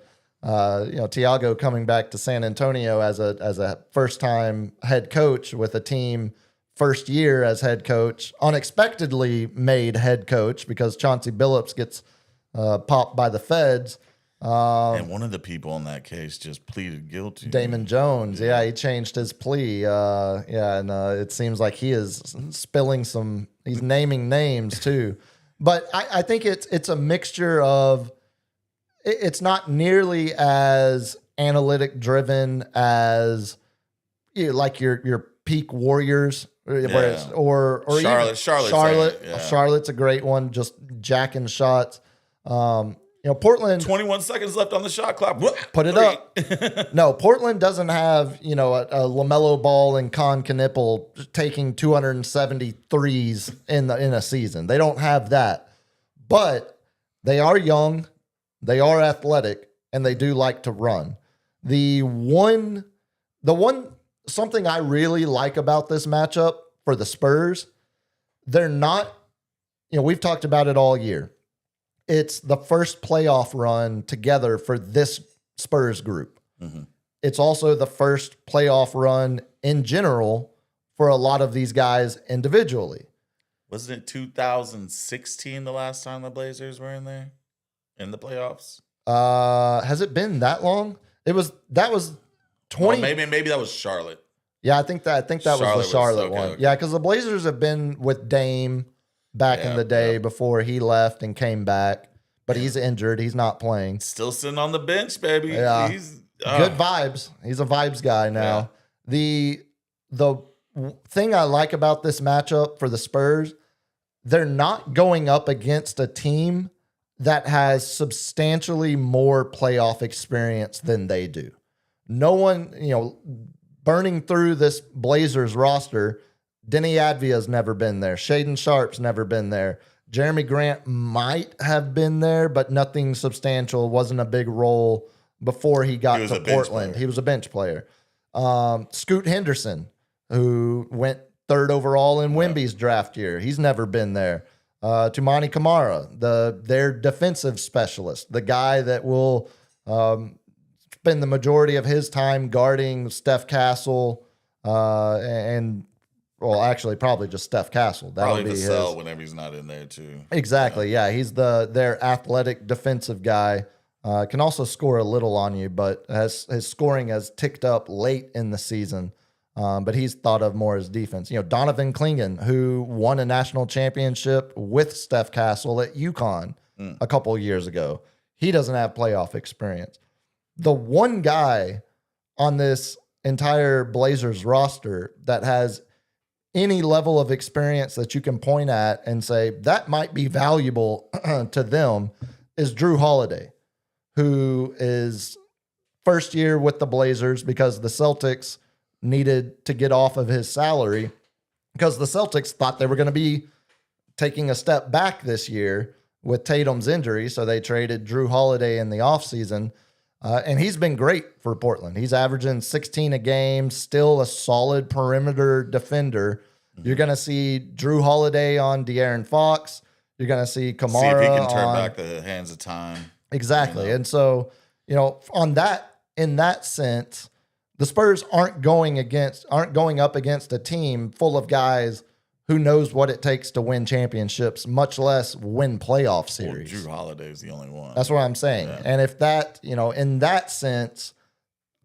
Tiago coming back to San Antonio as a first time head coach with a team first year as head coach, unexpectedly made head coach because Chauncey Billups gets popped by the feds. And one of the people in that case just pleaded guilty. Damon Jones. Yeah, he changed his plea. And it seems like he is he's naming names too. But I think it's a mixture of, it's not nearly as analytic driven as like your peak Warriors or Charlotte. Charlotte's a great one, just jacking shots. Portland 21 seconds left on the shot clock. Put it up. No, Portland doesn't have, a LaMelo Ball and Con Knipple taking 273s in a season. They don't have that. But they are young, they are athletic, and they do like to run. Something I really like about this matchup for the Spurs, they're not, we've talked about it all year. It's the first playoff run together for this Spurs group. Mm-hmm. It's also the first playoff run in general for a lot of these guys individually. Wasn't it 2016 the last time the Blazers were in there in the playoffs? Has it been that long? That was 20. Well, maybe that was Charlotte. Yeah, I think that was the Charlotte one. Okay. Yeah, because the Blazers have been with Dame back in the day before he left and came back, but he's injured. He's not playing. Still sitting on the bench, baby. Yeah. He's good vibes. He's a vibes guy now. Yeah. The thing I like about this matchup for the Spurs, they're not going up against a team that has substantially more playoff experience than they do. No one, burning through this Blazers roster, Denny Advia's never been there. Shaden Sharp's never been there. Jeremy Grant might have been there, but nothing substantial. Wasn't a big role before he got to Portland. He was a bench player. Scoot Henderson, who went third overall in Wemby's draft year. He's never been there. Toumani Camara, their defensive specialist, the guy that will spend the majority of his time guarding Steph Castle actually, probably just Steph Castle. That'll probably be Vassell whenever he's not in there too. Exactly. Yeah, he's their athletic defensive guy. Can also score a little on you, but his scoring has ticked up late in the season. But he's thought of more as defense. Donovan Clingan, who won a national championship with Steph Castle at UConn a couple of years ago. He doesn't have playoff experience. The one guy on this entire Blazers roster that has any level of experience that you can point at and say that might be valuable to them is Drew Holiday, who is first year with the Blazers because the Celtics needed to get off of his salary because the Celtics thought they were going to be taking a step back this year with Tatum's injury. So they traded Drew Holiday in the offseason. And he's been great for Portland. He's averaging 16 a game, still a solid perimeter defender. Mm-hmm. You're going to see Drew Holiday on De'Aaron Fox. You're going to see Kamara. See if he can turn back the hands of time. Exactly. And so, in that sense, the Spurs aren't going up against a team full of guys who knows what it takes to win championships, much less win playoff series. Well, Drew Holiday is the only one. That's what I'm saying. Yeah. And if that, in that sense,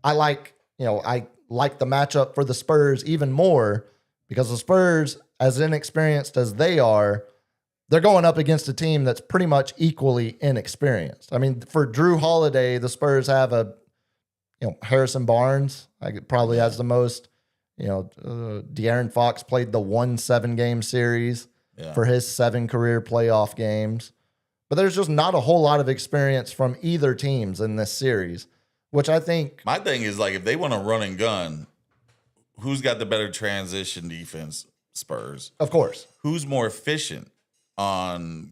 I like the matchup for the Spurs even more because the Spurs, as inexperienced as they are, they're going up against a team that's pretty much equally inexperienced. I mean, for Drew Holiday, the Spurs have Harrison Barnes probably has the most. De'Aaron Fox played the 1 7-game series for his 7 career playoff games. But there's just not a whole lot of experience from either teams in this series, which I think... My thing is, if they want to run and gun, who's got the better transition defense? Spurs. Of course. Who's more efficient on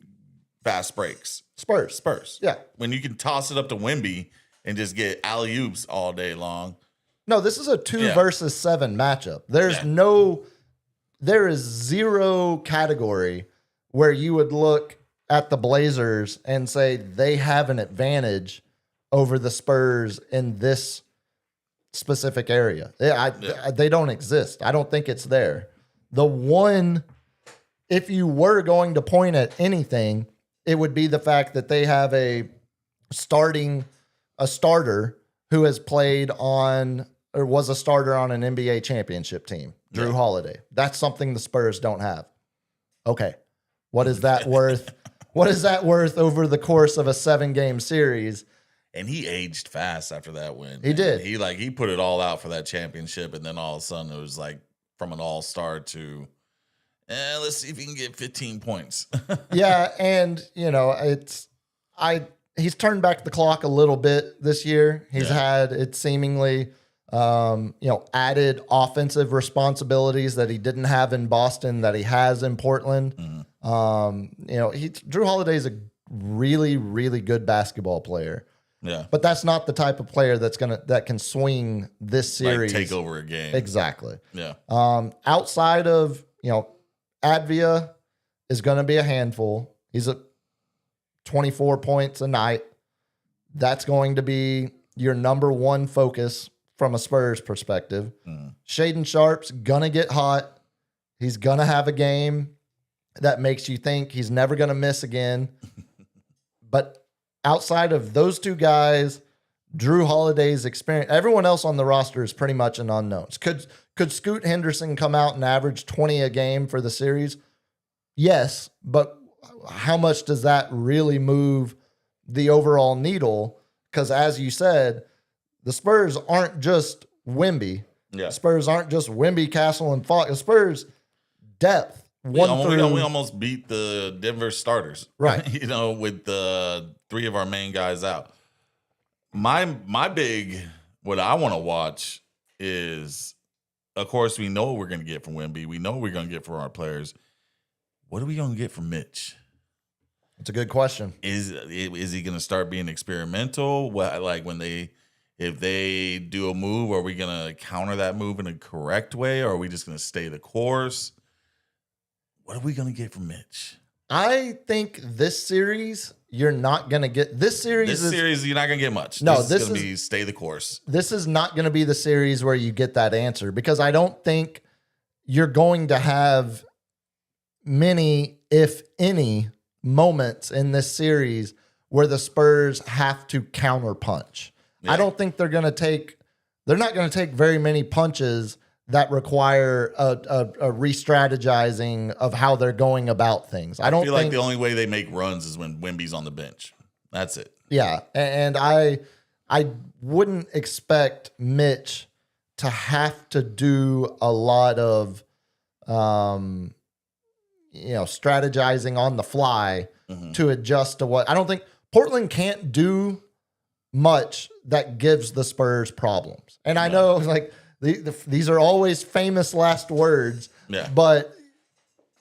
fast breaks? Spurs. Yeah. When you can toss it up to Wemby and just get alley-oops all day long. No, this is a 2 versus 7 matchup. There is zero category where you would look at the Blazers and say they have an advantage over the Spurs in this specific area. They don't exist. I don't think it's there. The one, if you were going to point at anything, it would be the fact that they have a starter who has played on or was a starter on an NBA championship team, Drew Holiday. That's something the Spurs don't have. Okay. What is that worth? What is that worth over the course of a 7-game series? And he aged fast after that win. He did. He put it all out for that championship, and then all of a sudden it was like from an all-star to, let's see if he can get 15 points. Yeah, and he's turned back the clock a little bit this year. He's had it seemingly added offensive responsibilities that he didn't have in Boston that he has in Portland. Drew Holiday is a really, really good basketball player. Yeah. But that's not the type of player that can swing this series. Like take over a game. Exactly. Yeah. Outside of, Advia is going to be a handful. He's at 24 points a night. That's going to be your number one focus from a Spurs perspective. Shaedon Sharp's going to get hot. He's going to have a game that makes you think he's never going to miss again. But outside of those two guys, Drew Holiday's experience, everyone else on the roster is pretty much an unknown. Could Scoot Henderson come out and average 20 a game for the series? Yes, but how much does that really move the overall needle? Because as you said, the Spurs aren't just Wemby. Yeah. Spurs aren't just Wemby, Castle, and Falk. The Spurs depth. We almost beat the Denver starters, right? With the 3 of our main guys out. My big, what I want to watch is, of course, we know what we're going to get from Wemby. We know what we're going to get from our players. What are we going to get from Mitch? It's a good question. Is he going to start being experimental? If they do a move, are we going to counter that move in a correct way, or are we just going to stay the course? What are we going to get from Mitch? I think this series, you're not going to get. This series, you're not going to get much. No, this is going to be stay the course. This is not going to be the series where you get that answer, because I don't think you're going to have many, if any, moments in this series where the Spurs have to counterpunch. Yeah. I don't think they're not going to take very many punches that require a re-strategizing of how they're going about things. I feel like the only way they make runs is when Wemby's on the bench. That's it. Yeah, and I wouldn't expect Mitch to have to do a lot of strategizing on the fly to adjust to what. I don't think Portland can't do much that gives the Spurs problems. And I know these are always famous last words, but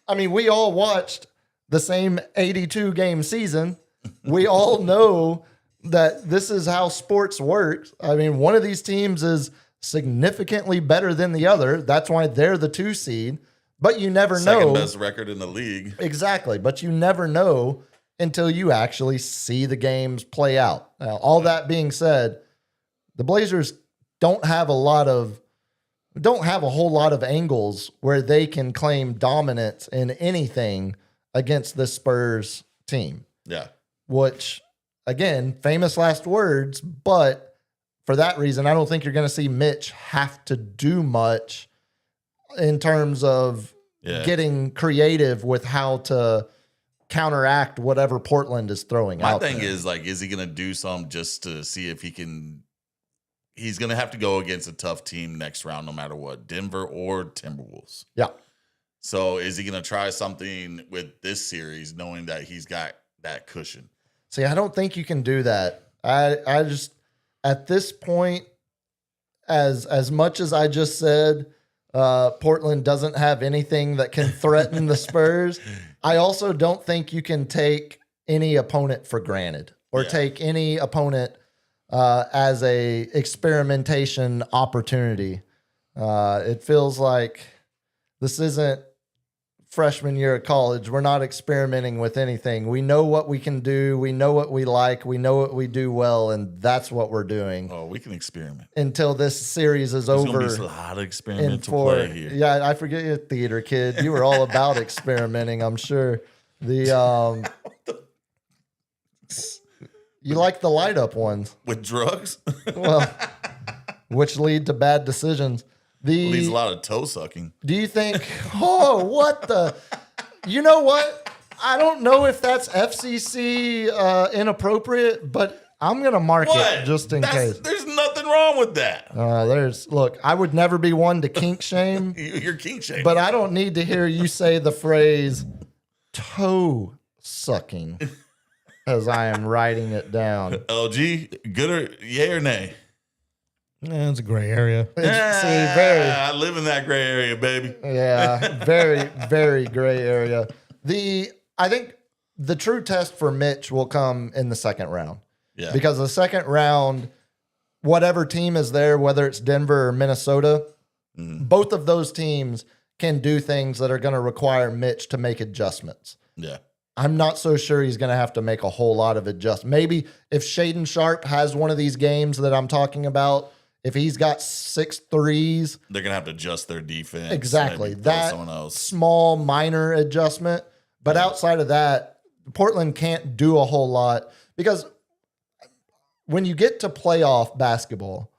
I mean, we all watched the same 82-game season. We all know that this is how sports works. I mean, one of these teams is significantly better than the other. That's why they're the 2 seed. But you never know. Second best record in the league. Exactly. But you never know until you actually see the games play out. Now, all that being said, the Blazers don't have a whole lot of angles where they can claim dominance in anything against the Spurs team. Yeah. Which, again, famous last words, but for that reason, I don't think you're going to see Mitch have to do much in terms of getting creative with how to counteract whatever Portland is throwing out. My thing is, is he going to do something just to see if he can? He's going to have to go against a tough team next round, no matter what, Denver or Timberwolves. Yeah. So is he going to try something with this series, knowing that he's got that cushion? See, I don't think you can do that. I just, at this point, as much as I just said, Portland doesn't have anything that can threaten the Spurs, I also don't think you can take any opponent for granted or take any opponent as a experimentation opportunity. It feels like this isn't freshman year of college. We're not experimenting with anything. We know what we can do. We know what we like. We know what we do well, and that's what we're doing. Oh, we can experiment until this series is There's over. There's a lot of experimental play here. Yeah, I forget you're a theater kid. You were all about experimenting, I'm sure. You like the light up ones with drugs. Well, which lead to bad decisions. Leads a lot of toe sucking. Do you think? Oh, what the? You know what? I don't know if that's FCC inappropriate, but I'm gonna mark it just in case. There's nothing wrong with that. Look, I would never be one to kink shame. You're kink shaming, but I don't need to hear you say the phrase toe sucking as I am writing it down. LG, good or yay or nay? Yeah, it's a gray area. I live in that gray area, baby. Yeah, very, very gray area. I think the true test for Mitch will come in the second round. Yeah. Because the second round, whatever team is there, whether it's Denver or Minnesota, both of those teams can do things that are going to require Mitch to make adjustments. Yeah. I'm not so sure he's going to have to make a whole lot of adjustments. Maybe if Shaedon Sharpe has one of these games that I'm talking about, if he's got 6 threes, they're going to have to adjust their defense. Exactly. That small, minor adjustment. But outside of that, Portland can't do a whole lot because when you get to playoff basketball,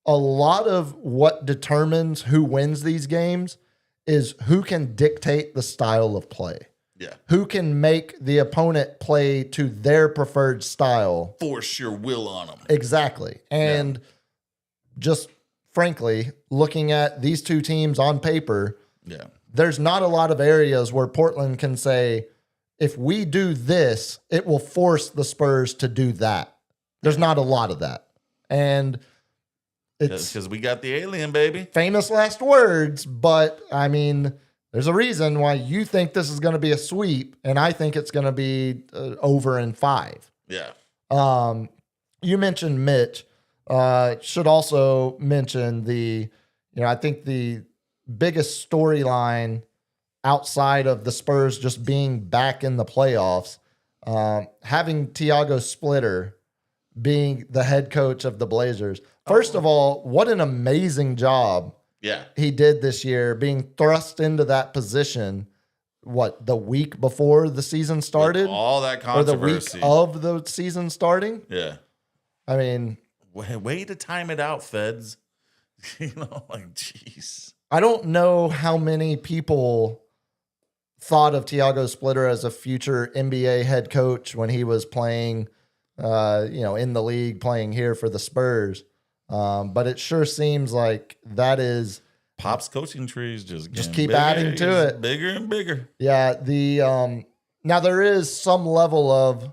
a lot of what determines who wins these games is who can dictate the style of play. Yeah. Who can make the opponent play to their preferred style. Force your will on them. Exactly. And just frankly, looking at these two teams on paper, there's not a lot of areas where Portland can say, if we do this, it will force the Spurs to do that. There's not a lot of that. And it's because we got the alien, baby. Famous last words, but I mean, there's a reason why you think this is going to be a sweep, and I think it's going to be over in 5. Yeah. You mentioned Mitch. Should also mention I think the biggest storyline outside of the Spurs just being back in the playoffs, having Tiago Splitter being the head coach of the Blazers. First of all, what an amazing job he did this year, being thrust into that position, the week before the season started? With all that controversy. Or the week of the season starting? Yeah. I mean... Way to time it out, Feds. Jeez. I don't know how many people thought of Tiago Splitter as a future NBA head coach when he was playing, in the league, playing here for the Spurs. But it sure seems like that is... Pop's coaching trees just keep bigger, adding to it. Bigger and bigger. Yeah. Now there is some level of,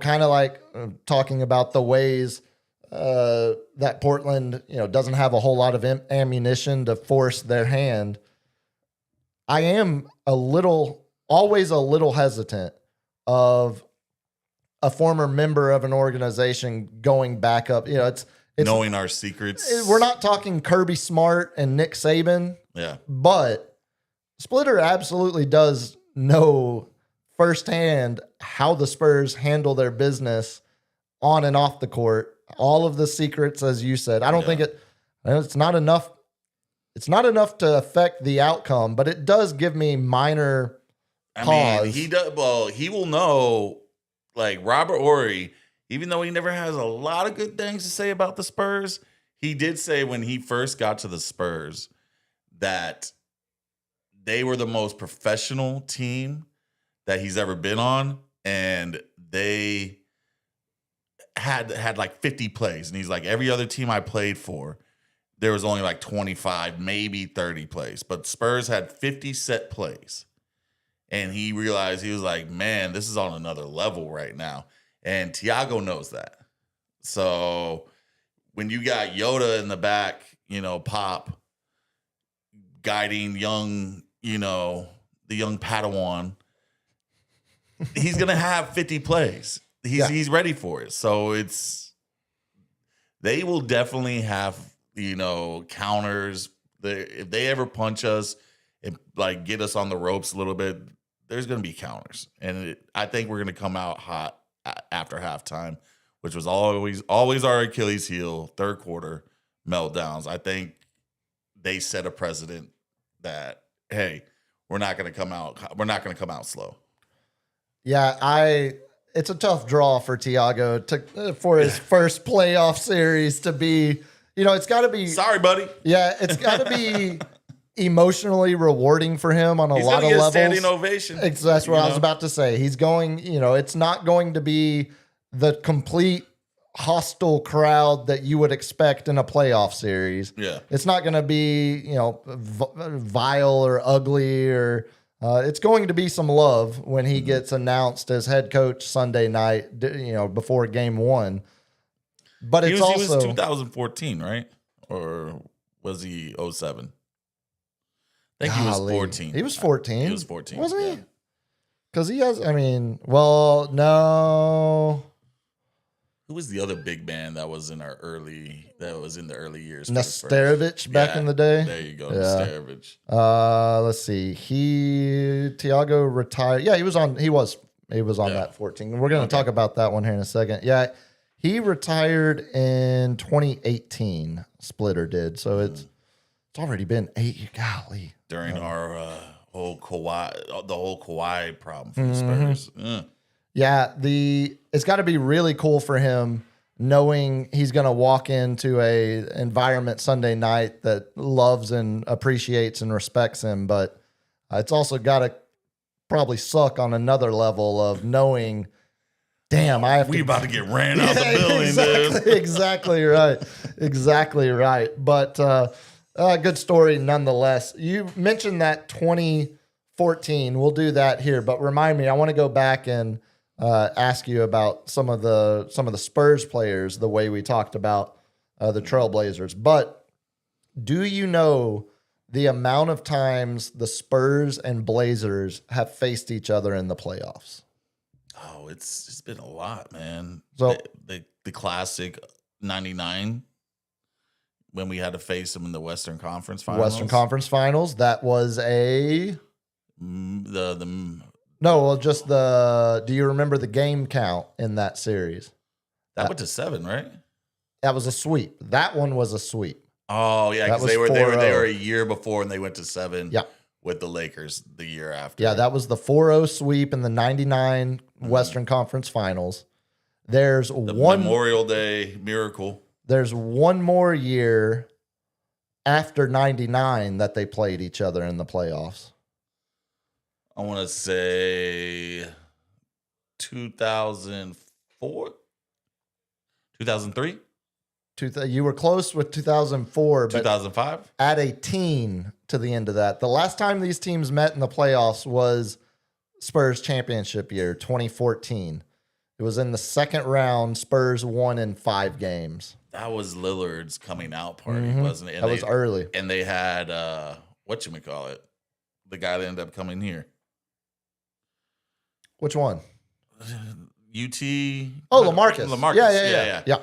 kind of like talking about the ways that Portland, doesn't have a whole lot of ammunition to force their hand. I am always a little hesitant of a former member of an organization going back up. It's knowing our secrets. We're not talking Kirby Smart and Nick Saban. Yeah. But Splitter absolutely does know firsthand how the Spurs handle their business on and off the court. All of the secrets, as you said. I don't think it's not enough. It's not enough to affect the outcome, but it does give me minor pause. He does. Well, he will know. Like Robert Horry, even though he never has a lot of good things to say about the Spurs, he did say when he first got to the Spurs that they were the most professional team that he's ever been on, and they had like 50 plays. And he's like, every other team I played for, there was only like 25, maybe 30 plays. But Spurs had 50 set plays. And he realized, he was like, man, this is on another level right now. And Tiago knows that. So when you got Yoda in the back, Pop guiding young, the young Padawan, he's going to have 50 plays. he's ready for it. So they will definitely have, counters. If they ever punch us and like get us on the ropes a little bit, there's going to be counters. And I think we're going to come out hot after halftime, which was always our Achilles heel, third quarter meltdowns. I think they set a precedent that, hey, we're not going to come out slow. Yeah, it's a tough draw for Thiago for his first playoff series to be, it's got to be. Sorry, buddy. Yeah, it's got to be emotionally rewarding for him on a lot of levels. Standing ovation. That's what I was about to say. He's going, it's not going to be the complete hostile crowd that you would expect in a playoff series. Yeah. It's not going to be, vile or ugly or it's going to be some love when he gets announced as head coach Sunday night, before game 1. But he was 2014, right? Or was he 07? I think he was 14. He was 14. He was 14. Wasn't he? Because he has, no. Who was the other big man that was in the early years? Nesterovic back in the day. There you go, Nesterovic. Let's see. Thiago retired. Yeah, he was on that 14. We're going to talk about that one here in a second. Yeah, he retired in 2018. Splitter did. So it's already been 8 years. Golly. During our whole Kawhi problem for the Spurs. Yeah, it's got to be really cool for him knowing he's going to walk into a environment Sunday night that loves and appreciates and respects him. But it's also got to probably suck on another level of knowing, damn, we about to get ran out the building, dude. Exactly right. Exactly right. But good story nonetheless. You mentioned that 2014. We'll do that here, but remind me, I want to go back and ask you about some of the Spurs players, the way we talked about the Trailblazers. But do you know the amount of times the Spurs and Blazers have faced each other in the playoffs? Oh, it's been a lot, man. So the classic 99 when we had to face them in the Western Conference Finals. That was do you remember the game count in that series? That went to 7, right? That was a sweep. That one was a sweep. Oh yeah, because they were a year before and they went to 7 with the Lakers the year after. Yeah, that was the 4-0 sweep in the 99 Western Conference Finals. There's one Memorial Day miracle. There's one more year after 99 that they played each other in the playoffs. I want to say 2004, 2003. You were close with 2004, but 2005. Add a teen to the end of that. The last time these teams met in the playoffs was Spurs championship year, 2014. It was in the second round. Spurs won in 5 games. That was Lillard's coming out party, wasn't it? And that was early. And they had, whatchamacallit, the guy that ended up coming here. Which one? UT. Oh, LaMarcus. Yeah.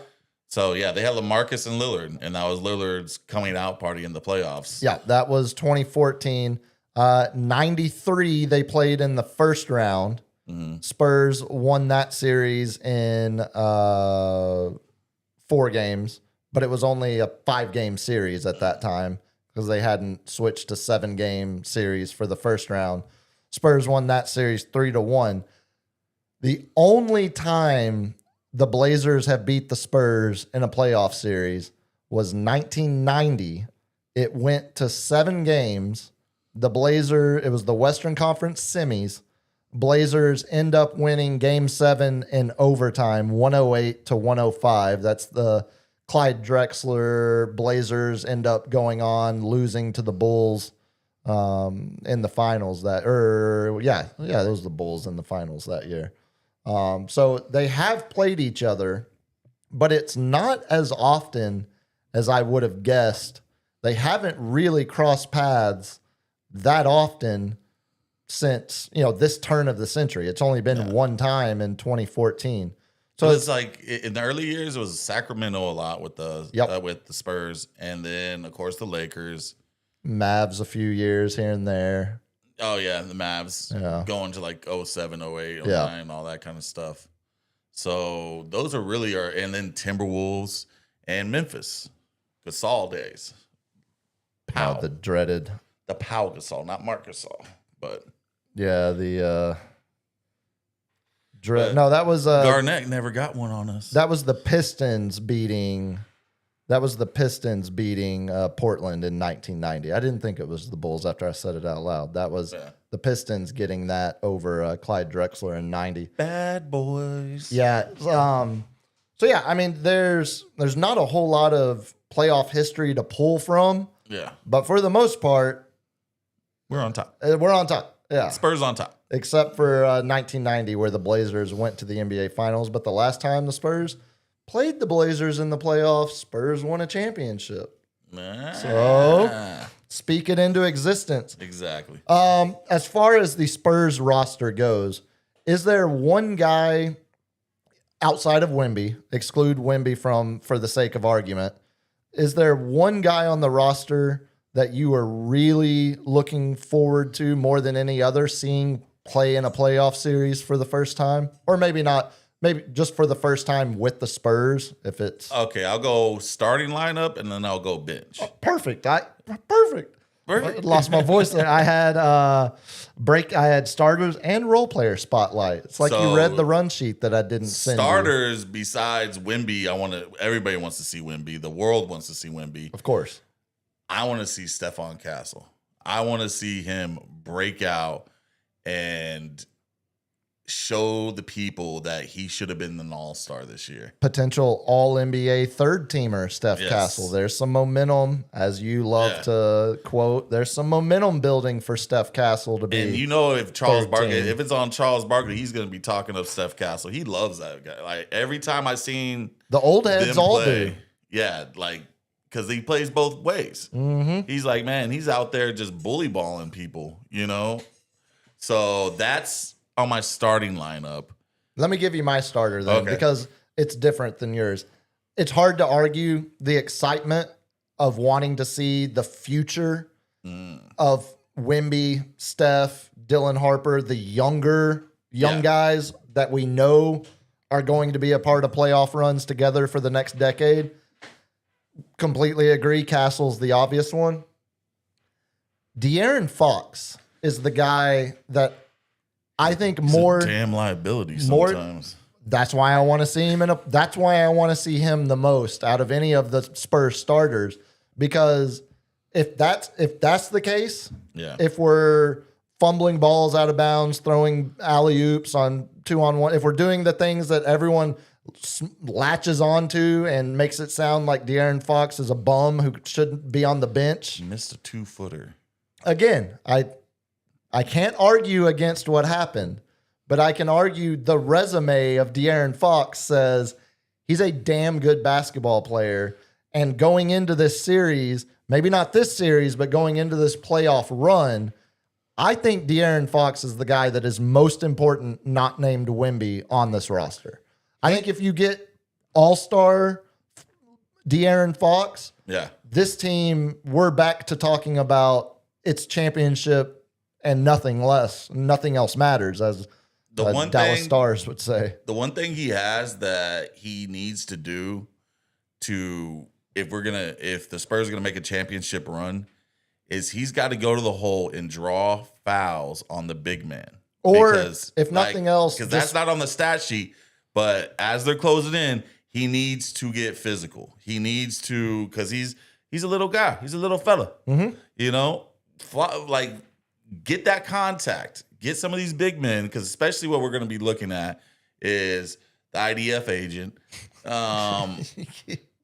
So, yeah, they had LaMarcus and Lillard, and that was Lillard's coming out party in the playoffs. Yeah, that was 2014. 93, they played in the first round. Mm-hmm. Spurs won that series in 4 games, but it was only a 5-game series at that time because they hadn't switched to 7-game series for the first round. Spurs won that series 3-1. The only time the Blazers have beat the Spurs in a playoff series was 1990. It went to 7 games. It was the Western Conference semis. Blazers end up winning Game 7 in overtime, 108-105. That's the Clyde Drexler Blazers end up going on losing to the Bulls in the finals it was the Bulls in the finals that year. So they have played each other, but it's not as often as I would have guessed. They haven't really crossed paths that often since, this turn of the century. It's only been one time in 2014. So it's like in the early years, it was Sacramento a lot with the Spurs, and then of course the Lakers, Mavs a few years here and there. Oh yeah, the Mavs going to like 07, 08, 09, all that kind of stuff. So those are really and then Timberwolves and Memphis, Gasol days. Powell, the dreaded Pau Gasol, not Marc Gasol, but the. No, that was Garnett never got one on us. That was the Pistons beating. Portland in 1990. I didn't think it was the Bulls after I said it out loud. That was the Pistons getting that over Clyde Drexler in 90. Bad boys. Yeah. So yeah, I mean, there's not a whole lot of playoff history to pull from. Yeah. But for the most part, we're on top. We're on top. Yeah. Spurs on top. Except for 1990, where the Blazers went to the NBA Finals. But the last time the Spurs played the Blazers in the playoffs, Spurs won a championship. So speak it into existence. Exactly. As far as the Spurs roster goes, is there one guy outside of Wemby, exclude Wemby for the sake of argument, is there one guy on the roster that you are really looking forward to more than any other seeing play in a playoff series for the first time? Or maybe not, maybe just for the first time with the Spurs, if it's... Okay, I'll go starting lineup, and then I'll go bench. Oh, perfect. Perfect. I lost my voice there. I had I had starters and role player spotlight. It's like you read the run sheet that I didn't send starters, besides Wemby, everybody wants to see Wemby. The world wants to see Wemby. Of course. I want to see Stephon Castle. I want to see him break out and show the people that he should have been an all-star this year. Potential all-NBA third-teamer Steph Castle. There's some momentum, as you love to quote, there's some momentum building for Steph Castle to be. And you know, if it's on Charles Barkley, he's going to be talking of Steph Castle. He loves that guy. Like every time I've seen the old heads all do. Yeah, like because he plays both ways. Mm-hmm. He's like, man, he's out there just bully balling people, you know? So that's on my starting lineup. Let me give you my starter then, because it's different than yours. It's hard to argue the excitement of wanting to see the future of Wemby, Steph, Dylan Harper, the young guys that we know are going to be a part of playoff runs together for the next decade. Completely agree. Castle's the obvious one. De'Aaron Fox is the guy that I think more damn liability sometimes. That's why I want to see him that's why I want to see him the most out of any of the Spurs starters, because if that's the case, if we're fumbling balls out of bounds, throwing alley-oops on 2-on-1, if we're doing the things that everyone latches onto and makes it sound like De'Aaron Fox is a bum who shouldn't be on the bench. He missed a 2-footer. Again, I can't argue against what happened, but I can argue the resume of De'Aaron Fox says he's a damn good basketball player. And going into this series, maybe not this series, but going into this playoff run, I think De'Aaron Fox is the guy that is most important, not named Wemby, on this roster. I think if you get all-star De'Aaron Fox, this team, we're back to talking about its championship and nothing less. Nothing else matters, as the Dallas Stars would say. The one thing he has that he needs to do if the Spurs are gonna make a championship run, is he's got to go to the hole and draw fouls on the big man. Or if nothing else, because that's not on the stat sheet. But as they're closing in, he needs to get physical. He needs to, because he's a little guy. He's a little fella. Mm-hmm. You know, like get that contact. Get some of these big men, because especially what we're going to be looking at is the IDF agent.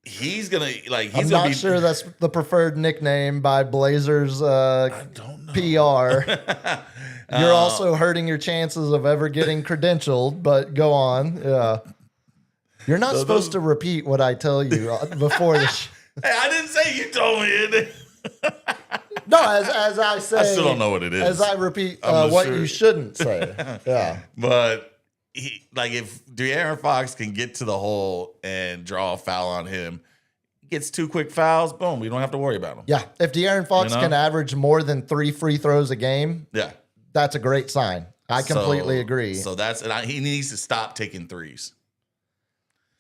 He's gonna I'm not sure that's the preferred nickname by Blazers I don't know. PR. You're also hurting your chances of ever getting credentialed, but go on. Yeah. You're not supposed to repeat what I tell you before the show. Hey, I didn't say you told me it. No, as I say. I still don't know what it is. As I repeat what you shouldn't say. Yeah. But if De'Aaron Fox can get to the hole and draw a foul on him, gets 2 quick fouls, boom, we don't have to worry about him. Yeah, if De'Aaron Fox can average more than 3 free throws a game, that's a great sign. I completely agree. So he needs to stop taking threes.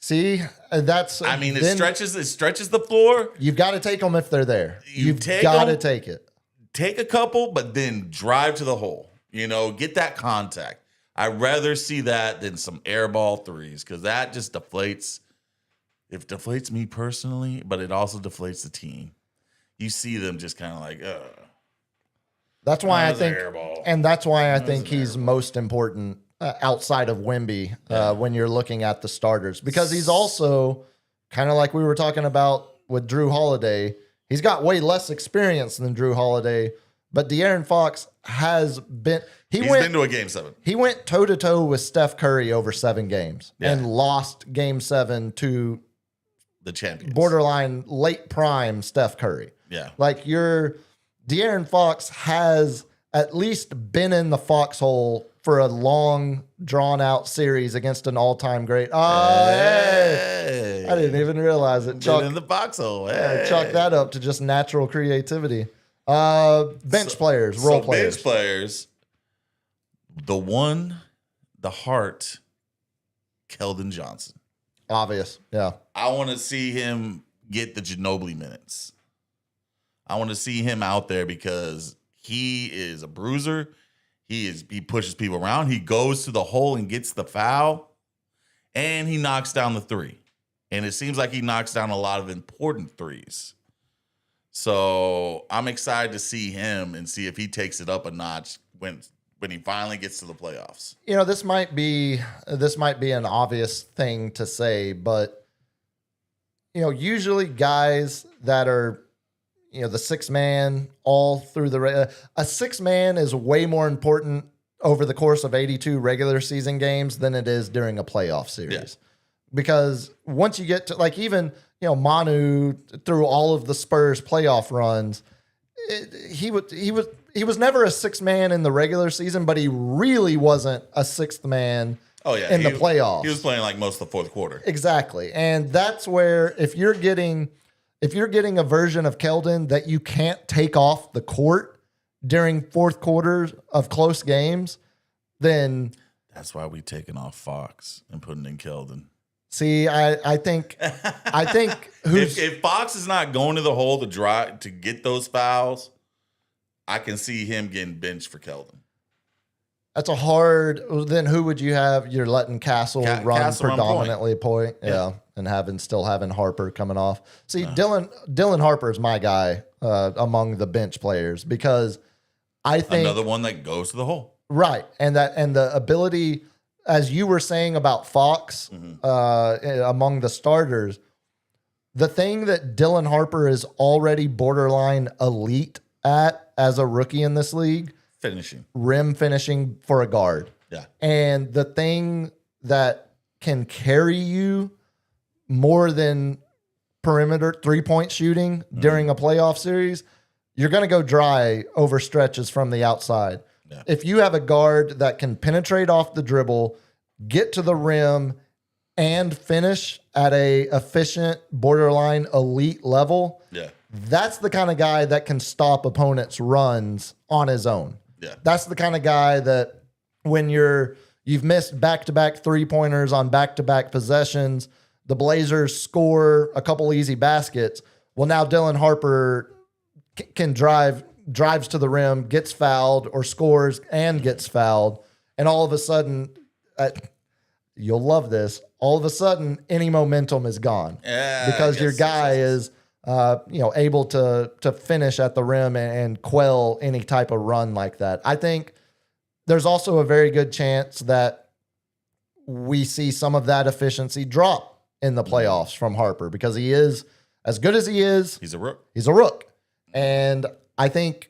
See, that's. I mean, it stretches the floor. You've got to take them if they're there. You've got to take it. Take a couple, but then drive to the hole. Get that contact. I'd rather see that than some airball threes because that just deflates. It deflates me personally, but it also deflates the team. You see them just kind of like, That's why I think, and that's why I think he's most important outside of Wemby when you're looking at the starters, because he's also kind of like we were talking about with Drew Holiday. He's got way less experience than Drew Holiday, but De'Aaron Fox has been. He's been to a Game 7. He went toe to toe with Steph Curry over 7 games and lost Game 7 to the champions, borderline late prime Steph Curry. Yeah, like De'Aaron Fox has at least been in the foxhole for a long, drawn-out series against an all-time great. Hey. I didn't even realize it. Been in the foxhole. Hey. Chalk that up to just natural creativity. Bench players, role players. Bench players, the heart, Keldon Johnson. Obvious, yeah. I want to see him get the Ginobili minutes. I want to see him out there because he is a bruiser. He pushes people around. He goes to the hole and gets the foul, and he knocks down the 3. And it seems like he knocks down a lot of important threes. So I'm excited to see him and see if he takes it up a notch when he finally gets to the playoffs. This might be an obvious thing to say, but usually guys that are the 6th man all through a 6th man is way more important over the course of 82 regular season games than it is during a playoff series. Because once you get to even Manu through all of the Spurs playoff runs, he was never a 6th man in the regular season, but he really wasn't a 6th man in the playoffs. He was playing like most of the 4th quarter. Exactly. And that's where if you're getting a version of Keldon that you can't take off the court during 4th quarters of close games, then that's why we taking off Fox and putting in Keldon. See, I think if Fox is not going to the hole to get those fouls, I can see him getting benched for Keldon. That's a hard. Then who would you have? You're letting Castle run predominantly point. And still having Harper coming off. See, Dylan Harper is my guy among the bench players because I think another one that goes to the hole. Right, and the ability, as you were saying about Fox, among the starters, the thing that Dylan Harper is already borderline elite at as a rookie in this league, rim finishing for a guard. Yeah, and the thing that can carry you more than perimeter 3-point shooting during a playoff series, you're going to go dry over stretches from the outside. Yeah. If you have a guard that can penetrate off the dribble, get to the rim, and finish at a efficient, borderline elite level, that's the kind of guy that can stop opponents' runs on his own. Yeah. That's the kind of guy that when you've missed back-to-back 3-pointers on back-to-back possessions, the Blazers score a couple easy baskets. Well, now Dylan Harper can drives to the rim, gets fouled, or scores and gets fouled. And all of a sudden, you'll love this, all of a sudden, any momentum is gone. Because your guy is able to finish at the rim and quell any type of run like that. I think there's also a very good chance that we see some of that efficiency drop in the playoffs from Harper because he is as good as he is. He's a rook. He's a rook. And I think,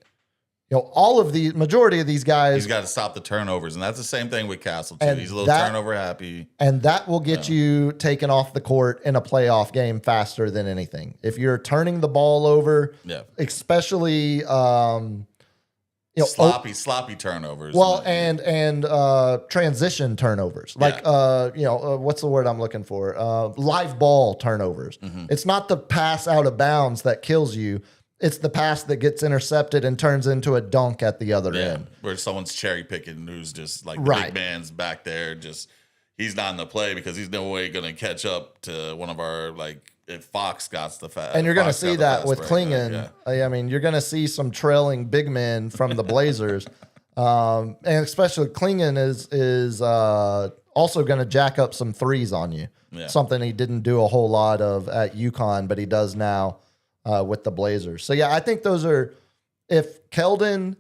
all of the majority of these guys. He's got to stop the turnovers. And that's the same thing with Castle, too. He's a little turnover happy. And that will get you taken off the court in a playoff game faster than anything. If you're turning the ball over, especially, sloppy turnovers. Well, and transition turnovers, like what's the word I'm looking for? Live ball turnovers. Mm-hmm. It's not the pass out of bounds that kills you. It's the pass that gets intercepted and turns into a dunk at the other end, where someone's cherry picking, who's just like the big man's back there. Just he's not in the play because he's no way going to catch up to one of our if Fox got the fast. And you're going to see that with Clingan. I mean, you're going to see some trailing big men from the Blazers. And especially Clingan is also going to jack up some threes on you. Yeah. Something he didn't do a whole lot of at UConn, but he does now with the Blazers. So, I think those are – if Keldon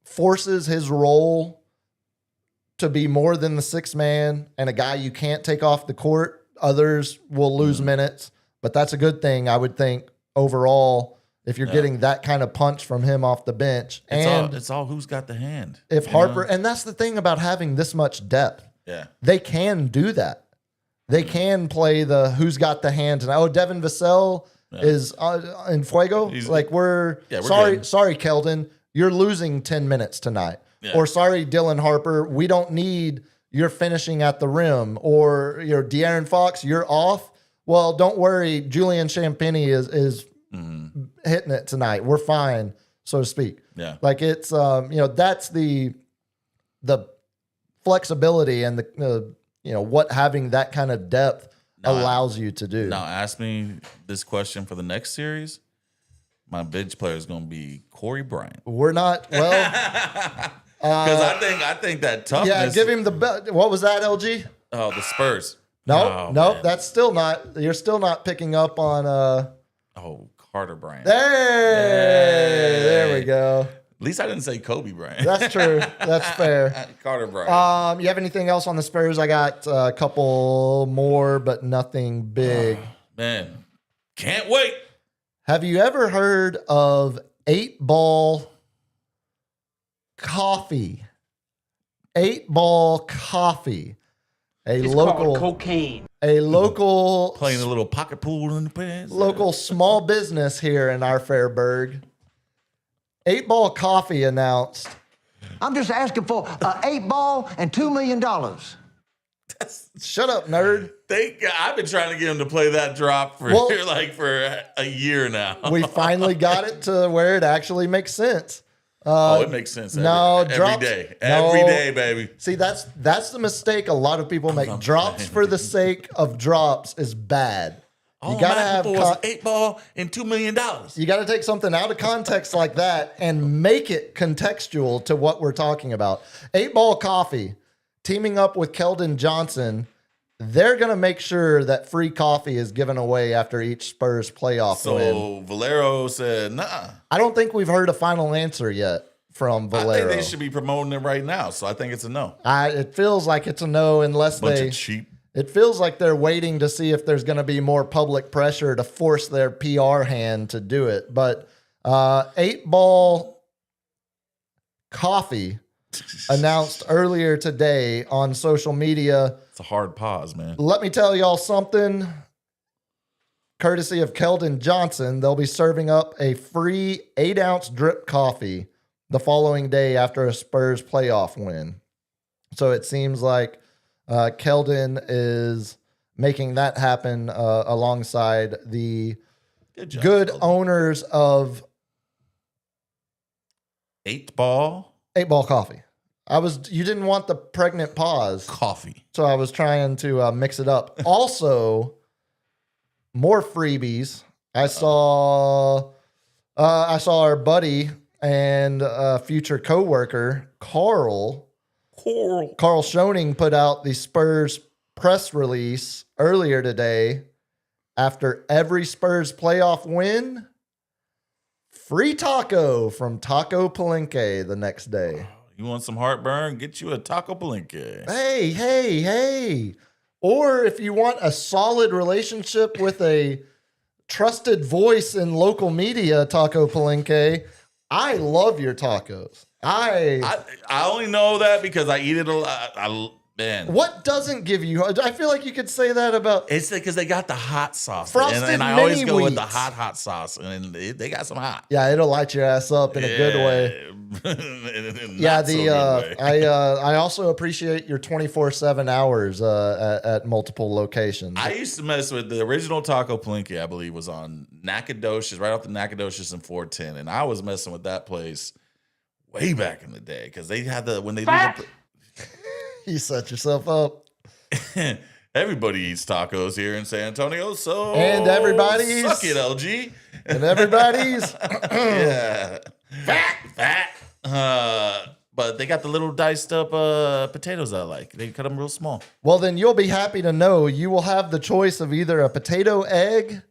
forces his role to be more than the sixth man and a guy you can't take off the court, others will lose minutes, but that's a good thing, I would think, overall, if you're getting that kind of punch from him off the bench. It's all who's got the hand. If Harper, and that's the thing about having this much depth. Yeah. They can do that. They can play the who's got the hand. And Devin Vassell is in fuego. Sorry, Keldon, you're losing 10 minutes tonight. Yeah. Or sorry, Dylan Harper, we don't need you're finishing at the rim, or De'Aaron Fox, you're off. Well, don't worry. Julian Champagnie is hitting it tonight. We're fine, so to speak. Yeah. It's, that's the flexibility and the what having that kind of depth allows you to do. Now, ask me this question for the next series. My bench player is going to be Corey Bryant. We're not, because I think that toughness. Yeah, give him the best. What was that, LG? Oh, the Spurs. No, that's still not. You're still not picking up on. Carter Bryant. There we go. At least I didn't say Kobe Bryant. That's true. That's fair. Carter Bryant. You have anything else on the Spurs? I got a couple more, but nothing big. Man, can't wait. Have you ever heard of 8-Ball Coffee? 8-Ball Coffee. It's called cocaine. A local playing a little pocket pool in the pants. Local small business here in our Fairburg. 8-Ball Coffee announced. I'm just asking for an 8-ball and $2 million. Shut up, nerd. I've been trying to get him to play that drop for a year now. We finally got it to where it actually makes sense. It makes sense. Every day, baby. See, that's the mistake a lot of people make. Drops for the sake of drops is bad. You gotta have 8-ball and $2 million. You got to take something out of context like that and make it contextual to what we're talking about. 8-Ball Coffee teaming up with Keldon Johnson. They're going to make sure that free coffee is given away after each Spurs playoff win. So Valero said, nah. I don't think we've heard a final answer yet from Valero. I think they should be promoting it right now, so I think it's a no. It feels like it's a no unless Bunch of cheap. It feels like they're waiting to see if there's going to be more public pressure to force their PR hand to do it. But 8-Ball Coffee announced earlier today on social media. It's a hard pause, man. Let me tell y'all something. Courtesy of Keldon Johnson, they'll be serving up a free 8-ounce drip coffee the following day after a Spurs playoff win. So it seems like Keldon is making that happen alongside the good owners of 8-Ball Coffee. You didn't want the pregnant pause. Coffee. So I was trying to mix it up. Also, more freebies. I saw our buddy and future coworker, Carl Schoening put out the Spurs press release earlier today. After every Spurs playoff win, free taco from Taco Palenque the next day. You want some heartburn? Get you a Taco Palenque. Hey. Or if you want a solid relationship with a trusted voice in local media, Taco Palenque, I love your tacos. I only know that because I eat it a lot. Man. What doesn't give you? I feel like you could say that about. It's because they got the hot sauce. Frosted and I always go with the Mini-Wheats. hot sauce. And they got some hot. Yeah, it'll light your ass up in a good way. Yeah, I also appreciate your 24/7 hours at multiple locations. I used to mess with the original Taco Palenque, I believe, was on Nacogdoches, right off the Nacogdoches and 410. And I was messing with that place way back in the day because they had when they do the. You set yourself up. Everybody eats tacos here in San Antonio, so and everybody's suck it, LG. And everybody's yeah, fat. But they got the little diced up potatoes I like. They cut them real small. Well, then you'll be happy to know you will have the choice of either a potato egg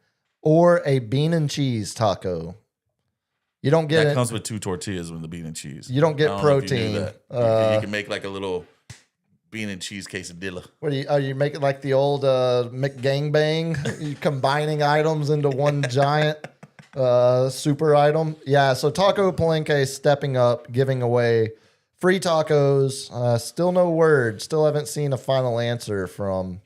or a bean and cheese taco. You don't get that comes with 2 tortillas with the bean and cheese. You don't get protein. You can make like a little bean and cheese quesadilla. What are you making like the old McGangbang? You combining items into one giant super item? Yeah, so Taco Palenque is stepping up, giving away free tacos. Still no word. Still haven't seen a final answer from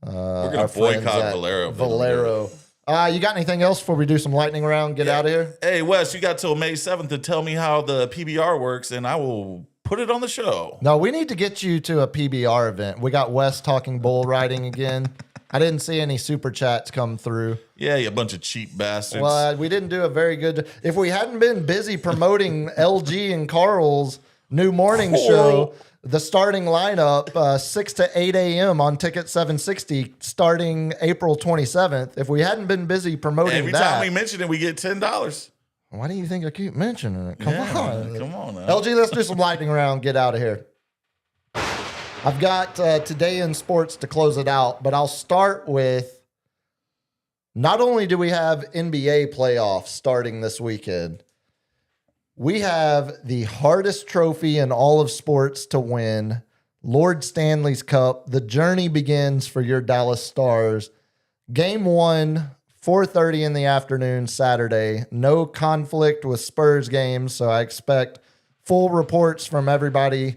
we're going to boycott Valero. You got anything else before we do some lightning round? Get out of here? Hey, Wes, you got till May 7th to tell me how the PBR works, and I will put it on the show. No, we need to get you to a PBR event. We got Wes talking bull riding again. I didn't see any super chats come through. Yeah, you bunch of cheap bastards. Well, we didn't do a very good. If we hadn't been busy promoting LG and Carl's new morning show, the starting lineup, 6 to 8 a.m. on Ticket 760, starting April 27th. If we hadn't been busy promoting every time we mention it, we get $10. Why do you think I keep mentioning it? Come on now. LG, let's do some lightning round. Get out of here. I've got today in sports to close it out, but I'll start with not only do we have NBA playoffs starting this weekend, we have the hardest trophy in all of sports to win, Lord Stanley's Cup. The journey begins for your Dallas Stars. Game 1, 4:30 in the afternoon, Saturday. No conflict with Spurs games, so I expect full reports from everybody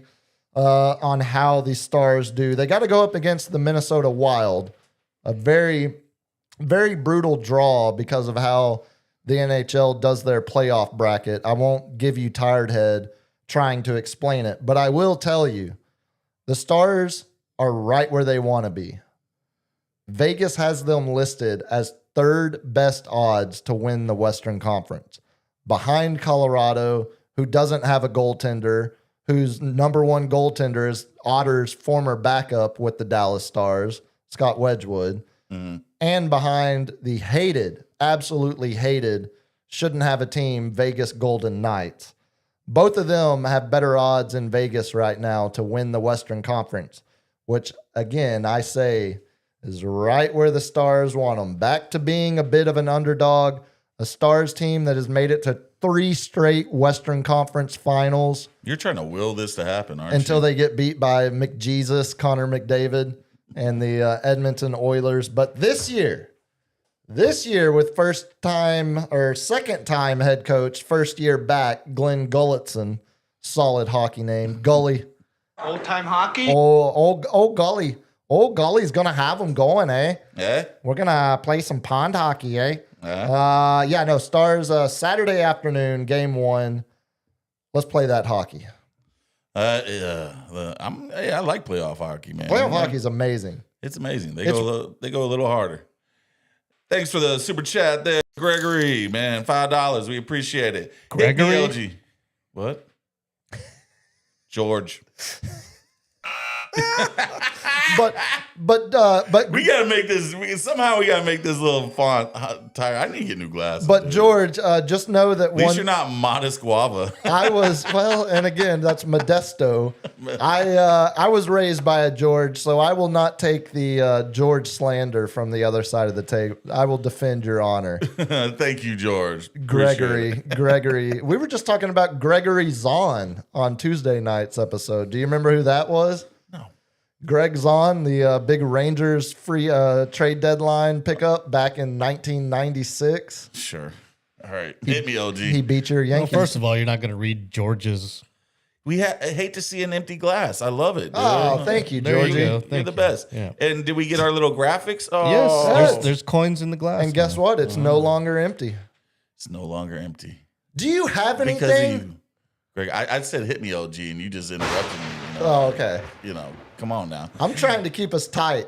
on how the Stars do. They got to go up against the Minnesota Wild, a very, very brutal draw because of how the NHL does their playoff bracket. I won't give you tired head trying to explain it, but I will tell you, the Stars are right where they want to be. Vegas has them listed as third best odds to win the Western Conference, behind Colorado, who doesn't have a goaltender, whose number one goaltender is Otter's former backup with the Dallas Stars, Scott Wedgwood, and behind the hated, absolutely hated, shouldn't have a team, Vegas Golden Knights. Both of them have better odds in Vegas right now to win the Western Conference, which, again, I say is right where the Stars want them. Back to being a bit of an underdog, a Stars team that has made it to 3 straight Western Conference finals. You're trying to will this to happen, aren't you? Until they get beat by McJesus, Connor McDavid, and the Edmonton Oilers. But this year with second-time head coach, first year back, Glenn Gulletson, solid hockey name, Gully. Old-time hockey? Old Gully. Old Gully's going to have them going, eh? Yeah. We're going to play some pond hockey, eh? Yeah. Stars, Saturday afternoon, game 1. Let's play that hockey. I like playoff hockey, man. Playoff hockey is amazing. It's amazing. They go a little harder. Thanks for the super chat there, Gregory. Man, $5. We appreciate it. Gregory? LG. What? George. But we gotta make this. Somehow we gotta make this little font tire. I need to get new glasses. But dude. George, just know that at least you're not Modest Guava. I was and again, that's Modesto. I was raised by a George, so I will not take the George slander from the other side of the table. I will defend your honor. Thank you, George. Gregory. We were just talking about Gregory Zahn on Tuesday night's episode. Do you remember who that was? Greg Zahn, the big Rangers free trade deadline pickup back in 1996. Sure. All right. Hit me, LG. He beat your Yankees. Well, first of all, you're not going to read George's I hate to see an empty glass. I love it. Dude. Oh, thank you, There you Georgie. go. You're the best. Yeah. And did we get our little graphics? Oh, Yes, there's coins in the glass. And guess what? It's no longer empty. It's no longer empty. Do you have Because anything? of you. Greg, I said hit me, LG, and you just interrupted me. You know? Oh, okay. You know, come on now. I'm trying to keep us tight.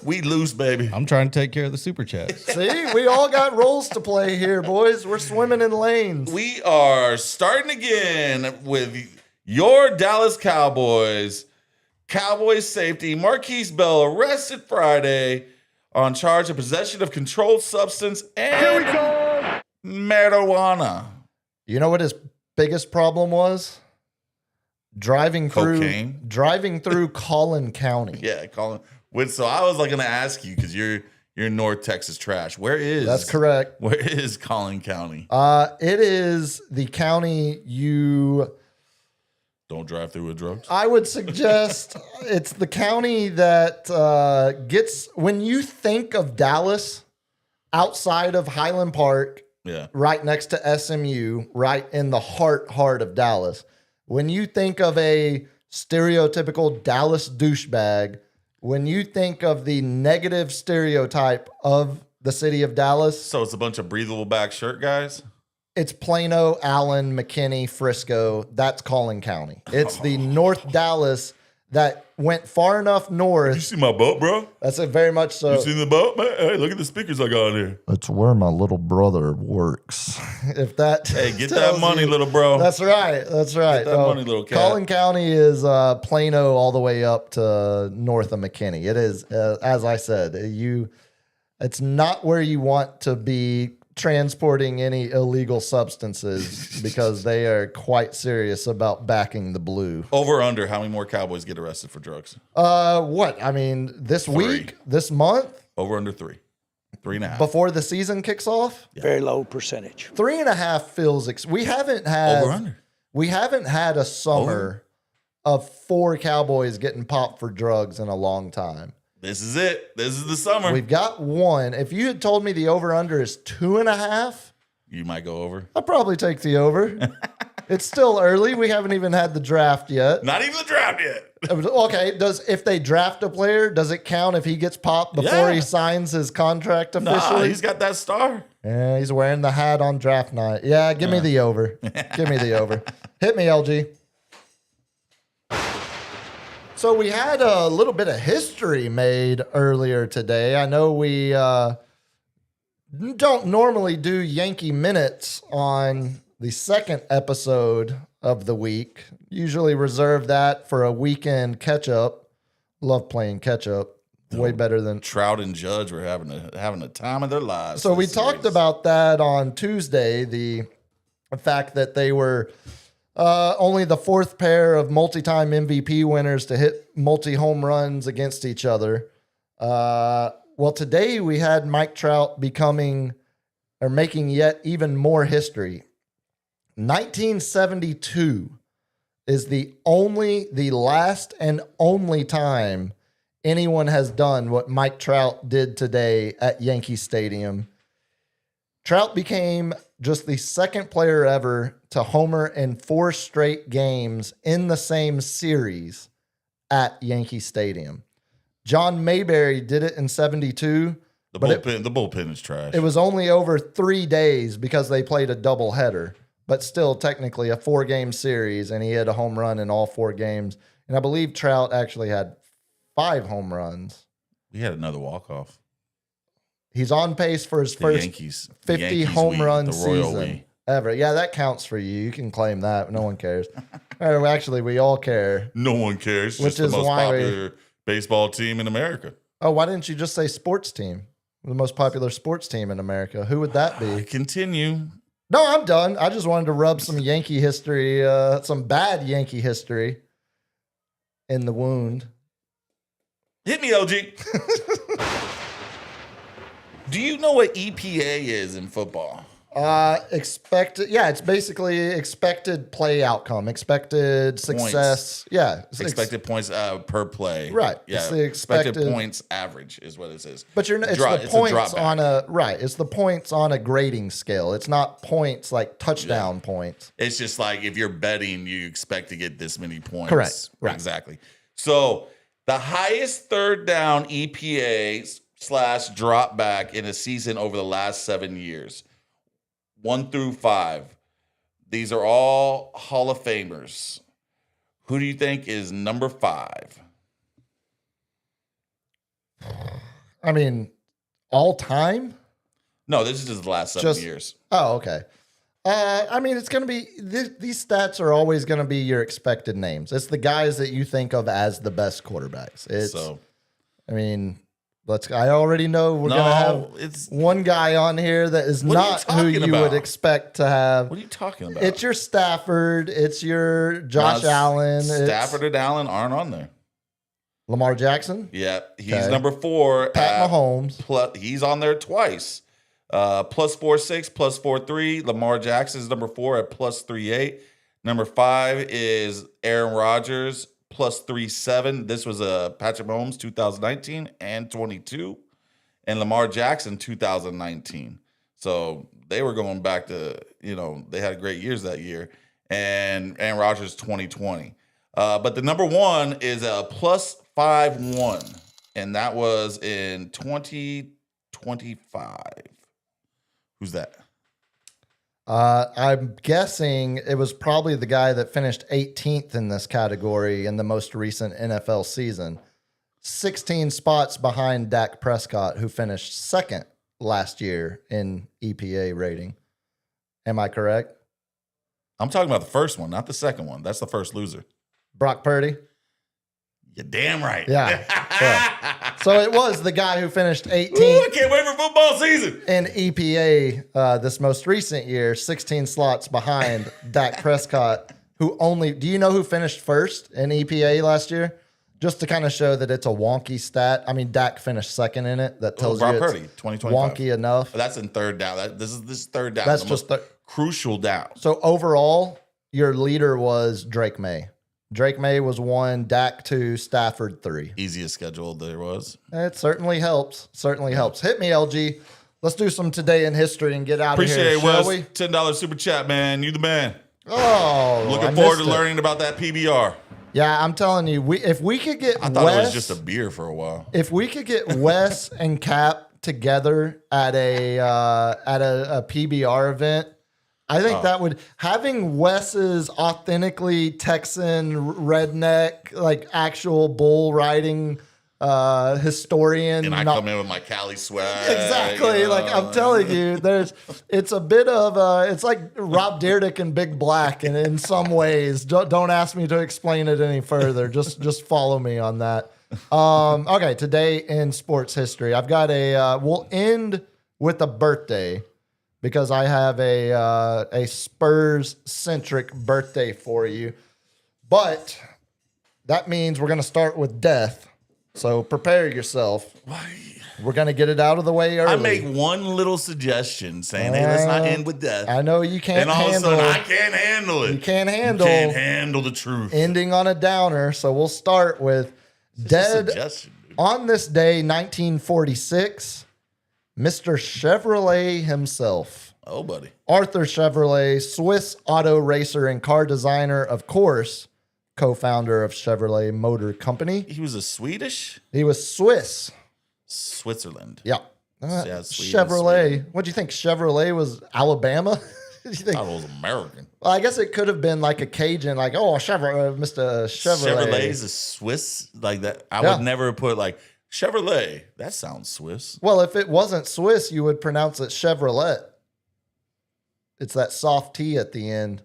We loose, baby. I'm trying to take care of the super chat. See, we all got roles to play here, boys. We're swimming in lanes. We are starting again with your Dallas Cowboys. Cowboys safety Marquise Bell arrested Friday on charge of possession of controlled substance and marijuana. You know what his biggest problem was? Driving through Collin County. Yeah, Colin. So I was like going to ask you because you're North Texas trash. That's correct. Where is Collin County? It is the county you Don't drive through with drugs. I would suggest it's the county that gets, when you think of Dallas, outside of Highland Park, Yeah. right next to SMU, right in the heart of Dallas. When you think of a stereotypical Dallas douchebag, when you think of the negative stereotype of the city of Dallas, So it's a bunch of breathable back shirt guys. it's Plano, Allen, McKinney, Frisco. That's Collin County. It's the North Dallas that went far enough You north. see my boat, bro? That's it, very much so. You seen the boat, man? Hey, look at the speakers I got on here. It's where my little brother works. If that Hey, get that tells money, you- little bro. That's right. That's right. that money, little cat. Collin County is Plano all the way up to north of McKinney. It is, as I said, it's not where you want to be transporting any illegal substances because they are quite serious about backing the blue. Over under, how many more Cowboys get arrested for drugs? What? I mean, this week, this month, Over under 3. 3.5. before the season kicks off, Very low percentage. 3.5 feels. We haven't had Over under. We haven't had a summer of 4 Cowboys getting popped for drugs in a long time. This is it. This is the summer. We've got 1. If you had told me the over-under is 2.5, You might go over. I'd probably take the over. It's still early. We haven't even had the draft yet. Not even the draft yet. Okay, if they draft a player, does it count if he gets popped before he signs his contract officially? Nah, he's got that star. Yeah, he's wearing the hat on draft night. Yeah, give me the over. Give me the over. Hit me, LG. So we had a little bit of history made earlier today. I know we don't normally do Yankee Minutes on the second episode of the week. Usually reserve that for a weekend catch-up. Love playing catch-up. Way better than... Trout and Judge were having a time of their lives. So we this talked series. about that on Tuesday, the fact that they were only the 4th pair of multi-time MVP winners to hit multi-home runs against each other. Well, today we had Mike Trout making yet even more history. 1972 is the last and only time anyone has done what Mike Trout did today at Yankee Stadium. Trout became just the second player ever to homer in 4 straight games in the same series at Yankee Stadium. John Mayberry did it in 72. The bullpen is trash. It was only over 3 days because they played a doubleheader, but still technically a 4-game series, and he had a home run in all 4 games. And I believe Trout actually had 5 home runs. We had another walk-off. He's on pace for his first Yankees, 50 home run the Royal season we. ever. Yeah, that counts for you. You can claim that. No one cares. Actually, we all care. No one cares. Which Just the is most why popular baseball team in America. Oh, why didn't you just say sports team? The most popular sports team in America. Who would that be? Continue. No, I'm done. I just wanted to rub some Yankee history, some bad Yankee history in the wound. Hit me, LG. Do you know what EPA is in football? Expected. Yeah, it's basically expected play outcome, expected success. Points. Yeah, Expected points per play. Right. Yeah. It's the expected points average is what it says. But it's the points on a right. It's the points on a grading scale. It's not points like touchdown points. It's just like if you're betting, you expect to get this many points. Correct. Right. Exactly. So the highest third down EPA / drop back in a season over the last 7 years. 1 through 5. These are all Hall of Famers. Who do you think is number 5? I mean, all time? No, this is just the last 7 years. Oh, okay. I mean, it's going to be these stats are always going to be your expected names. It's the guys that you think of as the best quarterbacks. I mean, I already know we're going to have one guy on here that is not who you would expect to have. What are you talking about? It's your Stafford. It's your Josh Allen. Stafford and Allen aren't on there. Lamar Jackson? Yeah, he's number 4. Pat Mahomes. He's on there twice. Plus 4.6, plus 4.3. Lamar Jackson is number 4 at plus 3.8. Number 5 is Aaron Rodgers. Plus 3.7. This was Patrick Mahomes 2019 and 22, and Lamar Jackson 2019. So they were going back to, they had great years that year, and Aaron Rodgers 2020. But the number 1 is a plus 5.1, and that was in 2025. Who's that? I'm guessing it was probably the guy that finished 18th in this category in the most recent NFL season. 16 spots behind Dak Prescott, who finished 2nd last year in EPA rating. Am I correct? I'm talking about the first one, not the second one. That's the first loser. Brock Purdy? You're damn right. Yeah. So it was the guy who finished 18th. Ooh, I can't wait for football season. In EPA this most recent year, 16 slots behind Dak Prescott, do you know who finished first in EPA last year? Just to kind of show that it's a wonky stat. I mean, Dak finished 2nd in it. That tells you it's Purdy, 2025. Wonky enough. That's in third down. This is third down. That's just crucial down. So overall, your leader was Drake May. Drake May was 1, Dak 2, Stafford 3. Easiest schedule there was. It certainly helps. Hit me, LG. Let's do some Today in History and get out of here, shall we? $10 super chat, man. You the man. Oh, looking forward to learning about that PBR. Yeah, I'm telling you, if we could get I thought it was just a beer for a while. If we could get Wes and Cap together at a PBR event, I think that would, having Wes's authentically Texan redneck, like actual bull riding historian. And I come in with my Cali swag. Exactly. Like I'm telling you, it's a bit of it's like Rob Dyrdek and Big Black, and in some ways, don't ask me to explain it any further. Just follow me on that. Okay, today in sports history, I've got we'll end with a birthday, because I have a Spurs-centric birthday for you. But that means we're going to start with death. So prepare yourself. We're going to get it out of the way early. I make one little suggestion saying, hey, let's not end with death. I know you can't handle it. And all of a sudden, I can't handle it. You can't handle the truth. Ending on a downer. So we'll start with dead on this day, 1946. Mr. Chevrolet himself. Oh, buddy. Arthur Chevrolet, Swiss auto racer and car designer, of course, co-founder of Chevrolet Motor Company. He was a Swedish? He was Swiss. Switzerland. Yeah. Sweden. What do you think? Chevrolet was Alabama? I thought it was American. Well, I guess it could have been like a Cajun, like, Chevrolet, Mr. Chevrolet. Chevrolet is a Swiss? Like that. I would never put like Chevrolet. That sounds Swiss. Well, if it wasn't Swiss, you would pronounce it Chevrolet. It's that soft T at the end.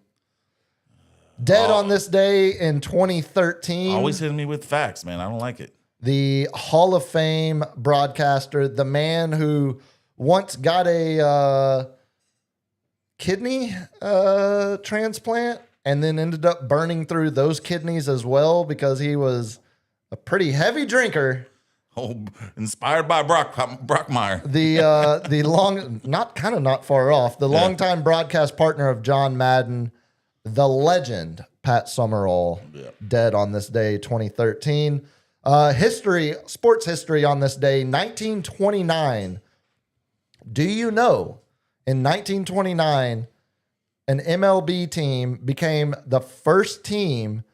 Dead on this day in 2013. Always hitting me with facts, man. I don't like it. The Hall of Fame broadcaster, the man who once got a kidney transplant and then ended up burning through those kidneys as well because he was a pretty heavy drinker. Oh, inspired by Brockmeyer. The not far off. The longtime broadcast partner of John Madden, the legend Pat Summerall, dead on this day, 2013. Sports history on this day, 1929. Do you know in 1929, an MLB team became the first team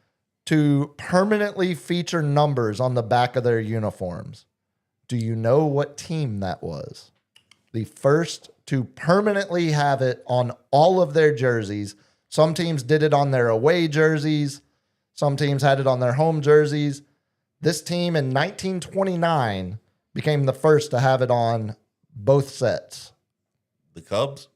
to permanently feature numbers on the back of their uniforms? Do you know what team that was? The first to permanently have it on all of their jerseys. Some teams did it on their away jerseys. Some teams had it on their home jerseys. This team in 1929 became the first to have it on both sets. The Cubs?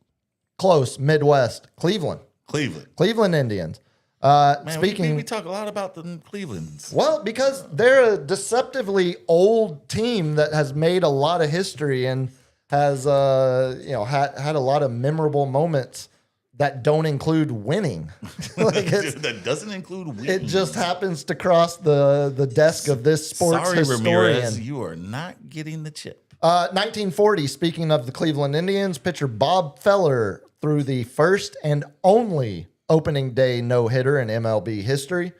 Close, Midwest, Cleveland Indians. Man, we talk a lot about the Clevelands. Well, because they're a deceptively old team that has made a lot of history and has had a lot of memorable moments that don't include winning. That doesn't include winning. It just happens to cross the desk of this sports historian. Ramirez, you are not getting the chip. 1940, speaking of the Cleveland Indians, pitcher Bob Feller threw the first and only opening day no-hitter in MLB history.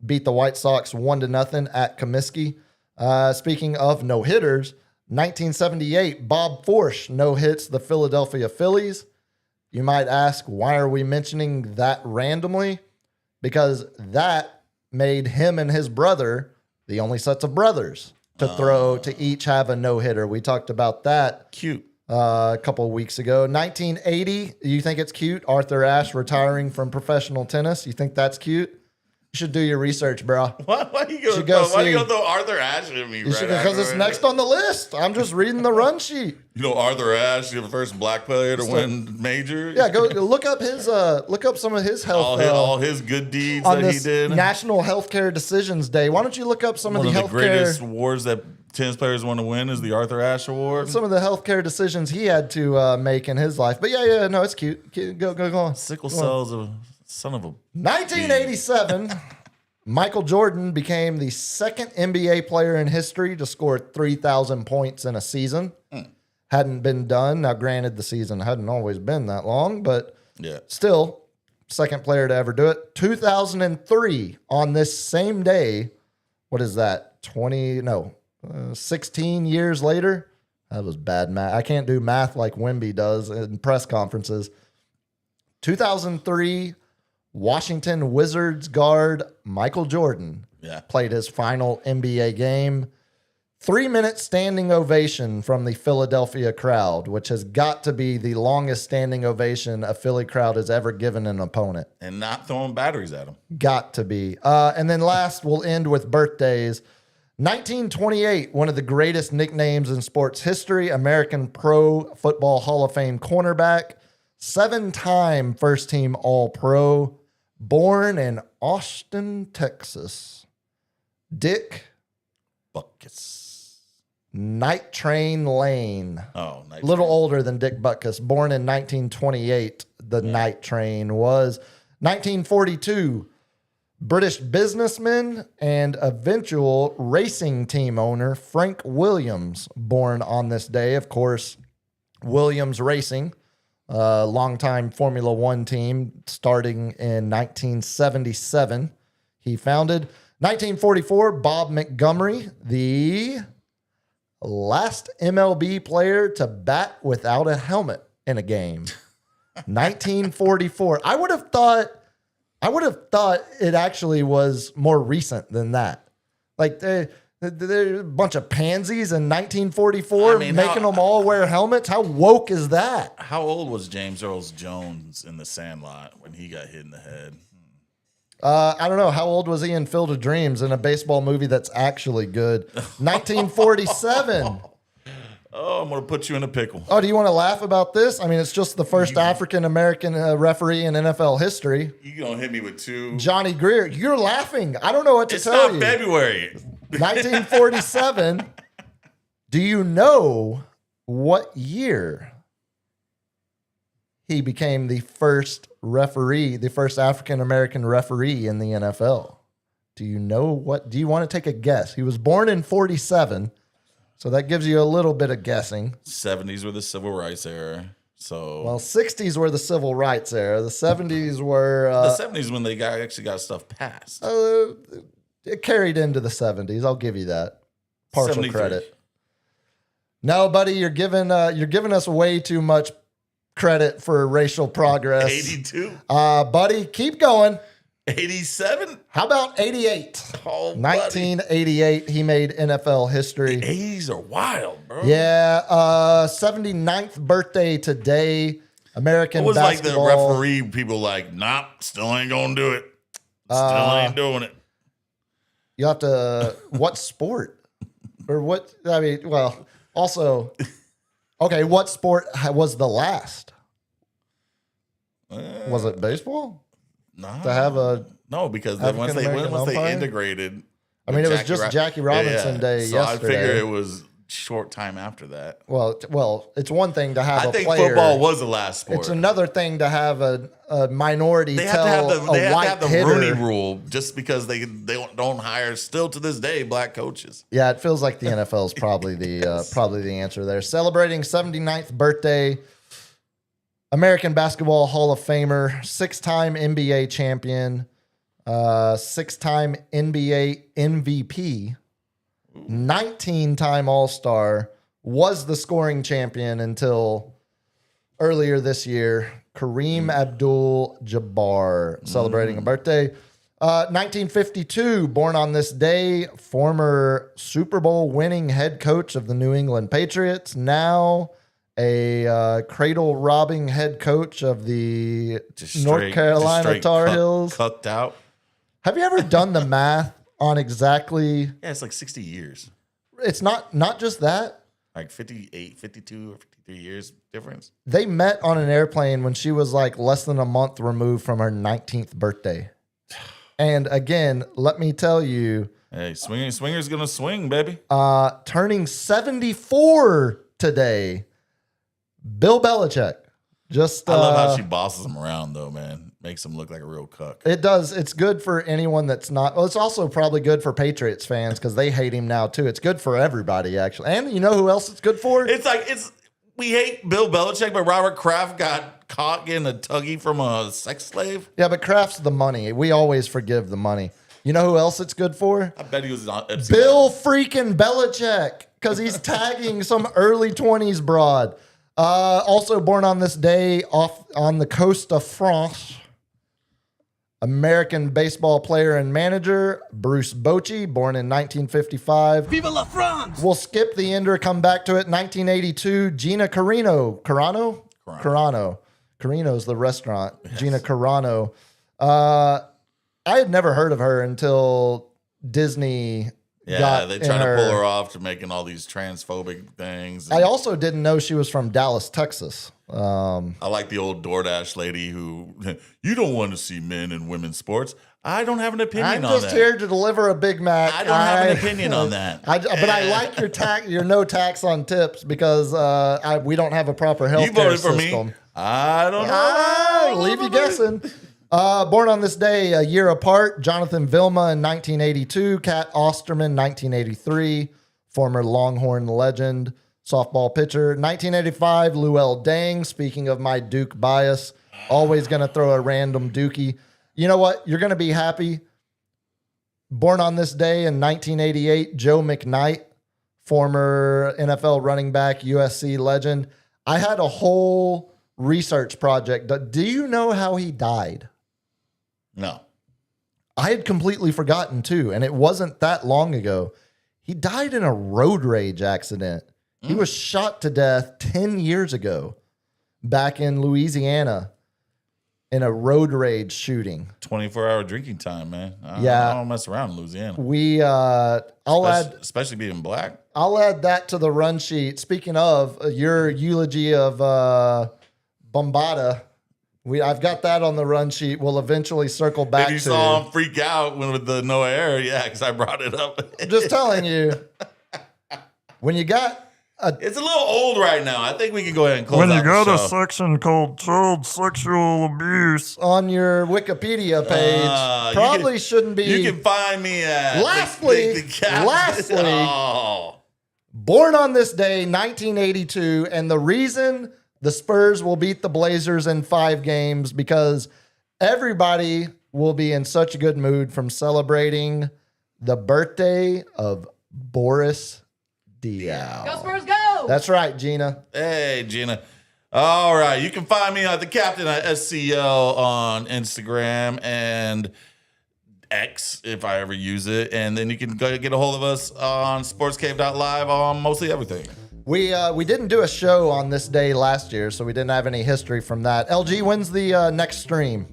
Beat the White Sox 1-0 at Comiskey. Speaking of no-hitters, 1978, Bob Forsch no-hits the Philadelphia Phillies. You might ask, why are we mentioning that randomly? Because that made him and his brother the only sets of brothers to each have a no-hitter. We talked about that. Cute. A couple of weeks ago. 1980, you think it's cute? Arthur Ashe retiring from professional tennis. You think that's cute? You should do your research, bro. Why are you going to throw Arthur Ashe at me? Because it's next on the list. I'm just reading the run sheet. You know Arthur Ashe, the first black player to win major. Yeah, go look up some of his health. All his good deeds on that he did. National Healthcare Decisions Day. Why don't you look up some of the healthcare? One of the greatest awards that tennis players want to win is the Arthur Ashe Award. Some of the healthcare decisions he had to make in his life. But no, it's cute. Go on. Sickle cell's a son of a. 1987, Michael Jordan became the second NBA player in history to score 3,000 points in a season. Hadn't been done. Now, granted, the season hadn't always been that long, but still, second player to ever do it. 2003, on this same day, what is that? 16 years later. That was bad math. I can't do math like Wemby does in press conferences. 2003, Washington Wizards guard Michael Jordan played his final NBA game. 3-minute standing ovation from the Philadelphia crowd, which has got to be the longest standing ovation a Philly crowd has ever given an opponent. And not throwing batteries at him. Got to be. And then last, we'll end with birthdays. 1928, one of the greatest nicknames in sports history, American Pro Football Hall of Fame cornerback, 7-time first-team All-Pro, born in Austin, Texas, Dick Butkus. Night Train Lane. Oh, Night A little Train. older than Dick Butkus. Born in 1928, the Night Train was. 1942, British businessman and eventual racing team owner Frank Williams, born on this day. Of course, Williams Racing, longtime Formula One team, starting in 1977. He founded. 1944, Bob Montgomery, the last MLB player to bat without a helmet in a game. 1944. I would have thought it actually was more recent than that. Like they're a bunch of pansies in 1944 making them all wear helmets. How woke is that? How old was James Earl Jones in The Sandlot when he got hit in the head? I don't know. How old was he in Field of Dreams, in a baseball movie that's actually good? 1947. Oh, I'm going to put you in a pickle. Oh, do you want to laugh about this? I mean, it's just the first African-American referee in NFL history. You going to hit me with two? Johnny Greer. You're laughing. I don't know what to tell you. It's not February. 1947. Do you know what year he became the first referee, the first African-American referee in the NFL? Do you know what? Do you want to take a guess? He was born in 47, so that gives you a little bit of guessing. 70s were the civil rights era. So Well, 60s were the civil rights era. The 70s were the 70s when they actually got stuff passed. it carried into the 70s. I'll give you that partial 73. credit. No, buddy, you're giving us way too much credit for racial progress. 82, buddy, keep going. 87. How about 88? Oh, 1988, he made NFL history. The 80s are wild, bro. Yeah, 79th birthday today. American It was basketball. like the referee people like, nah, still ain't gonna do it. Still ain't doing it. You have to, what sport? Or what, I mean, well, also, okay, what sport was the last? Was it baseball? Nah. To have a No, because then once they African-American integrated. I mean, it was Jackie just Jackie Robinson Day so yesterday. I figure it was short time after that. Well, it's one thing to have I a think player. football was the last sport. It's another thing to have a minority They have tell to have the, they a have white to have the hitter. Rooney rule just because they don't hire still to this day black coaches. Yeah, it feels like the NFL is probably the answer there. Celebrating 79th birthday, American Basketball Hall of Famer, 6-time NBA champion, 6-time NBA MVP, 19-time All-Star, was the scoring champion until earlier this year. Kareem Abdul-Jabbar celebrating a birthday. 1952, born on this day, former Super Bowl winning head coach of the New England Patriots, now a cradle robbing head coach of the North Carolina Tar Heels. Cucked out. Have you ever done the math on exactly? Yeah, it's like 60 years. It's not just that. Like 58, 52 or 53 years difference. They met on an airplane when she was like less than a month removed from her 19th birthday. And again, let me tell you, Hey, swinger's gonna swing, baby. turning 74 today, Bill Belichick. Just I love how she bosses him around, though, man. Makes him look like a real cuck. It does. It's good for anyone that's not. Well, it's also probably good for Patriots fans because they hate him now too. It's good for everybody, actually. And you know who else it's good for? We hate Bill Belichick, but Robert Kraft got caught getting a tuggy from a sex slave. Yeah, but Kraft's the money. We always forgive the money. You know who else it's good for? I bet he was on Bill freaking Belichick, because he's tagging some early 20s broad. Also born on this day off on the coast of France, American baseball player and manager Bruce Bochy, born in 1955. Viva la France! We'll skip the ender, come back to it. 1982, Gina Carano. Carano's the restaurant. Yes. Gina Carano. I had never heard of her until Disney. Yeah, they try to pull her off to making all these transphobic things. I also didn't know she was from Dallas, Texas. I like the old DoorDash lady who, you don't want to see men in women's sports. I don't have an opinion on that. I'm just here to deliver a Big Mac. I don't have an opinion on that. But I like your no tax on tips because we don't have a proper health You care voted for system. me. I don't know. Leave you guessing. Born on this day, a year apart, Jonathan Vilma in 1982, Cat Osterman 1983, former Longhorn legend, softball pitcher. 1985, Luol Deng. Speaking of my Duke bias, always going to throw a random Dookie. You know what? You're going to be happy. Born on this day in 1988, Joe McKnight, former NFL running back, USC legend. I had a whole research project. Do you know how he died? No. I had completely forgotten too, and it wasn't that long ago. He died in a road rage accident. He was shot to death 10 years ago back in Louisiana in a road rage shooting. 24-hour drinking time, man. I don't mess around in Louisiana. Especially being black. I'll add that to the run sheet. Speaking of your eulogy of Bombada, I've got that on the run sheet. We'll eventually circle back to. If you saw him freak out with the Noah air, yeah, because I brought it up. I'm just telling you, when you got It's a little old right now. I think we can go ahead and close When you out go the to show. section called child sexual abuse on your Wikipedia page, probably shouldn't be. You can find me at Lastly, born on this day, 1982, and the reason the Spurs will beat the Blazers in 5 games because everybody will be in such a good mood from celebrating the birthday of Boris Diaw. Go Spurs, go! That's right, Gina. Hey, Gina. All right. You can find me at the Captain at SCL on Instagram and X if I ever use it. And then you can go get a hold of us on sportscave.live on mostly everything. We didn't do a show on this day last year, so we didn't have any history from that. LG, when's the next stream?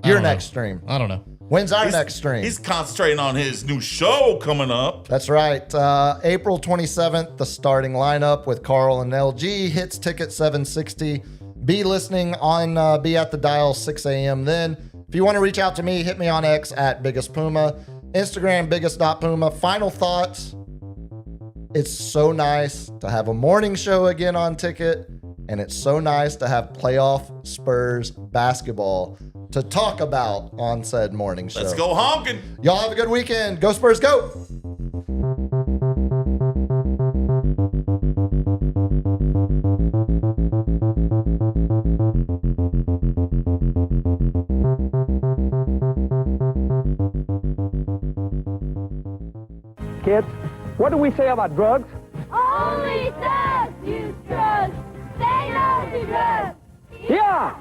Your next stream. I don't know. When's our next stream? He's concentrating on his new show coming up. That's right. April 27th, the starting lineup with Carl and LG hits ticket 760. Be listening on Be at the Dial 6 a.m. then. If you want to reach out to me, hit me on X at Biggest Puma, Instagram biggest.puma. Final thoughts. It's so nice to have a morning show again on Ticket, and it's so nice to have playoff Spurs basketball to talk about on said morning show. Let's go honking. Y'all have a good weekend. Go Spurs, go! Kids, what do we say about drugs? Only thugs use drugs. They don't do drugs. Yeah!